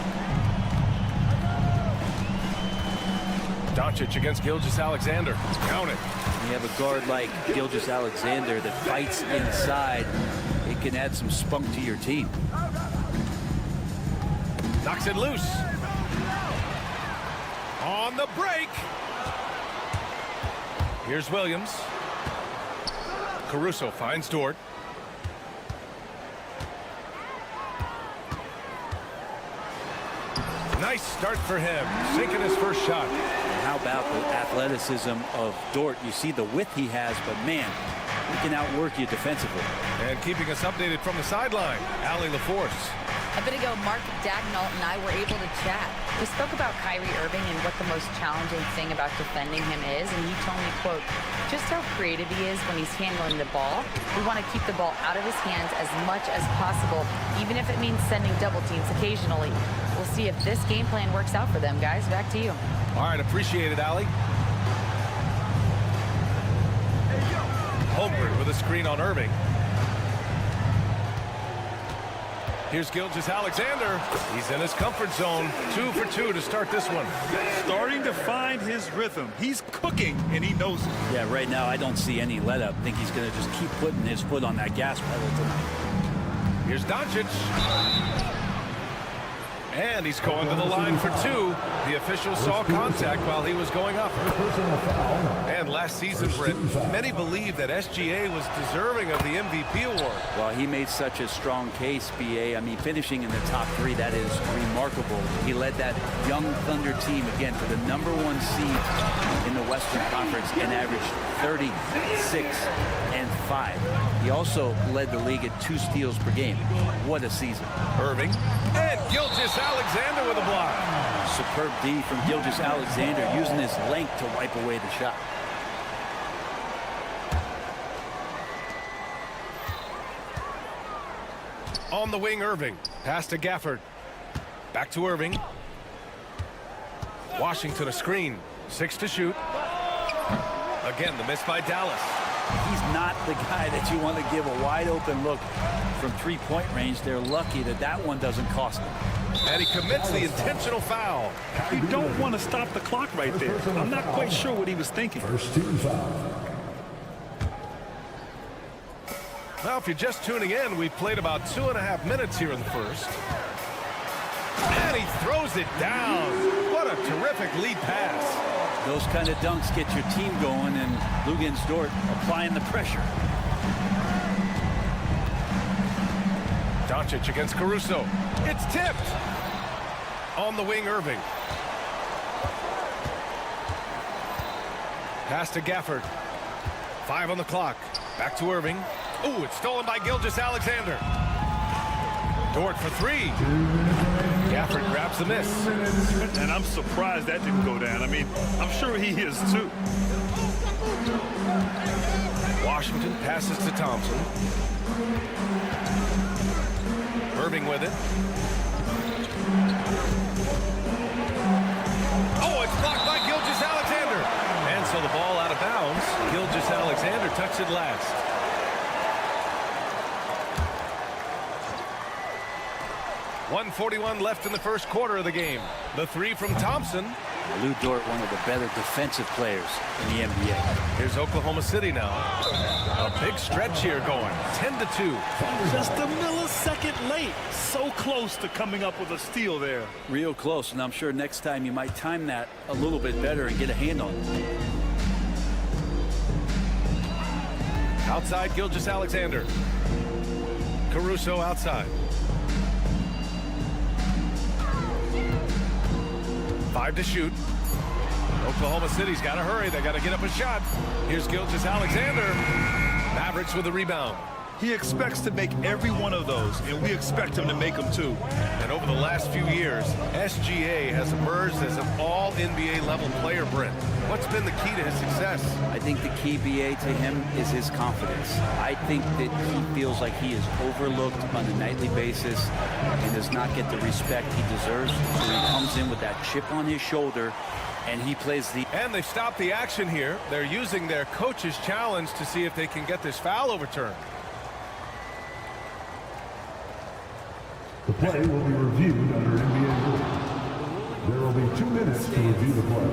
Doncic against Gilgeous-Alexander. Count it. You have a guard like Gilgeous-Alexander that fights inside. It can add some spunk to your team. Knocks it loose. On on the break. Here's Williams. Caruso finds Dort. Nice start for him, sinking his first shot. And how about the athleticism of Dort? You see the width he has, but man, he can outwork you defensively. And keeping us updated from the sideline, Allie LaForce. A bit ago, Mark Dagnall and I were able to chat. We spoke about Kyrie Irving and what the most challenging thing about defending him is, and he told me, quote, just how creative he is when he's handling the ball. We want to keep the ball out of his hands as much as possible, even if it means sending double teams occasionally. We'll see if this game plan works out for them, guys. Back to you. All right, appreciate it, Allie. Holmgren with a screen on Irving. Here's Gilgeous-Alexander. He's in his comfort zone. 2 for 2 to start this one. Starting to find his rhythm. He's cooking, and he knows it. Yeah, right now I don't see any let up. I think he's going to just keep putting his foot on that gas pedal tonight. Here's Doncic. And he's going to the line for 2. The official saw contact while he was going up. And last season, Britt, many believe that SGA was deserving of the MVP award. Well, he made such a strong case, BA. I mean, finishing in the top 3, that is remarkable. He led that young Thunder team, again, to the #1 seed in the Western Conference and averaged 36 and 5. He also led the league at 2 steals per game. What a season. Irving and Gilgeous-Alexander with a block. Superb D from Gilgeous-Alexander, using his length to wipe away the shot. On the wing, Irving. Pass to Gafford. Back to Irving. Washington a screen. 6 to shoot. Again, the miss by Dallas. He's not the guy that you want to give a wide open look from 3-point range. They're lucky that that one doesn't cost them. And he commits the intentional foul. You don't want to stop the clock right there. I'm not quite sure what he was thinking. First team foul. Well, if you're just tuning in, we've played about 2.5 minutes here in the first. And he throws it down. What a terrific lead pass. Those kind of dunks get your team going, and Luguentz Dort applying the pressure. Doncic against Caruso. It's tipped. On the wing, Irving. Pass to Gafford. 5 on the clock. Back to Irving. Ooh, it's stolen by Gilgeous-Alexander. Dort for 3. Gafford grabs the miss. And I'm surprised that didn't go down. I mean, I'm sure he is too. Washington passes to Thompson. Irving with it. Oh, it's blocked by Gilgeous-Alexander. And so the ball out of bounds. Gilgeous-Alexander tucks it last. .141 left in the first quarter of the game. The 3 from Thompson. Lu Dort, one of the better defensive players in the NBA. Here's Oklahoma City now. A big stretch here going. 10-2. Just a millisecond late. So close to coming up with a steal there. Real close, and I'm sure next time you might time that a little bit better and get a hand on it. Outside, Gilgeous-Alexander. Caruso outside. 5 to shoot. Oklahoma City's got to hurry. They got to get up a shot. Here's Gilgeous-Alexander. Mavericks with the rebound. He expects to make every one of those, and we expect him to make them too. And over the last few years, SGA has emerged as an all-NBA level player, Brent. What's been the key to his success? I think the key, BA, to him is his confidence. I think that he feels like he is overlooked on a nightly basis and does not get the respect he deserves. So he comes in with that chip on his shoulder, and he plays the... And they've stopped the action here. They're using their coach's challenge to see if they can get this foul overturned. The play will be reviewed under NBA rules. There will be 2 minutes to review the play.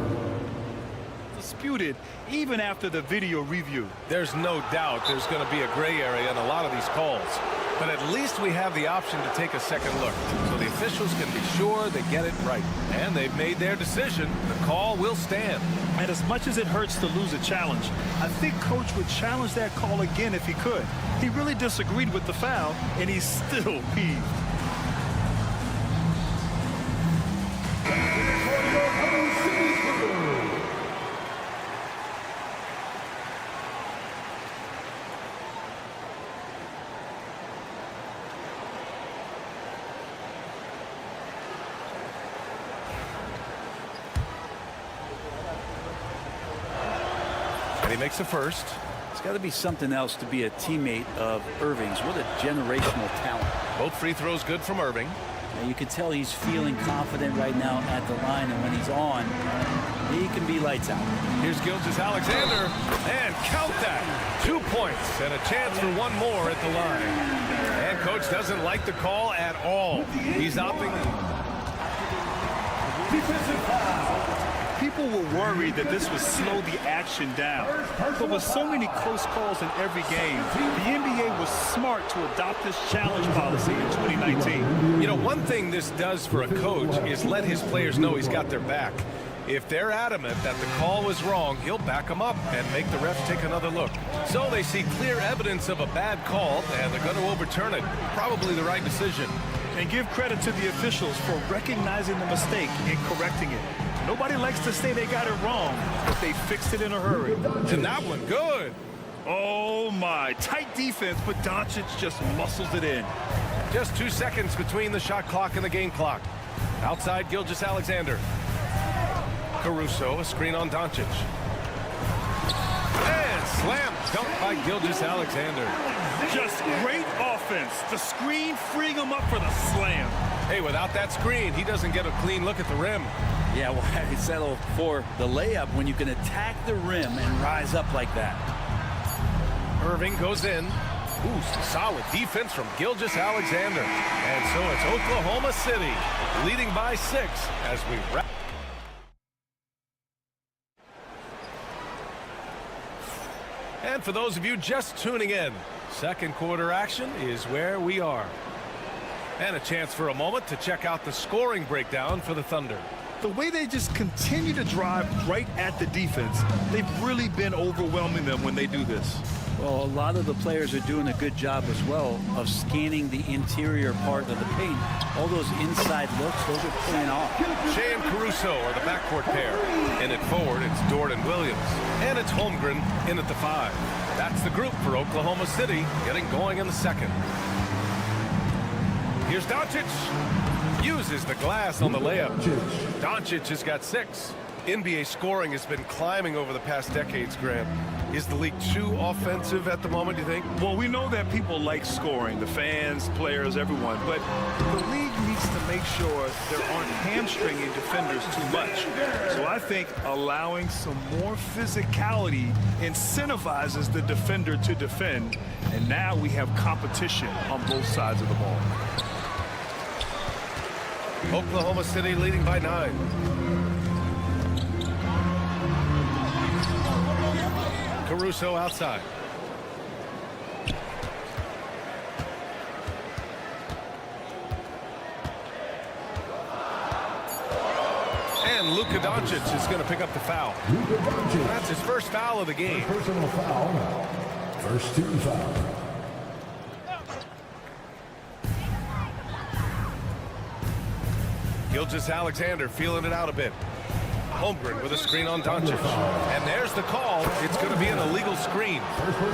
Disputed even after the video review. There's no doubt there's going to be a gray area in a lot of these calls. But at least we have the option to take a second look, so the officials can be sure they get it right. And they've made their decision. The call will stand. And as much as it hurts to lose a challenge, I think Coach would challenge that call again if he could. He really disagreed with the foul, and he's still peeved. And he makes the first. It's got to be something else to be a teammate of Irving's. What a generational talent. Both free throws good from Irving. Now you can tell he's feeling confident right now at the line, and when he's on, he can be lights out. Here's Gilgeous-Alexander, and count that. 2 points and a chance for one more at the line. And Coach doesn't like the call at all. He's opting. Defensive foul. People were worried that this would slow the action down. But with so many close calls in every game, the NBA was smart to adopt this challenge policy in 2019. You know, one thing this does for a coach is let his players know he's got their back. If they're adamant that the call was wrong, he'll back them up and make the refs take another look. So they see clear evidence of a bad call, and they're going to overturn it. Probably the right decision. And give credit to the officials for recognizing the mistake and correcting it. Nobody likes to say they got it wrong, but they fixed it in a hurry. And that one, good. Oh, my. Tight defense, but Doncic just muscles it in. Just 2 seconds between the shot clock and the game clock. Outside Gilgeous-Alexander. Caruso, a screen on Doncic. And slam dunk by Gilgeous-Alexander. Just great offense. The screen freeing him up for the slam. Hey, without that screen, he doesn't get a clean look at the rim. Yeah, well, I settle for the layup when you can attack the rim and rise up like that. Irving goes in. Ooh, some solid defense from Gilgeous-Alexander. And so it's Oklahoma City leading by 6 as we wrap. And for those of you just tuning in, second quarter action is where we are. And a chance for a moment to check out the scoring breakdown for the Thunder. The way they just continue to drive right at the defense, they've really been overwhelming them when they do this. Well, a lot of the players are doing a good job as well of scanning the interior part of the paint. All those inside looks, those are paying off. Shea and Caruso are the backcourt pair. In at forward, it's Dort and Williams. And it's Holmgren in at the 5. That's the group for Oklahoma City getting going in the second. Here's Doncic. Uses the glass on the layup. Doncic has got 6. NBA scoring has been climbing over the past decades, Grant. Is the league too offensive at the moment, do you think? Well, we know that people like scoring, the fans, players, everyone, but the league needs to make sure there aren't hamstringing defenders too much. So I think allowing some more physicality incentivizes the defender to defend, and now we have competition on both sides of the ball. Oklahoma City leading by 9. Caruso outside. And Luka Doncic is going to pick up the foul. That's his first foul of the game. Personal foul. First team foul. Gilgeous-Alexander feeling it out a bit. Holmgren with a screen on Doncic. And there's the call. It's going to be an illegal screen.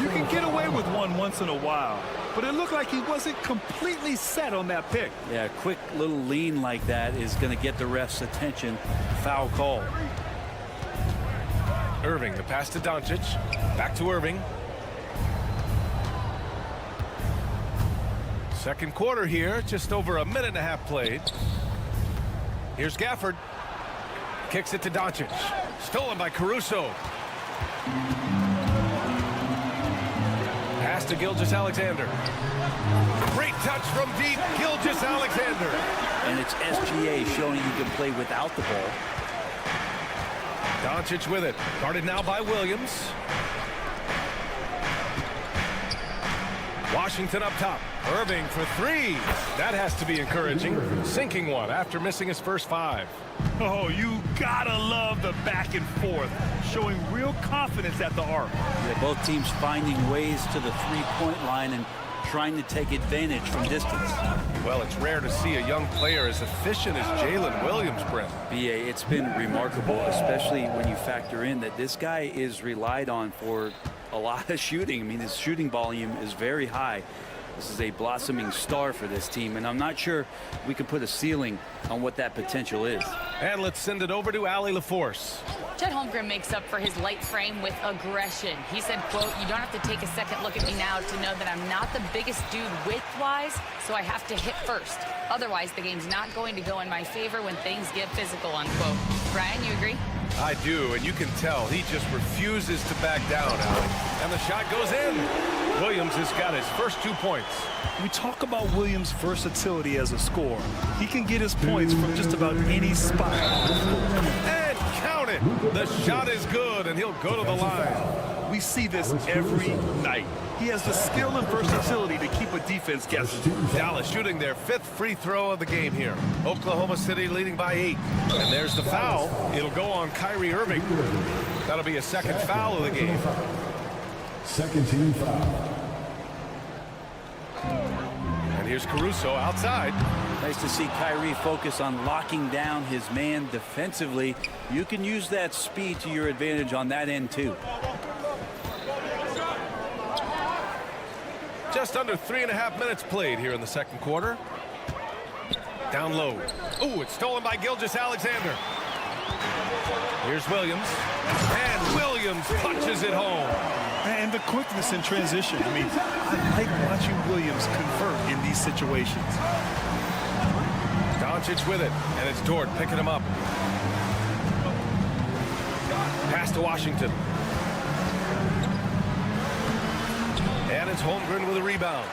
You can get away with one once in a while, but it looked like he wasn't completely set on that pick. Yeah, a quick little lean like that is going to get the ref's attention. Foul call. Irving, the pass to Doncic. Back to Irving. Second quarter here, just over a minute and a half played. Here's Gafford. Kicks it to Doncic. Stolen by Caruso. Pass to Gilgeous-Alexander. Great touch from deep. Gilgeous-Alexander. And it's SGA showing you can play without the ball. Doncic with it. Guarded now by Williams. Washington up top. Irving for three. That has to be encouraging. Sinking one after missing his first 5. Oh, you gotta love the back and forth, showing real confidence at the arc. Yeah, both teams finding ways to the three-point line and trying to take advantage from distance. Well, it's rare to see a young player as efficient as Jalen Williams, Brent. BA, it's been remarkable, especially when you factor in that this guy is relied on for a lot of shooting. I mean, his shooting volume is very high. This is a blossoming star for this team, and I'm not sure we can put a ceiling on what that potential is. And let's send it over to Allie LaForce. Chet Holmgren makes up for his light frame with aggression. He said, quote, "You don't have to take a second look at me now to know that I'm not the biggest dude width-wise, so I have to hit first. Otherwise, the game's not going to go in my favor when things get physical," unquote. Brian, you agree? I do, and you can tell he just refuses to back down, Allie. And the shot goes in. Williams has got his first 2 points. We talk about Williams' versatility as a scorer. He can get his points from just about any spot. And count it. The shot is good, and he'll go to the line. We see this every night. He has the skill and versatility to keep a defense guessing. Dallas shooting their 5th free throw of the game here. Oklahoma City leading by 8. And there's the foul. It'll go on Kyrie Irving. That'll be a second foul of the game. Second team foul. And here's Caruso outside. Nice to see Kyrie focus on locking down his man defensively. You can use that speed to your advantage on that end, too. Just under 3.5 minutes played here in the second quarter. Down low. Ooh, it's stolen by Gilgeous-Alexander. Here's Williams. And Williams punches it home. And the quickness in transition. I mean, I like watching Williams convert in these situations. Doncic with it, and it's Dort picking him up. Pass to Washington. And it's Holmgren with a rebound.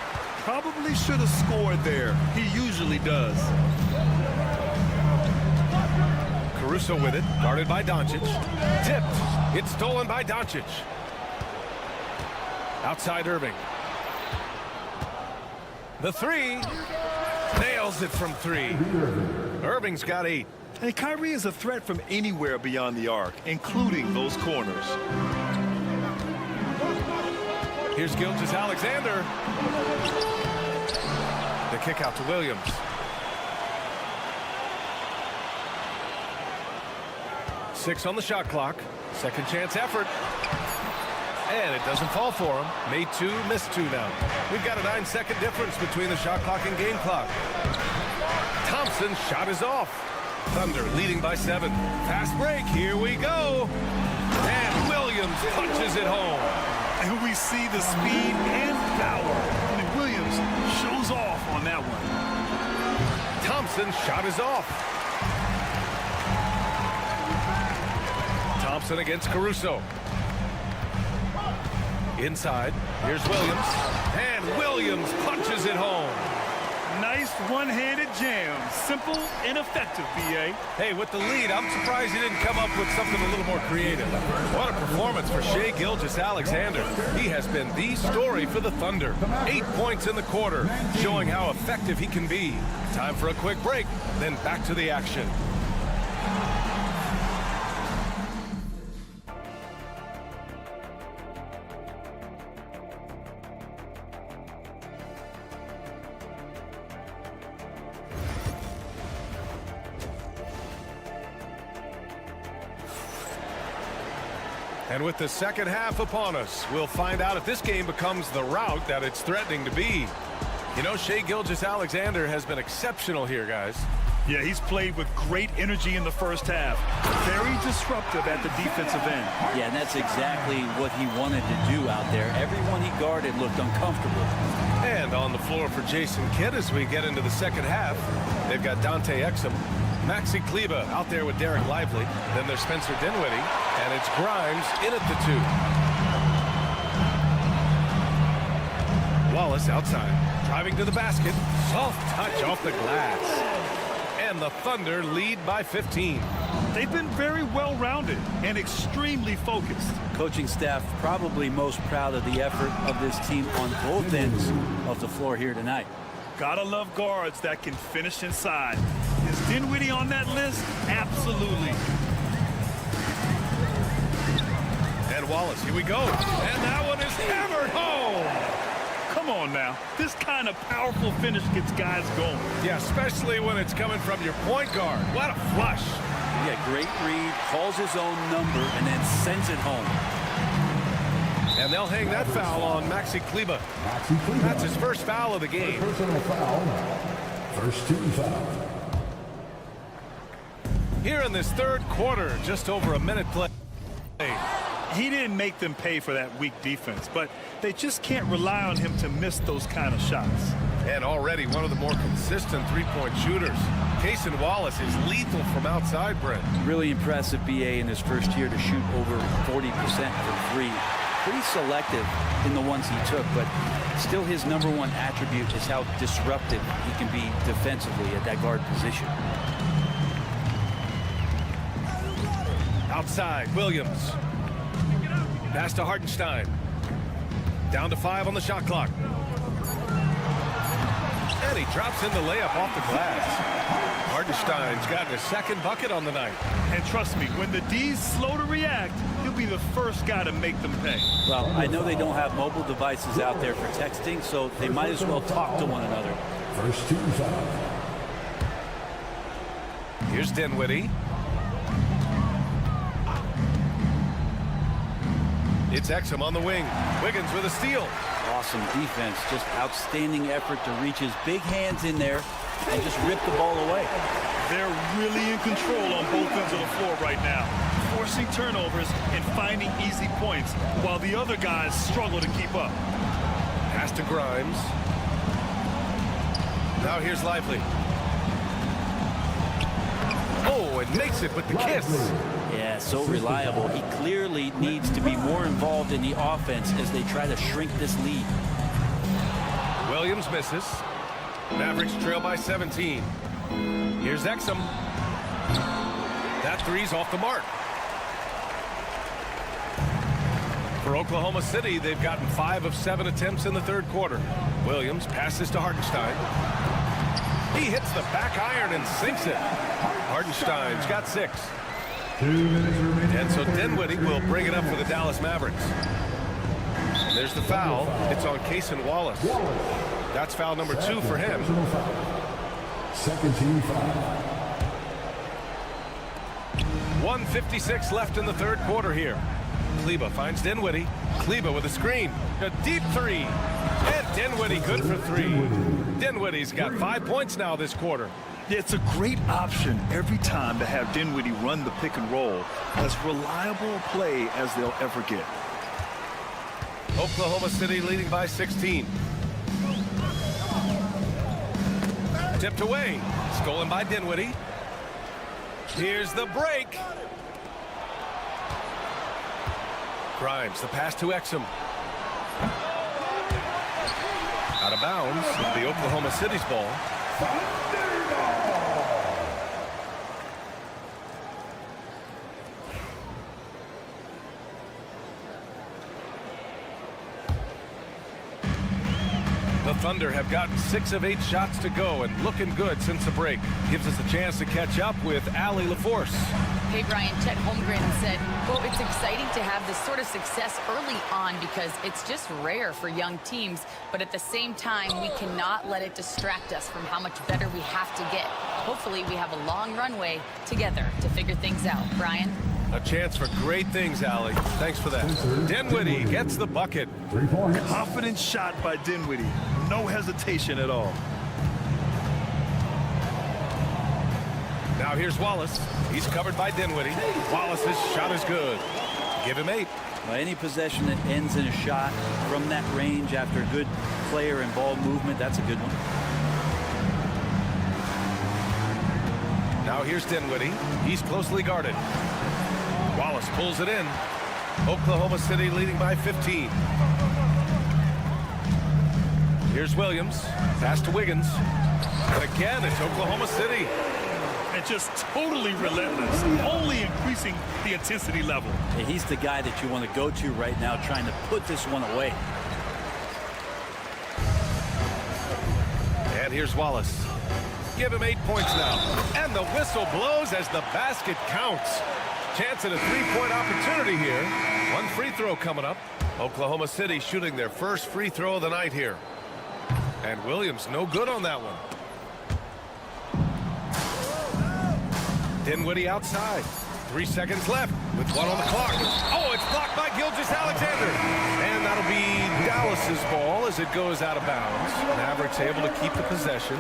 Probably should have scored there. He usually does. Caruso with it, guarded by Doncic. Tipped. It's stolen by Doncic. Outside Irving. The three. Nails it from 3. Irving's got 8. And Kyrie is a threat from anywhere beyond the arc, including those corners. Here's Gilgeous-Alexander. The kick out to Williams. Six on the shot clock. Second chance effort. And it doesn't fall for him. Made 2, missed 2 now. We've got a 9-second difference between the shot clock and game clock. Thompson's shot is off. Thunder leading by 7. Fast break. Here we go. And Williams punches it home. And we see the speed and power. I mean, Williams shows off on that one. Thompson's shot is off. Thompson against Caruso. Inside. Here's Williams. And Williams punches it home. Nice one-handed jam. Simple and effective, B.A. Hey, with the lead, I'm surprised he didn't come up with something a little more creative. What a performance for Shai Gilgeous-Alexander. He has been the story for the Thunder. 8 points in the quarter, showing how effective he can be. Time for a quick break, then back to the action. And with the second half upon us, we'll find out if this game becomes the rout that it's threatening to be. You know, Shai Gilgeous-Alexander has been exceptional here, guys. Yeah, he's played with great energy in the first half. Very disruptive at the defensive end. Yeah, and that's exactly what he wanted to do out there. Everyone he guarded looked uncomfortable. And on the floor for Jason Kidd as we get into the second half, they've got Dante Exum, Maxi Kleber out there with Derek Lively. Then there's Spencer Dinwiddie, and it's Grimes in at the 2. Wallace outside, driving to the basket. Soft touch off the glass. And the Thunder lead by 15. They've been very well-rounded and extremely focused. Coaching staff probably most proud of the effort of this team on both ends of the floor here tonight. Gotta love guards that can finish inside. Is Dinwiddie on that list? Absolutely. And Wallace, here we go. And that one is hammered home. Come on now. This kind of powerful finish gets guys going. Yeah, especially when it's coming from your point guard. What a flush. Yeah, great read, calls his own number, and then sends it home. And they'll hang that foul on Maxi Kleber. That's his first foul of the game. Personal foul. First team foul. Here in this third quarter, just over a minute play. He didn't make them pay for that weak defense, but they just can't rely on him to miss those kind of shots. And already one of the more consistent three-point shooters. Cason Wallace is lethal from outside, Brent. Really impressive BA in his first year to shoot over 40% from three. Pretty selective in the ones he took, but still his number one attribute is how disruptive he can be defensively at that guard position. Outside, Williams. Pass to Hartenstein. Down to 5 on the shot clock. And he drops in the layup off the glass. Hartenstein's gotten his second bucket on the night. And trust me, when the D's slow to react, he'll be the first guy to make them pay. Well, I know they don't have mobile devices out there for texting, so they might as well talk to one another. First team foul. Here's Dinwiddie. It's Exum on the wing. Wiggins with a steal. Awesome defense. Just outstanding effort to reach his big hands in there and just rip the ball away. They're really in control on both ends of the floor right now, forcing turnovers and finding easy points while the other guys struggle to keep up. Pass to Grimes. Now here's Lively. Oh, and makes it with the kiss. Yeah, so reliable. He clearly needs to be more involved in the offense as they try to shrink this lead. Williams misses. Mavericks trail by 17. Here's Exum. That three's off the mark. For Oklahoma City, they've gotten 5 of 7 attempts in the third quarter. Williams passes to Hartenstein. He hits the back iron and sinks it. Hartenstein's got 6. 2 minutes remaining. And so Dinwiddie will bring it up for the Dallas Mavericks. And there's the foul. It's on Cason Wallace. That's foul number 2 for him. Second team foul. 1:56 left in the third quarter here. Kleber finds Dinwiddie. Kleber with a screen. A deep three. And Dinwiddie good for 3. Dinwiddie's got 5 points now this quarter. It's a great option every time to have Dinwiddie run the pick and roll. As reliable a play as they'll ever get. Oklahoma City leading by 16. Tipped away. Stolen by Dinwiddie. Here's the break. Grimes, the pass to Exum. Out of bounds. It'll be Oklahoma City's ball. The Thunder have gotten 6 of 8 shots to go and looking good since the break. Gives us a chance to catch up with Allie LaForce. Hey, Brian, Chet Holmgren said, well, it's exciting to have this sort of success early on because it's just rare for young teams. But at the same time, we cannot let it distract us from how much better we have to get. Hopefully, we have a long runway together to figure things out. Brian? A chance for great things, Allie. Thanks for that. Dinwiddie gets the bucket. 3 points. Confident shot by Dinwiddie. No hesitation at all. Now here's Wallace. He's covered by Dinwiddie. Wallace's shot is good. Give him 8. Well, any possession that ends in a shot from that range after good player and ball movement, that's a good one. Now here's Dinwiddie. He's closely guarded. Wallace pulls it in. Oklahoma City leading by 15. Here's Williams. Pass to Wiggins. And again, it's Oklahoma City. and just totally relentless, only increasing the intensity level. Yeah, he's the guy that you want to go to right now, trying to put this one away. And here's Wallace. Give him 8 points now. And the whistle blows as the basket counts. Chance at a three-point opportunity here. One free throw coming up. Oklahoma City shooting their first free throw of the night here. And Williams no good on that one. Dinwiddie outside. 3 seconds left with 1 on the clock. Oh, it's blocked by Gilgeous-Alexander. And that'll be Dallas's ball as it goes out of bounds. Mavericks able to keep the possession.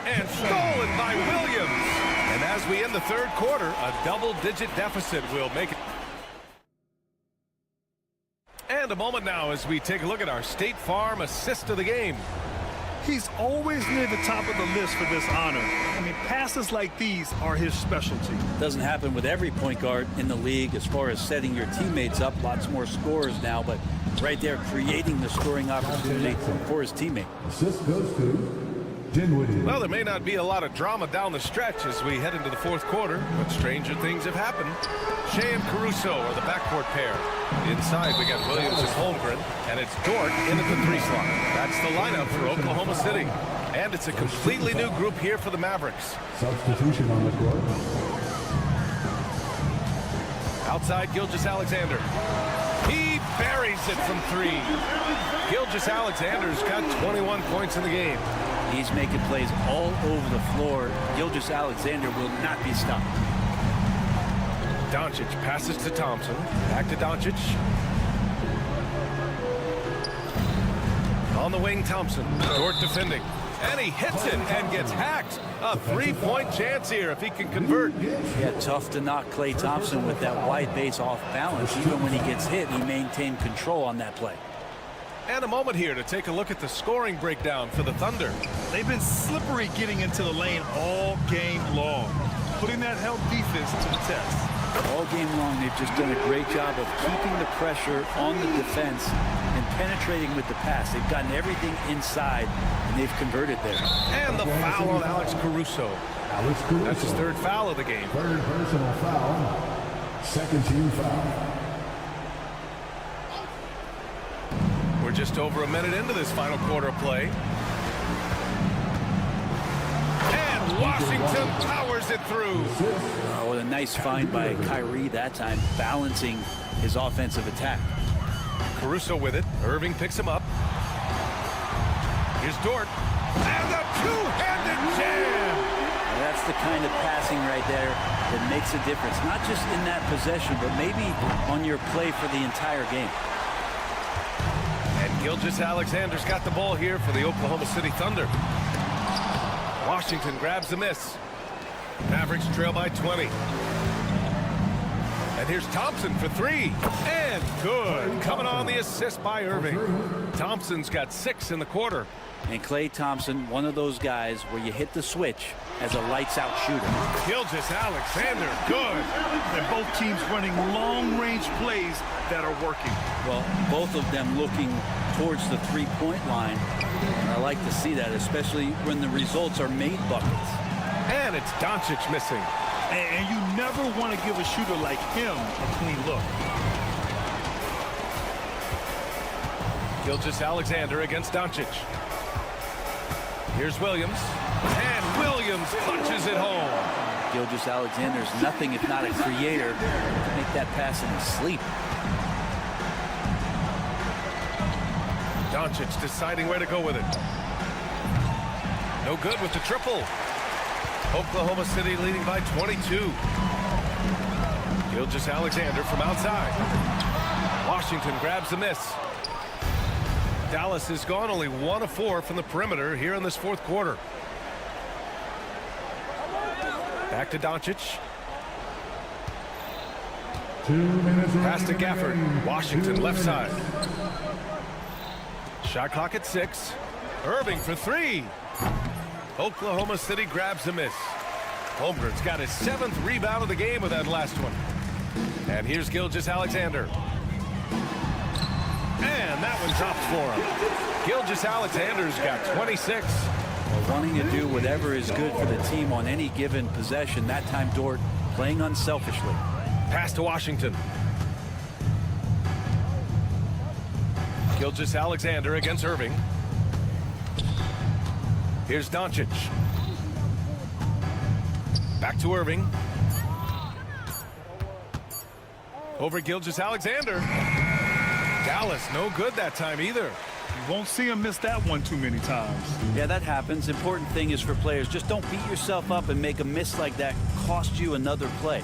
And stolen by Williams. And as we end the third quarter, a double-digit deficit will make it. And a moment now as we take a look at our State Farm assist of the game. He's always near the top of the list for this honor. I mean, passes like these are his specialty. Doesn't happen with every point guard in the league as far as setting your teammates up. Lots more scorers now, but right there creating the scoring opportunity for his teammate. Assist goes to Dinwiddie. Well, there may not be a lot of drama down the stretch as we head into the fourth quarter, but stranger things have happened. Shea and Caruso are the backcourt pair. Inside, we got Williams and Holmgren, and it's Dort in at the 3 slot. That's the lineup for Oklahoma City. And it's a completely new group here for the Mavericks. Substitution on the court. Outside, Gilgeous-Alexander. He buries it from 3. Gilgeous-Alexander's got 21 points in the game. He's making plays all over the floor. Gilgeous-Alexander will not be stopped. Doncic passes to Thompson. Back to Doncic. On the wing, Thompson. Dort defending. And he hits it and gets hacked. A 3-point chance here if he can convert. Yeah, tough to knock Klay Thompson with that wide base off balance. Even when he gets hit, he maintained control on that play. And a moment here to take a look at the scoring breakdown for the Thunder. They've been slippery getting into the lane all game long, putting that help defense to the test. All game long, they've just done a great job of keeping the pressure on the defense and penetrating with the pass. They've gotten everything inside, and they've converted there. And the foul on Alex Caruso. That's his 3rd foul of the game. 3rd personal foul. 2nd team foul. We're just over a minute into this final quarter of play. And Washington powers it through. Oh, what a nice find by Kyrie that time, balancing his offensive attack. Caruso with it. Irving picks him up. Here's Dort. And a two-handed jam. That's the kind of passing right there that makes a difference. Not just in that possession, but maybe on your play for the entire game. And Gilgeous-Alexander's got the ball here for the Oklahoma City Thunder. Washington grabs the miss. Mavericks trail by 20. And here's Thompson for 3. And good. Coming on the assist by Irving. Thompson's got 6 in the quarter. And Klay Thompson, one of those guys where you hit the switch as a lights-out shooter. Gilgeous-Alexander, good. And both teams running long-range plays that are working. Well, both of them looking towards the three-point line. And I like to see that, especially when the results are made buckets. And it's Doncic missing. And you never want to give a shooter like him a clean look. Gilgeous-Alexander against Doncic. Here's Williams. And Williams punches it home. Gilgeous-Alexander's nothing if not a creator to make that pass in his sleep. Doncic deciding where to go with it. No good with the triple. Oklahoma City leading by 22. Gilgeous-Alexander from outside. Washington grabs the miss. Dallas has gone only 1 of 4 from the perimeter here in this fourth quarter. Back to Doncic. 2 minutes. Pass to Gafford. Washington left side. Shot clock at 6. Irving for 3. Oklahoma City grabs a miss. Holmgren's got his 7th rebound of the game with that last one. And here's Gilgeous-Alexander. And that one drops for him. Gilgeous-Alexander's got 26. wanting to do whatever is good for the team on any given possession. That time, Dort playing unselfishly. Pass to Washington. Gilgeous-Alexander against Irving. Here's Doncic. Back to Irving. Over Gilgeous-Alexander. Dallas, no good that time either. You won't see him miss that one too many times. Yeah, that happens. Important thing is for players, just don't beat yourself up and make a miss like that cost you another play.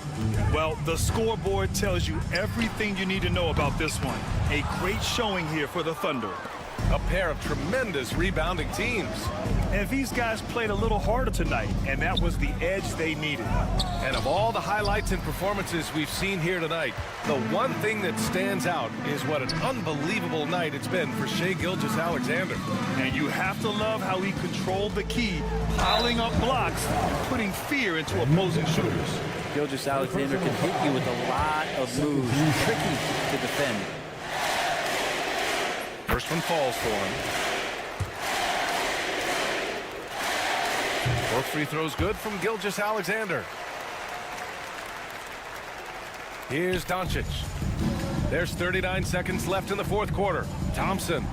Well, the scoreboard tells you everything you need to know about this one. A great showing here for the Thunder. A pair of tremendous rebounding teams. And these guys played a little harder tonight, and that was the edge they needed. And of all the highlights and performances we've seen here tonight, the one thing that stands out is what an unbelievable night it's been for Shai Gilgeous-Alexander. And you have to love how he controlled the key, piling up blocks and putting fear into opposing shooters. Gilgeous-Alexander can hit you with a lot of moves. Tricky to defend. First one falls for him. Both free throws good from Gilgeous-Alexander. Here's Doncic. There's 39 seconds left in the fourth quarter. Thompson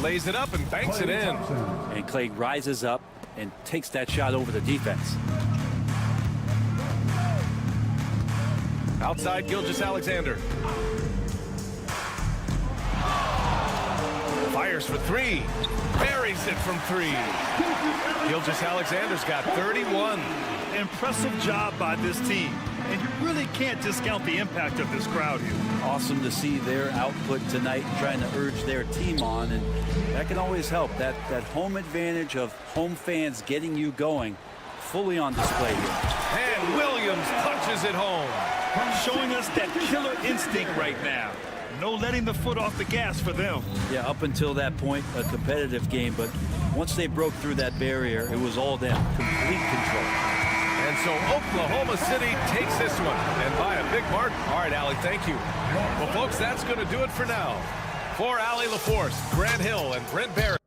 lays it up and banks it in. And Clay rises up and takes that shot over the defense. Outside Gilgeous-Alexander. Fires for three. Buries it from three. Gilgeous-Alexander's got 31. Impressive job by this team. And you really can't discount the impact of this crowd here. Awesome to see their output tonight, trying to urge their team on, and that can always help. That home advantage of home fans getting you going, fully on display here. And Williams punches it home. Showing us that killer instinct right now. No letting the foot off the gas for them. Yeah, up until that point, a competitive game, but once they broke through that barrier, it was all them. Complete control. And so Oklahoma City takes this one, and by a big margin. All right, Allie, thank you. Well, folks, that's going to do it for now. For Allie LaForce, Grant Hill, and Brent Barrett.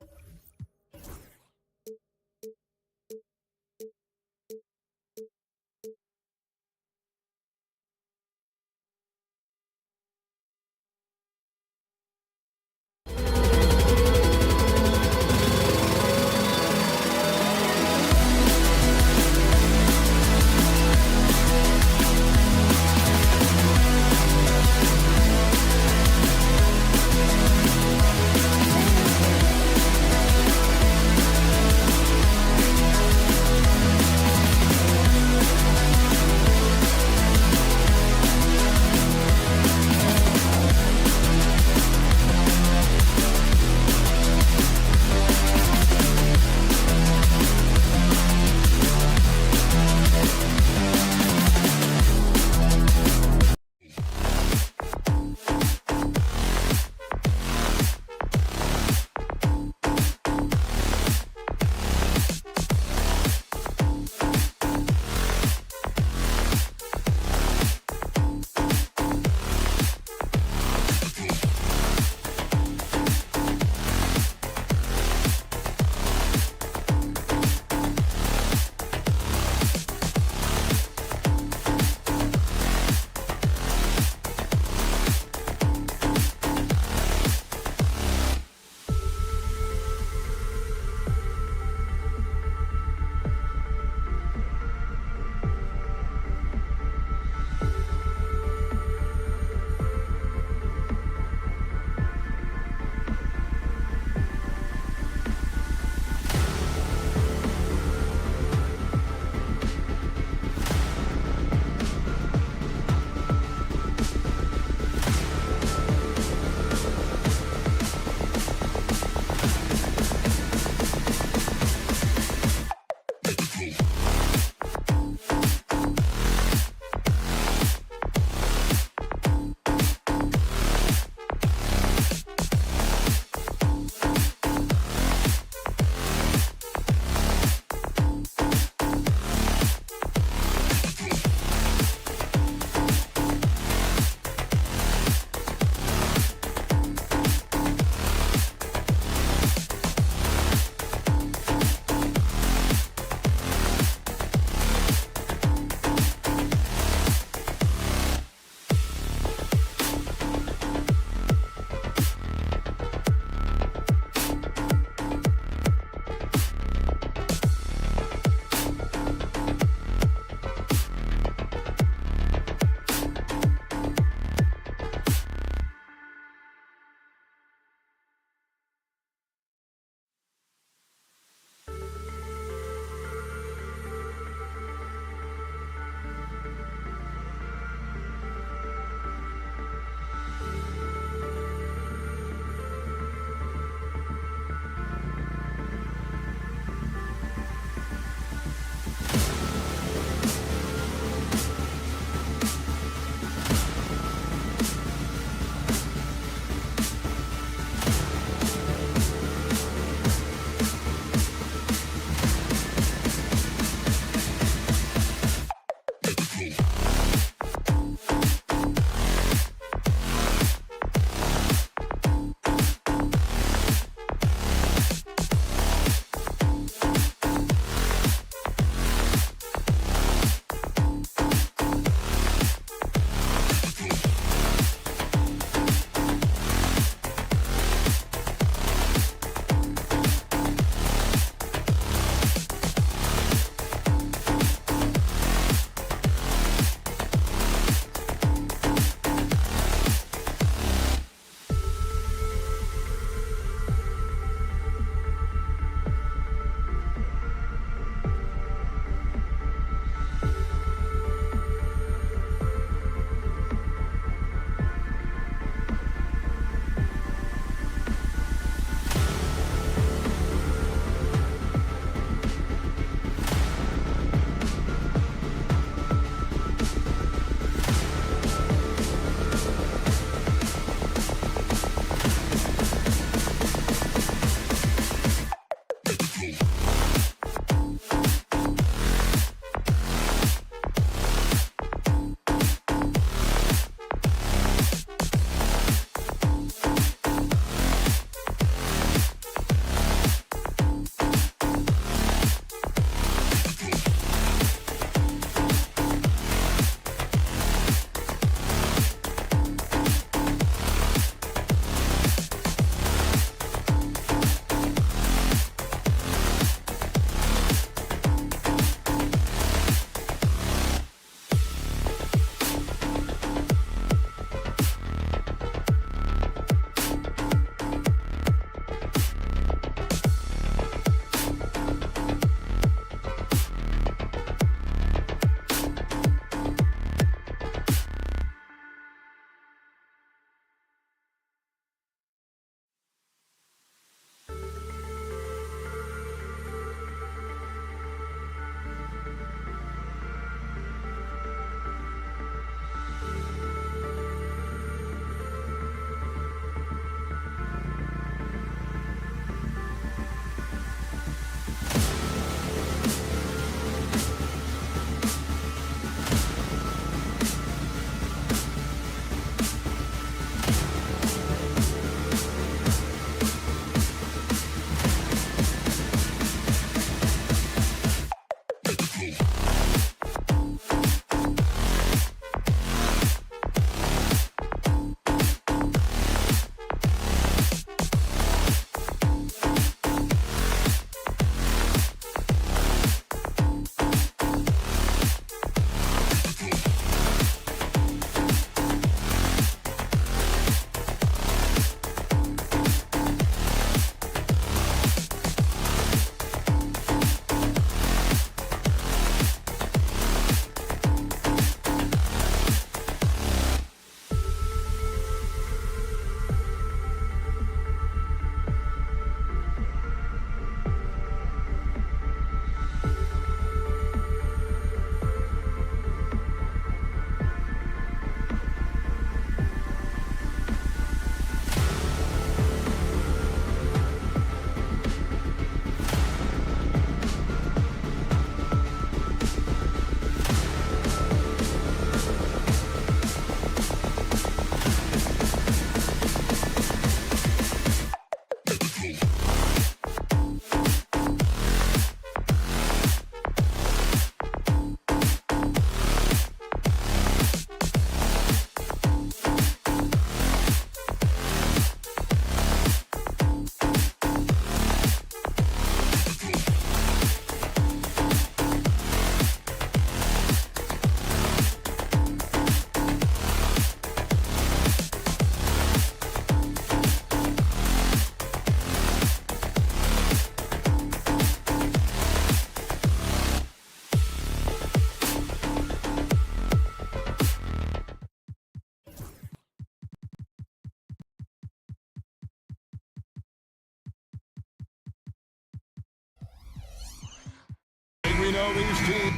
We know these teams.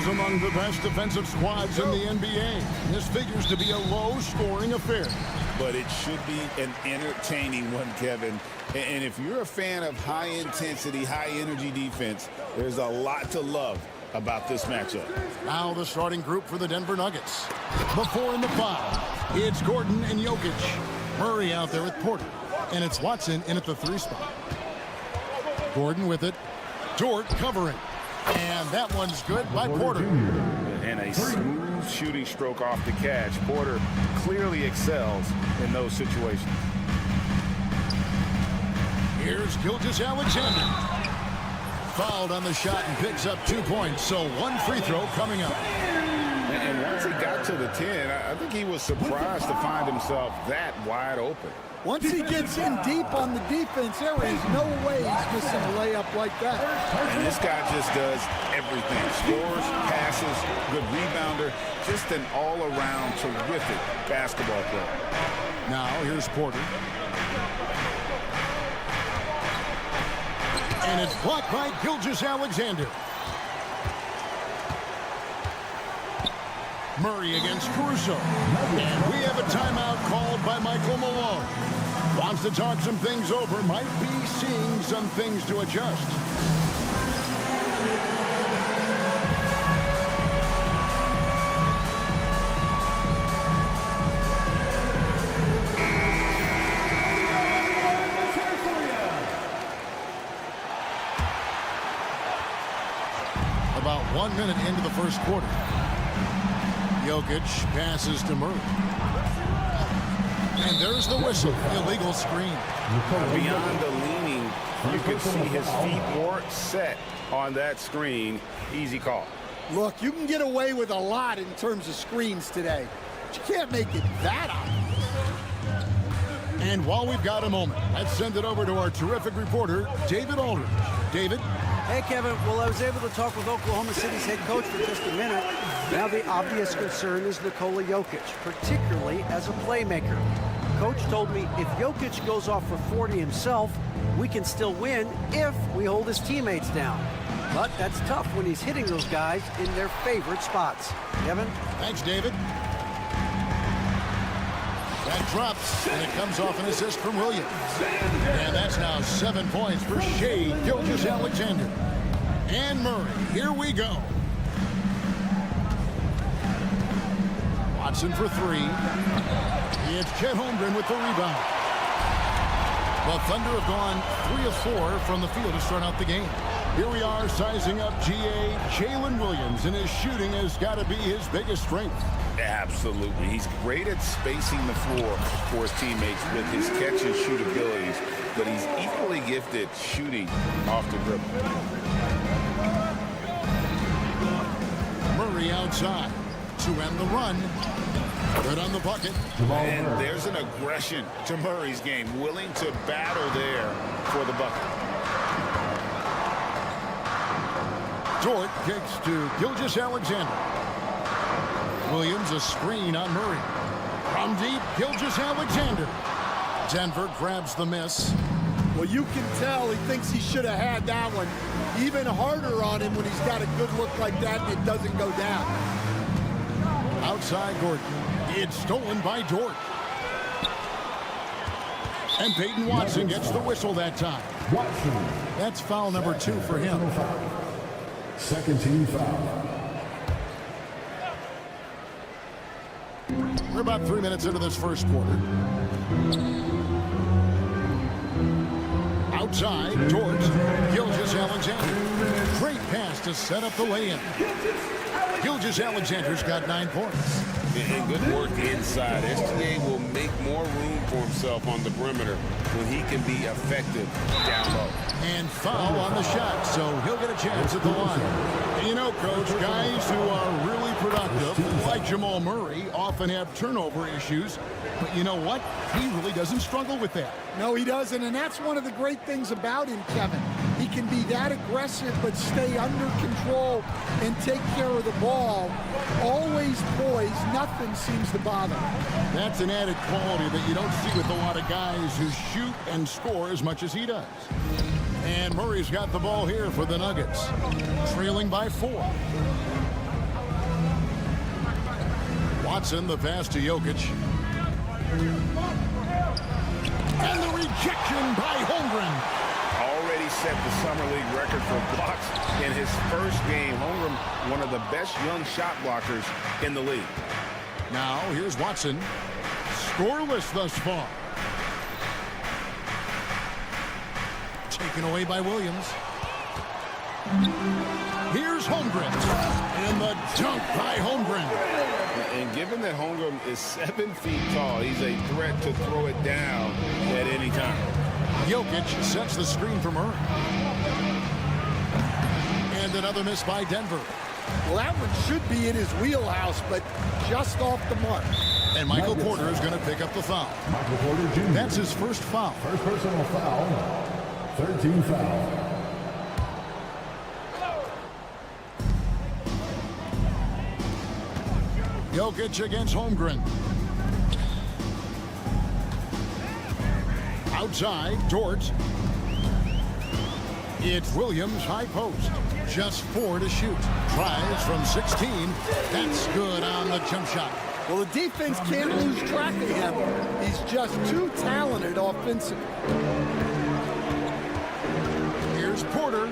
Among the best defensive squads in the NBA. This figures to be a low-scoring affair. But it should be an entertaining one, Kevin. And if you're a fan of high-intensity, high-energy defense, there's a lot to love about this matchup. Now the starting group for the Denver Nuggets. Before in the foul, it's Gordon and Jokic. Murray out there with Porter. And it's Watson in at the 3 spot. Gordon with it. Dort covering. And that one's good by Porter. And a smooth shooting stroke off the catch. Porter clearly excels in those situations. Here's Gilgeous-Alexander. Fouled on the shot and picks up 2 points. So 1 free throw coming up. And once he got to the 10, I think he was surprised to find himself that wide open. Once he gets in deep on the defense, there is no way he's missing a layup like that. And this guy just does everything. Scores, passes, good rebounder. Just an all-around terrific basketball player. Now here's Porter. And it's blocked by Gilgeous-Alexander. Murray against Caruso. And we have a timeout called by Michael Malone. Wants to talk some things over. Might be seeing some things to adjust. About 1 minute into the first quarter. Jokic passes to Murray. And there's the whistle. Illegal screen. Beyond the leaning, you could see his feet weren't set on that screen. Easy call. Look, you can get away with a lot in terms of screens today. But you can't make it that obvious. And while we've got a moment, let's send it over to our terrific reporter, David Aldridge. David? Hey, Kevin. Well, I was able to talk with Oklahoma City's head coach for just a minute. Now the obvious concern is Nikola Jokic, particularly as a playmaker. Coach told me if Jokic goes off for 40 himself, we can still win if we hold his teammates down. But that's tough when he's hitting those guys in their favorite spots. Kevin? Thanks, David. That drops, and it comes off an assist from Williams. And that's now 7 points for Shai Gilgeous-Alexander. And Murray, here we go. Watson for 3. It's Chet Holmgren with the rebound. The Thunder have gone 3 of 4 from the field to start out the game. Here we are sizing up GA Jalen Williams, and his shooting has got to be his biggest strength. Absolutely. He's great at spacing the floor for his teammates with his catch and shoot abilities, but he's equally gifted shooting off the dribble. Murray outside to end the run. Good on the bucket. And there's an aggression to Murray's game, willing to battle there for the bucket. Dort kicks to Gilgeous-Alexander. Williams a screen on Murray. From deep, Gilgeous-Alexander. Denver grabs the miss. Well, you can tell he thinks he should have had that one. Even harder on him when he's got a good look like that and it doesn't go down. Outside Gordon. It's stolen by Dort. And Peyton Watson gets the whistle that time. That's foul number 2 for him. Second team foul. We're about 3 minutes into this first quarter. Outside, Dort, Gilgeous-Alexander. Great pass to set up the lay-in. Gilgeous-Alexander's got 9 points. And good work inside. SGA will make more room for himself on the perimeter when he can be effective down low. And foul on the shot, so he'll get a chance at the line. You know, Coach, guys who are really productive, like Jamal Murray, often have turnover issues. But you know what? He really doesn't struggle with that. No, he doesn't, and that's one of the great things about him, Kevin. He can be that aggressive but stay under control and take care of the ball. Always poised, nothing seems to bother him. That's an added quality that you don't see with a lot of guys who shoot and score as much as he does. And Murray's got the ball here for the Nuggets, trailing by 4. Watson, the pass to Jokic. And the rejection by Holmgren. Already set the Summer League record for blocks in his first game. Holmgren, one of the best young shot blockers in the league. Now, here's Watson. Scoreless thus far. Taken away by Williams. Here's Holmgren. And the dunk by Holmgren. And given that Holmgren is 7 feet tall, he's a threat to throw it down at any time. Jokic sets the screen for Murray. And another miss by Denver. Well, that one should be in his wheelhouse, but just off the mark. And Michael Porter is going to pick up the foul. Michael Porter Jr. That's his first foul. First personal foul. 13 foul. Jokic against Holmgren. Outside, Dort. It's Williams, high post. Just 4 to shoot. Tries from 16. That's good on the jump shot. Well, the defense can't lose track of him. He's just too talented offensively. Here's Porter.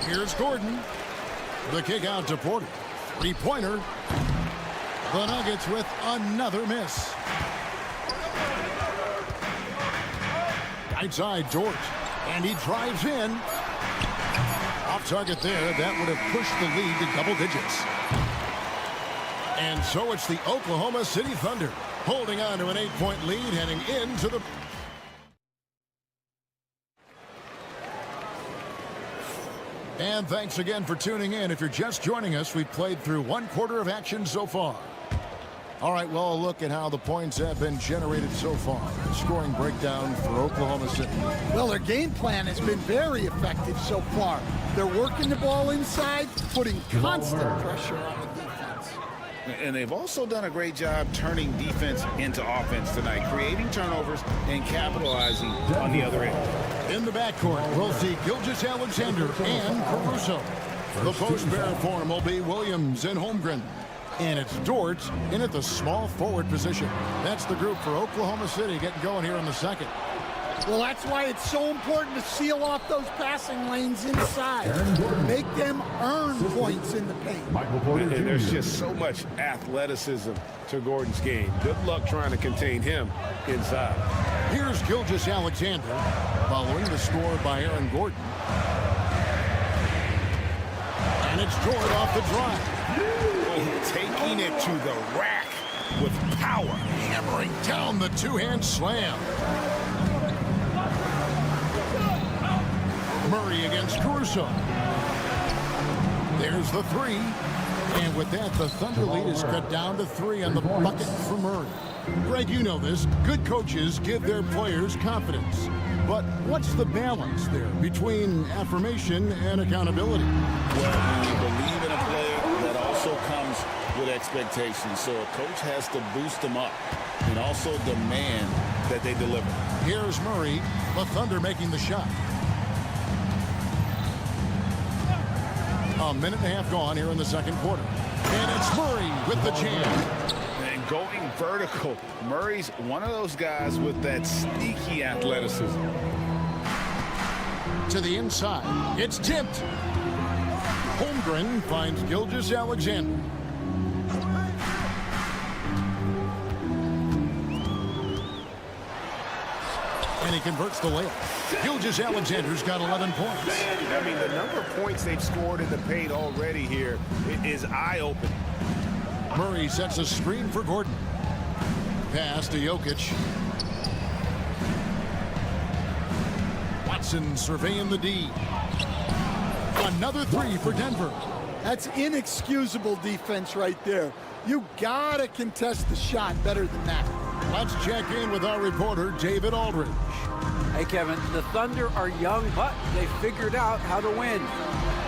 Here's Gordon. The kick out to Porter. 3-pointer. The Nuggets with another miss. Outside Dort. And he drives in. Off target there. That would have pushed the lead to double digits. And so it's the Oklahoma City Thunder holding on to an 8-point lead heading into the... And thanks again for tuning in. If you're just joining us, we've played through 1 quarter of action so far. All right, well, a look at how the points have been generated so far. A scoring breakdown for Oklahoma City. Well, their game plan has been very effective so far. They're working the ball inside, putting constant pressure on the defense. And they've also done a great job turning defense into offense tonight, creating turnovers and capitalizing on the other end. In the backcourt, we'll see Gilgeous-Alexander and Caruso. The post-bear form will be Williams and Holmgren. And it's Dort in at the small forward position. That's the group for Oklahoma City getting going here in the second. Well, that's why it's so important to seal off those passing lanes inside. Make them earn points in the paint. And there's just so much athleticism to Gordon's game. Good luck trying to contain him inside. Here's Gilgeous-Alexander following the score by Aaron Gordon. And it's Dort off the drive. Taking it to the rack with power. Hammering down the two-hand slam. Murray against Caruso. There's the 3. And with that, the Thunder lead is cut down to 3 on the bucket for Murray. Greg, you know this. Good coaches give their players confidence. But what's the balance there between affirmation and accountability? Well, when you believe in a player, that also comes with expectations. expectations, so a coach has to boost them up and also demand that they deliver. Here's Murray, the Thunder making the shot. A minute and a half gone here in the second quarter. And it's Murray with the jam. And going vertical. Murray's one of those guys with that sneaky athleticism. To the inside. It's tipped. Holmgren finds Gilgeous-Alexander. And he converts the layup. Gilgeous-Alexander's got 11 points. I mean, the number of points they've scored in the paint already here is eye-opening. Murray sets a screen for Gordon. Pass to Jokic. Watson surveying the D. Another three for Denver. That's inexcusable defense right there. You gotta contest the shot better than that. Let's check in with our reporter, David Aldridge. Hey, Kevin, the Thunder are young, but they figured out how to win.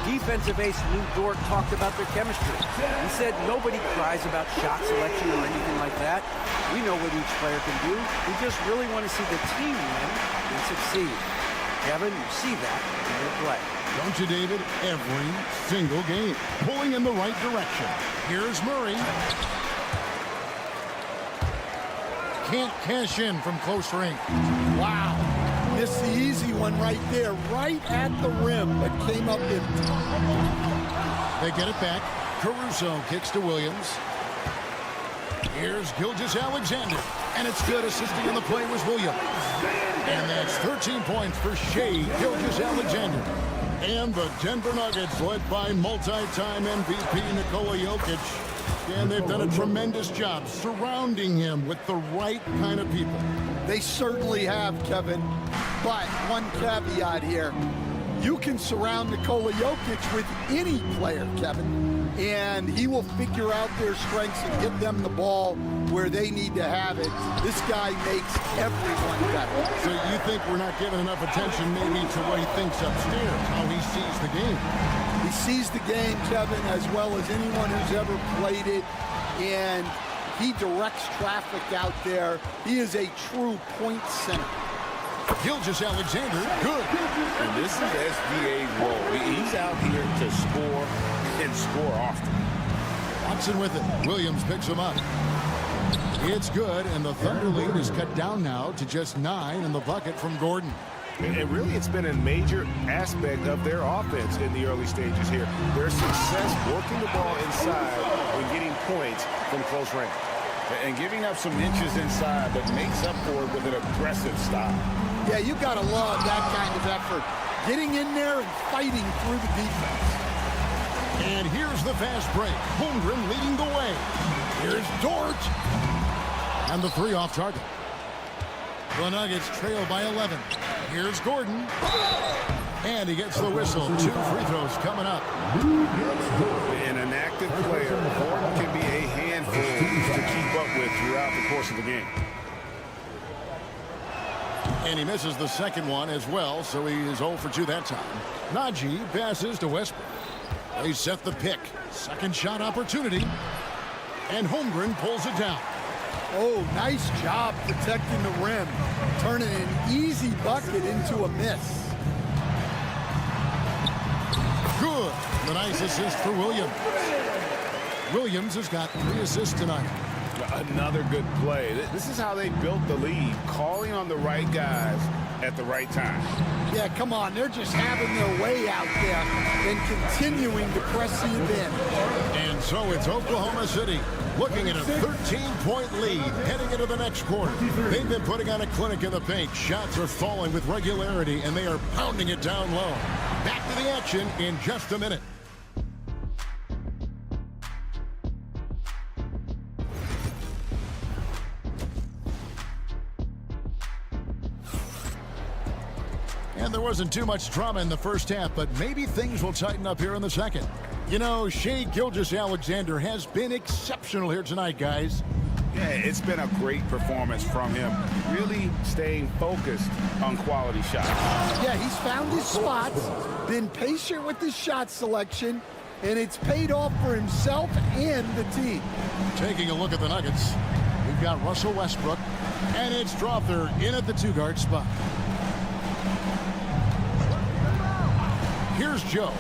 Defensive ace Lou Dort talked about their chemistry. He said nobody cries about shot selection or anything like that. We know what each player can do. We just really want to see the team win and succeed. Kevin, you see that in their play. Don't you, David? Every single game. Pulling in the right direction. Here's Murray. Can't cash in from close range. Wow. Missed the easy one right there, right at the rim, but came up empty. They get it back. Caruso kicks to Williams. Here's Gilgeous-Alexander. And it's good. Assisting in the play was Williams. And that's 13 points for Shai Gilgeous-Alexander. And the Denver Nuggets, led by multi-time MVP Nikola Jokic. And they've done a tremendous job surrounding him with the right kind of people. They certainly have, Kevin. But one caveat here. You can surround Nikola Jokic with any player, Kevin. And he will figure out their strengths and get them the ball where they need to have it. This guy makes everyone better. So you think we're not giving enough attention maybe to what he thinks upstairs, how he sees the game? He sees the game, Kevin, as well as anyone who's ever played it, and he directs traffic out there. He is a true point center. Gilgeous-Alexander, good. And this is SGA's role. He's out here to score and score often. Watson with it. Williams picks him up. It's good, and the Thunder lead is cut down now to just 9 in the bucket from Gordon. And really, it's been a major aspect of their offense in the early stages here. Their success working the ball inside and getting points from close range. And giving up some inches inside, but makes up for it with an aggressive style. Yeah, you got to love that kind of effort. Getting in there and fighting through the defense. And here's the fast break. Holmgren leading the way. Here's Dort. And the three off target. The Nuggets trail by 11. Here's Gordon. And he gets the whistle. 2 free throws coming up. And an active player, Gordon can be a handful to keep up with throughout the course of the game. And he misses the second one as well, so he is 0 for 2 that time. Najee passes to Westbrook. They set the pick. Second shot opportunity. And Holmgren pulls it down. Oh, nice job protecting the rim. Turning an easy bucket into a miss. Good. The nice assist for Williams. Williams has got 3 assists tonight. Another good play. This is how they built the lead, calling on the right guys at the right time. Yeah, come on. They're just having their way out there and continuing to press you in. And so it's Oklahoma City looking at a 13-point lead heading into the next quarter. They've been putting on a clinic in the paint. Shots are falling with regularity, and they are pounding it down low. Back to the action in just a minute. And there wasn't too much drama in the first half, but maybe things will tighten up here in the second. You know, Shai Gilgeous-Alexander has been exceptional here tonight, guys. Yeah, it's been a great performance from him. Really staying focused on quality shots. Yeah, he's found his spots, been patient with his shot selection, and it's paid off for himself and the team. Taking a look at the Nuggets, we've got Russell Westbrook, and it's Strother in at the 2-guard spot. Here's Joe.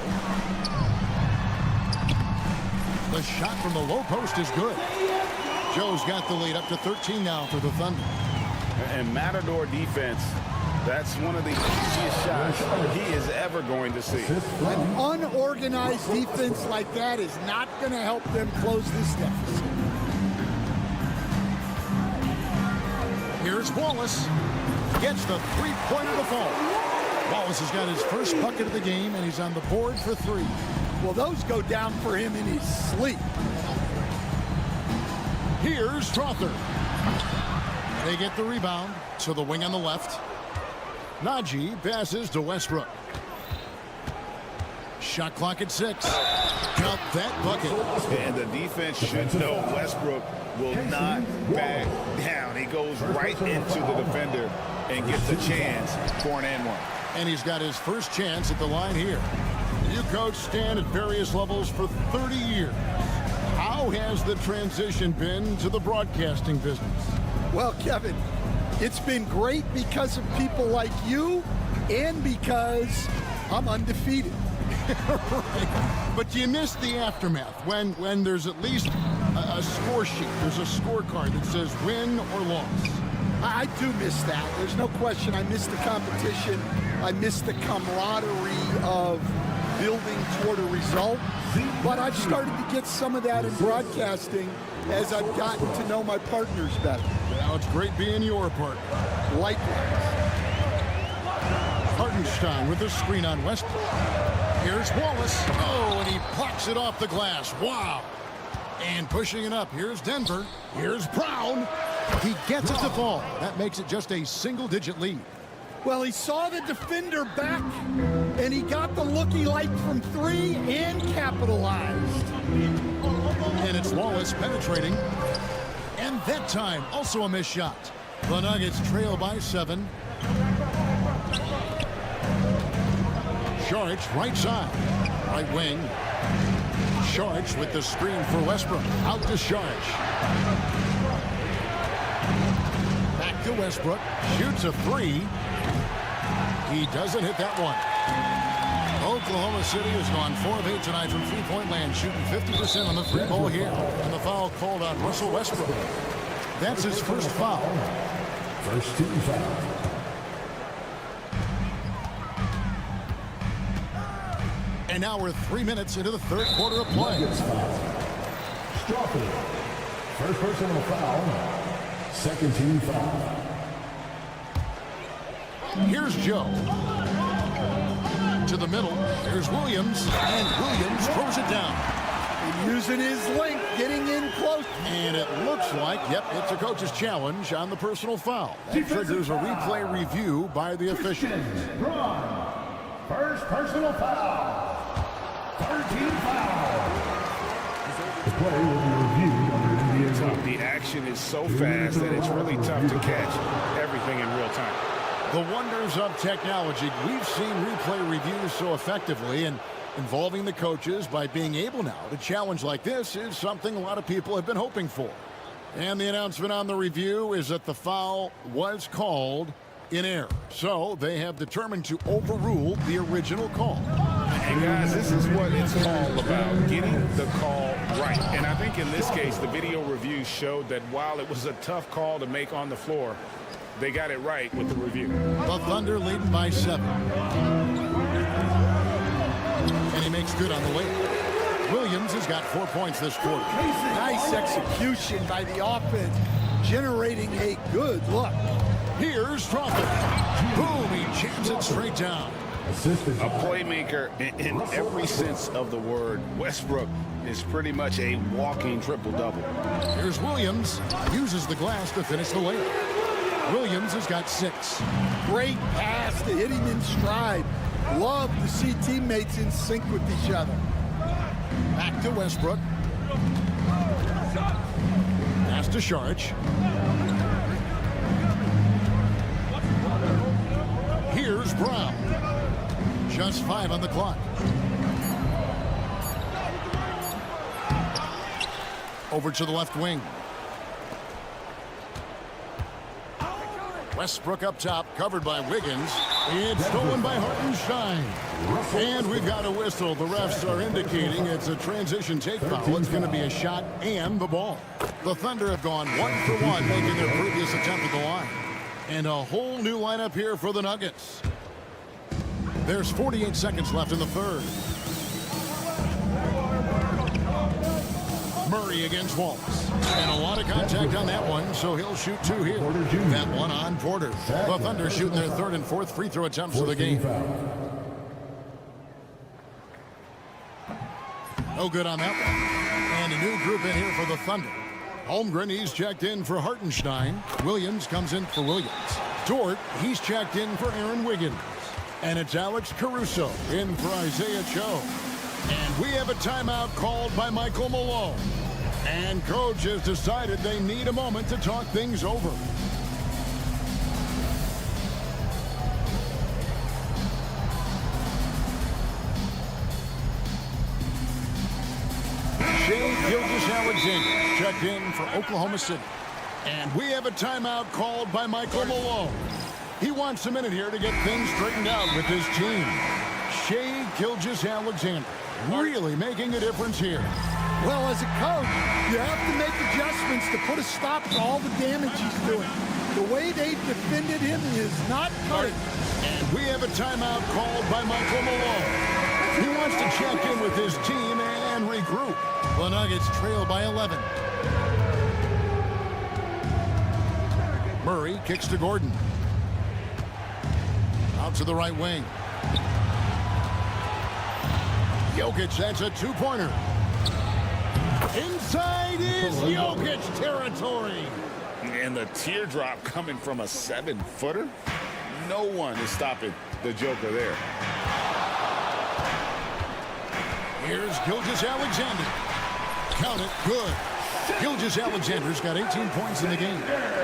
The shot from the low post is good. Joe's got the lead up to 13 now for the Thunder. And Matador defense, that's one of the easiest shots he is ever going to see. An unorganized defense like that is not going to help them close this deficit. Here's Wallace. Gets the three-pointer to fall. Wallace has got his first bucket of the game, and he's on the board for 3. Well, those go down for him in his sleep. Here's Strother. They get the rebound to the wing on the left. Najee passes to Westbrook. Shot clock at 6. Count that bucket. And the defense should know Westbrook will not back down. He goes right into the defender and gets a chance for an and one. And he's got his first chance at the line here. You coach Stan at various levels for 30 years. How has the transition been to the broadcasting business? Well, Kevin, it's been great because of people like you and because I'm undefeated. Right. But you miss the aftermath when there's at least a score sheet. There's a scorecard that says win or loss. I do miss that. There's no question. I miss the competition. I miss the camaraderie of building toward a result. But I've started to get some of that in broadcasting as I've gotten to know my partners better. Now it's great being your partner. Likewise. Hartenstein with the screen on Westbrook. Here's Wallace. Oh, and he plucks it off the glass. Wow. And pushing it up. Here's Denver. Here's Brown. He gets it to fall. That makes it just a single-digit lead. Well, he saw the defender back, and he got the look he liked from 3 and capitalized. And it's Wallace penetrating. And that time, also a missed shot. The Nuggets trail by 7. Sharch, right side. Right wing. Sharch with the screen for Westbrook. Out to Sharch. Back to Westbrook. Shoots a 3. He doesn't hit that one. Oklahoma City has gone 4 of 8 tonight from three-point land, shooting 50% on the free ball here. And the foul called on Russell Westbrook. That's his first foul. First team foul. And now we're 3 minutes into the third quarter of play. Strawford. First personal foul. Second team foul. Here's Joe. To the middle. Here's Williams. And Williams throws it down. And using his length, getting in close. And it looks like, yep, it's a coach's challenge on the personal foul. That triggers a replay review by the official. First personal foul. Third team foul. The play will be reviewed under NBA rules. The action is so fast that it's really tough to catch everything in real time. The wonders of technology. We've seen replay reviews so effectively, and involving the coaches by being able now to challenge like this is something a lot of people have been hoping for. And the announcement on the review is that the foul was called in error. So they have determined to overrule the original call. And guys, this is what it's all about, getting the call right. And I think in this case, the video review showed that while it was a tough call to make on the floor, they got it right with the review. The Thunder leading by 7. And he makes good on the layup. Williams has got 4 points this quarter. Nice execution by the offense, generating a good look. Here's Strother. Boom, he jams it straight down. A playmaker in every sense of the word. Westbrook is pretty much a walking triple-double. Here's Williams. Uses the glass to finish the layup. Williams has got 6. Great pass to hit him in stride. Love to see teammates in sync with each other. Back to Westbrook. Pass to Sharch. Here's Brown. Just 5 on the clock. Over to the left wing. Westbrook up top, covered by Wiggins. It's stolen by Hartenstein. And we've got a whistle. The refs are indicating it's a transition take foul. It's going to be a shot and the ball. The Thunder have gone 1 for 1, making their previous attempt at the line. And a whole new lineup here for the Nuggets. There's 48 seconds left in the third. Murray against Wallace. And a lot of contact on that one, so he'll shoot 2 here. That one on Porter. The Thunder shooting their third and fourth free throw attempts of the game. No good on that one. And a new group in here for the Thunder. Holmgren, he's checked in for Hartenstein. Williams comes in for Williams. Dort, he's checked in for Aaron Wiggins. And it's Alex Caruso in for Isaiah Cho. And we have a timeout called by Michael Malone. And coach has decided they need a moment to talk things over. Shea Gilgeous-Alexander checked in for Oklahoma City. And we have a timeout called by Michael Malone. He wants a minute here to get things straightened out with his team. Shea Gilgeous-Alexander really making a difference here. Well, as a coach, you have to make adjustments to put a stop to all the damage he's doing. The way they defended him is not cutting. And we have a timeout called by Michael Malone. He wants to check in with his team and regroup. The Nuggets trail by 11. Murray kicks to Gordon. Out to the right wing. Jokic, that's a two-pointer. Inside is Jokic territory. And the teardrop coming from a 7-footer. No one is stopping the Joker there. Here's Gilgeous-Alexander. Count it, good. Gilgeous-Alexander's got 18 points in the game.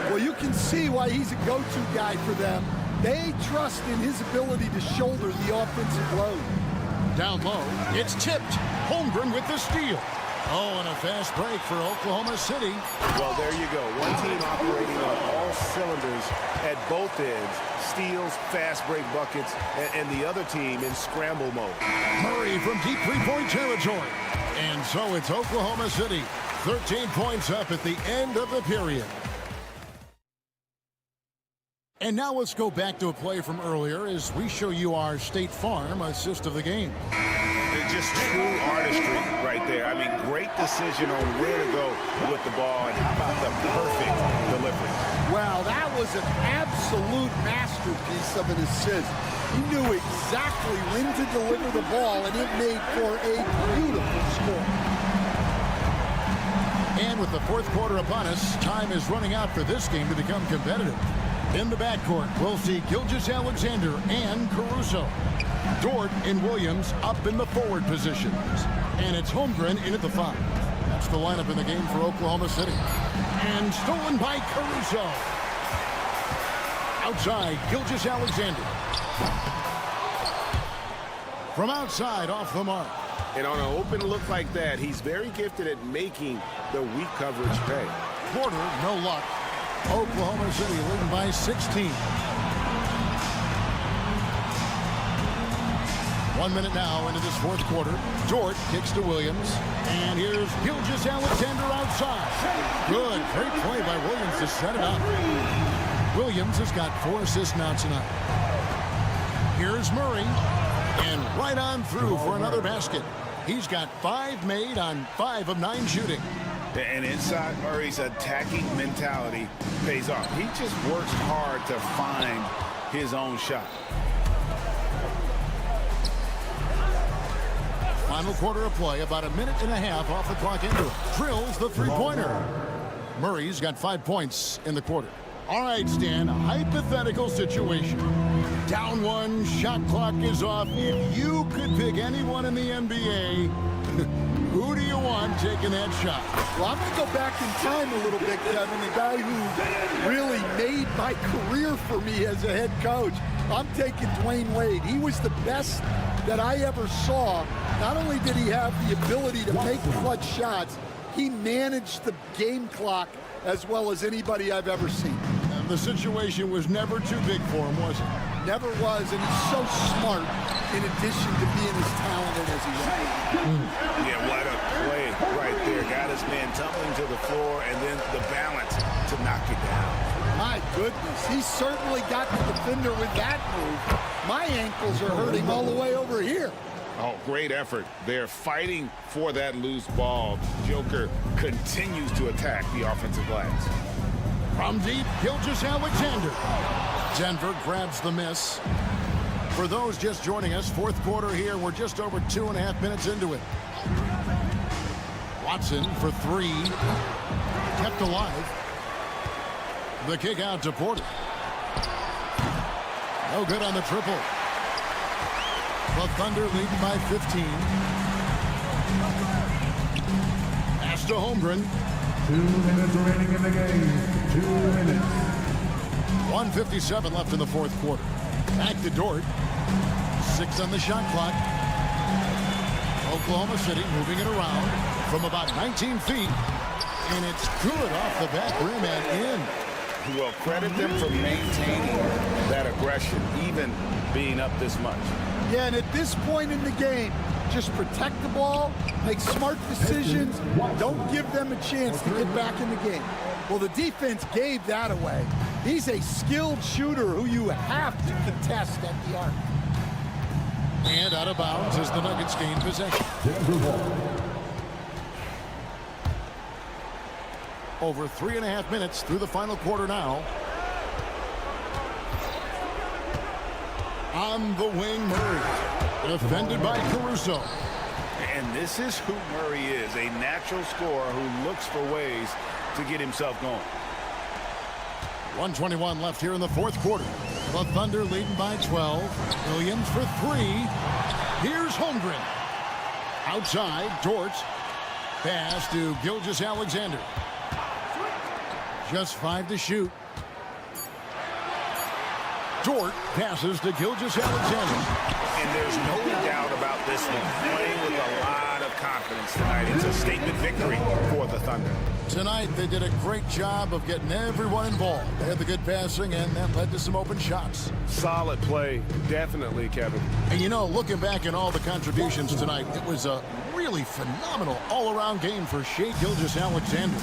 Well, you can see why he's a go-to guy for them. They trust in his ability to shoulder the offensive load. Down low, it's tipped. Holmgren with the steal. Oh, and a fast break for Oklahoma City. Well, there you go. One team operating on all cylinders at both ends. Steals, fast break buckets, and the other team in scramble mode. Murray from deep three-point territory. And so it's Oklahoma City. 13 points up at the end of the period. And now let's go back to a play from earlier as we show you our State Farm assist of the game. Just true artistry right there. I mean, great decision on where to go with the ball, and how about the perfect delivery? Wow, that was an absolute masterpiece of an assist. He knew exactly when to deliver the ball, and it made for a beautiful score. And with the fourth quarter upon us, time is running out for this game to become competitive. In the backcourt, we'll see Gilgeous-Alexander and Caruso. Dort and Williams up in the forward positions. And it's Holmgren in at the 5. That's the lineup in the game for Oklahoma City. And stolen by Caruso. Outside, Gilgeous-Alexander. From outside, off the mark. And on an open look like that, he's very gifted at making the weak coverage pay. Porter, no luck. Oklahoma City leading by 16. 1 minute now into this fourth quarter. Dort kicks to Williams. And here's Gilgeous-Alexander outside. Good. Great play by Williams to set it up. Williams has got 4 assists now tonight. Here's Murray. And right on through for another basket. He's got 5 made on 5 of 9 shooting. And inside Murray's attacking mentality pays off. He just works hard to find his own shot. Final quarter of play, about a minute and a half off the clock into it. Drills the three-pointer. Murray's got 5 points in the quarter. All right, Stan, a hypothetical situation. Down 1, shot clock is off. If you could pick anyone in the NBA, who do you want taking that shot? Well, I'm going to go back in time a little bit, Kevin. The guy who really made my career for me as a head coach. I'm taking Dwayne Wade. He was the best that I ever saw. Not only did he have the ability to make clutch shots, He managed the game clock as well as anybody I've ever seen. And the situation was never too big for him, was it? Never was, and he's so smart in addition to being as talented as he is. Yeah, what a play right there. Got his man tumbling to the floor, and then the balance to knock it down. My goodness, he certainly got the defender with that move. My ankles are hurting all the way over here. Oh, great effort. They're fighting for that loose ball. Joker continues to attack the offensive glass. From deep, Gilgeous-Alexander. Denver grabs the miss. For those just joining us, fourth quarter here. We're just over 2.5 minutes into it. Watson for three. Kept alive. The kick out to Porter. No good on the triple. The Thunder lead by 15. Pass to Holmgren. 2 minutes remaining in the game. 2 minutes. 1:57 left in the fourth quarter. Back to Dort. 6 on the shot clock. Oklahoma City moving it around from about 19 feet. And it's good off the back rim and in. Well, credit them for maintaining that aggression, even being up this much. Yeah, and at this point in the game, just protect the ball, make smart decisions, don't give them a chance to get back in the game. Well, the defense gave that away. He's a skilled shooter who you have to contest at the arc. And out of bounds as the Nuggets gain possession. Over 3.5 minutes through the final quarter now. On the wing, Murray. Defended by Caruso. And this is who Murray is, a natural scorer who looks for ways to get himself going. 1:21 left here in the fourth quarter. The Thunder leading by 12. Williams for three. Here's Holmgren. Outside, Dort. Pass to Gilgeous-Alexander. Just 5 to shoot. Dort passes to Gilgeous-Alexander. And there's no doubt about this one. Playing with a lot of confidence tonight. It's a statement victory for the Thunder. Tonight, they did a great job of getting everyone involved. They had the good passing, and that led to some open shots. Solid play, definitely, Kevin. And you know, looking back at all the contributions tonight, it was a really phenomenal all-around game for Shai Gilgeous-Alexander.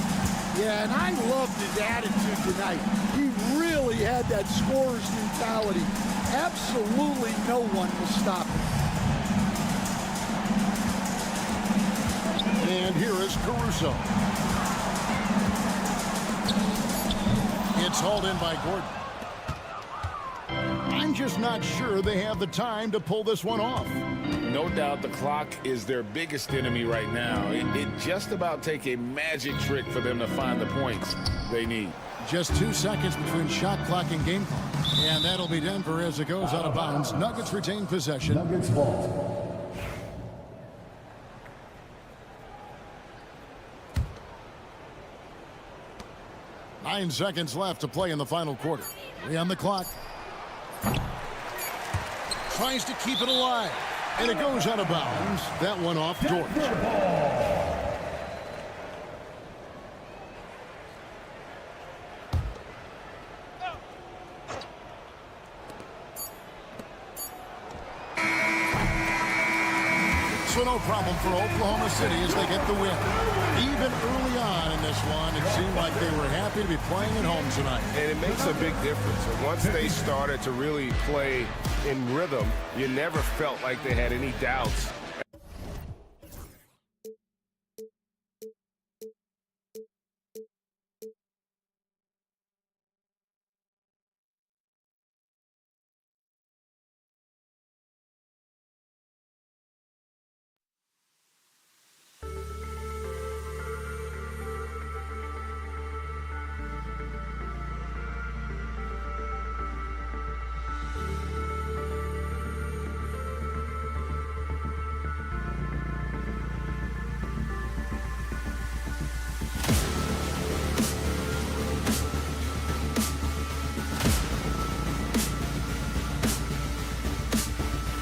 Yeah, and I loved his attitude tonight. He really had that scorer's mentality. Absolutely no one will stop him. And here is Caruso. It's hauled in by Gordon. I'm just not sure they have the time to pull this one off. No doubt the clock is their biggest enemy right now. It just about take a magic trick for them to find the points they need. Just 2 seconds between shot clock and game clock. And that'll be Denver as it goes out of bounds. Nuggets retain possession. Nuggets ball. Nine seconds left to play in the final quarter. 3 on the clock. Tries to keep it alive. And it goes out of bounds. That one off George. So no problem for Oklahoma City as they get the win. Even early on in this one, it seemed like they were happy to be playing at home tonight. And it makes a big difference. And once they started to really play in rhythm, you never felt like they had any doubts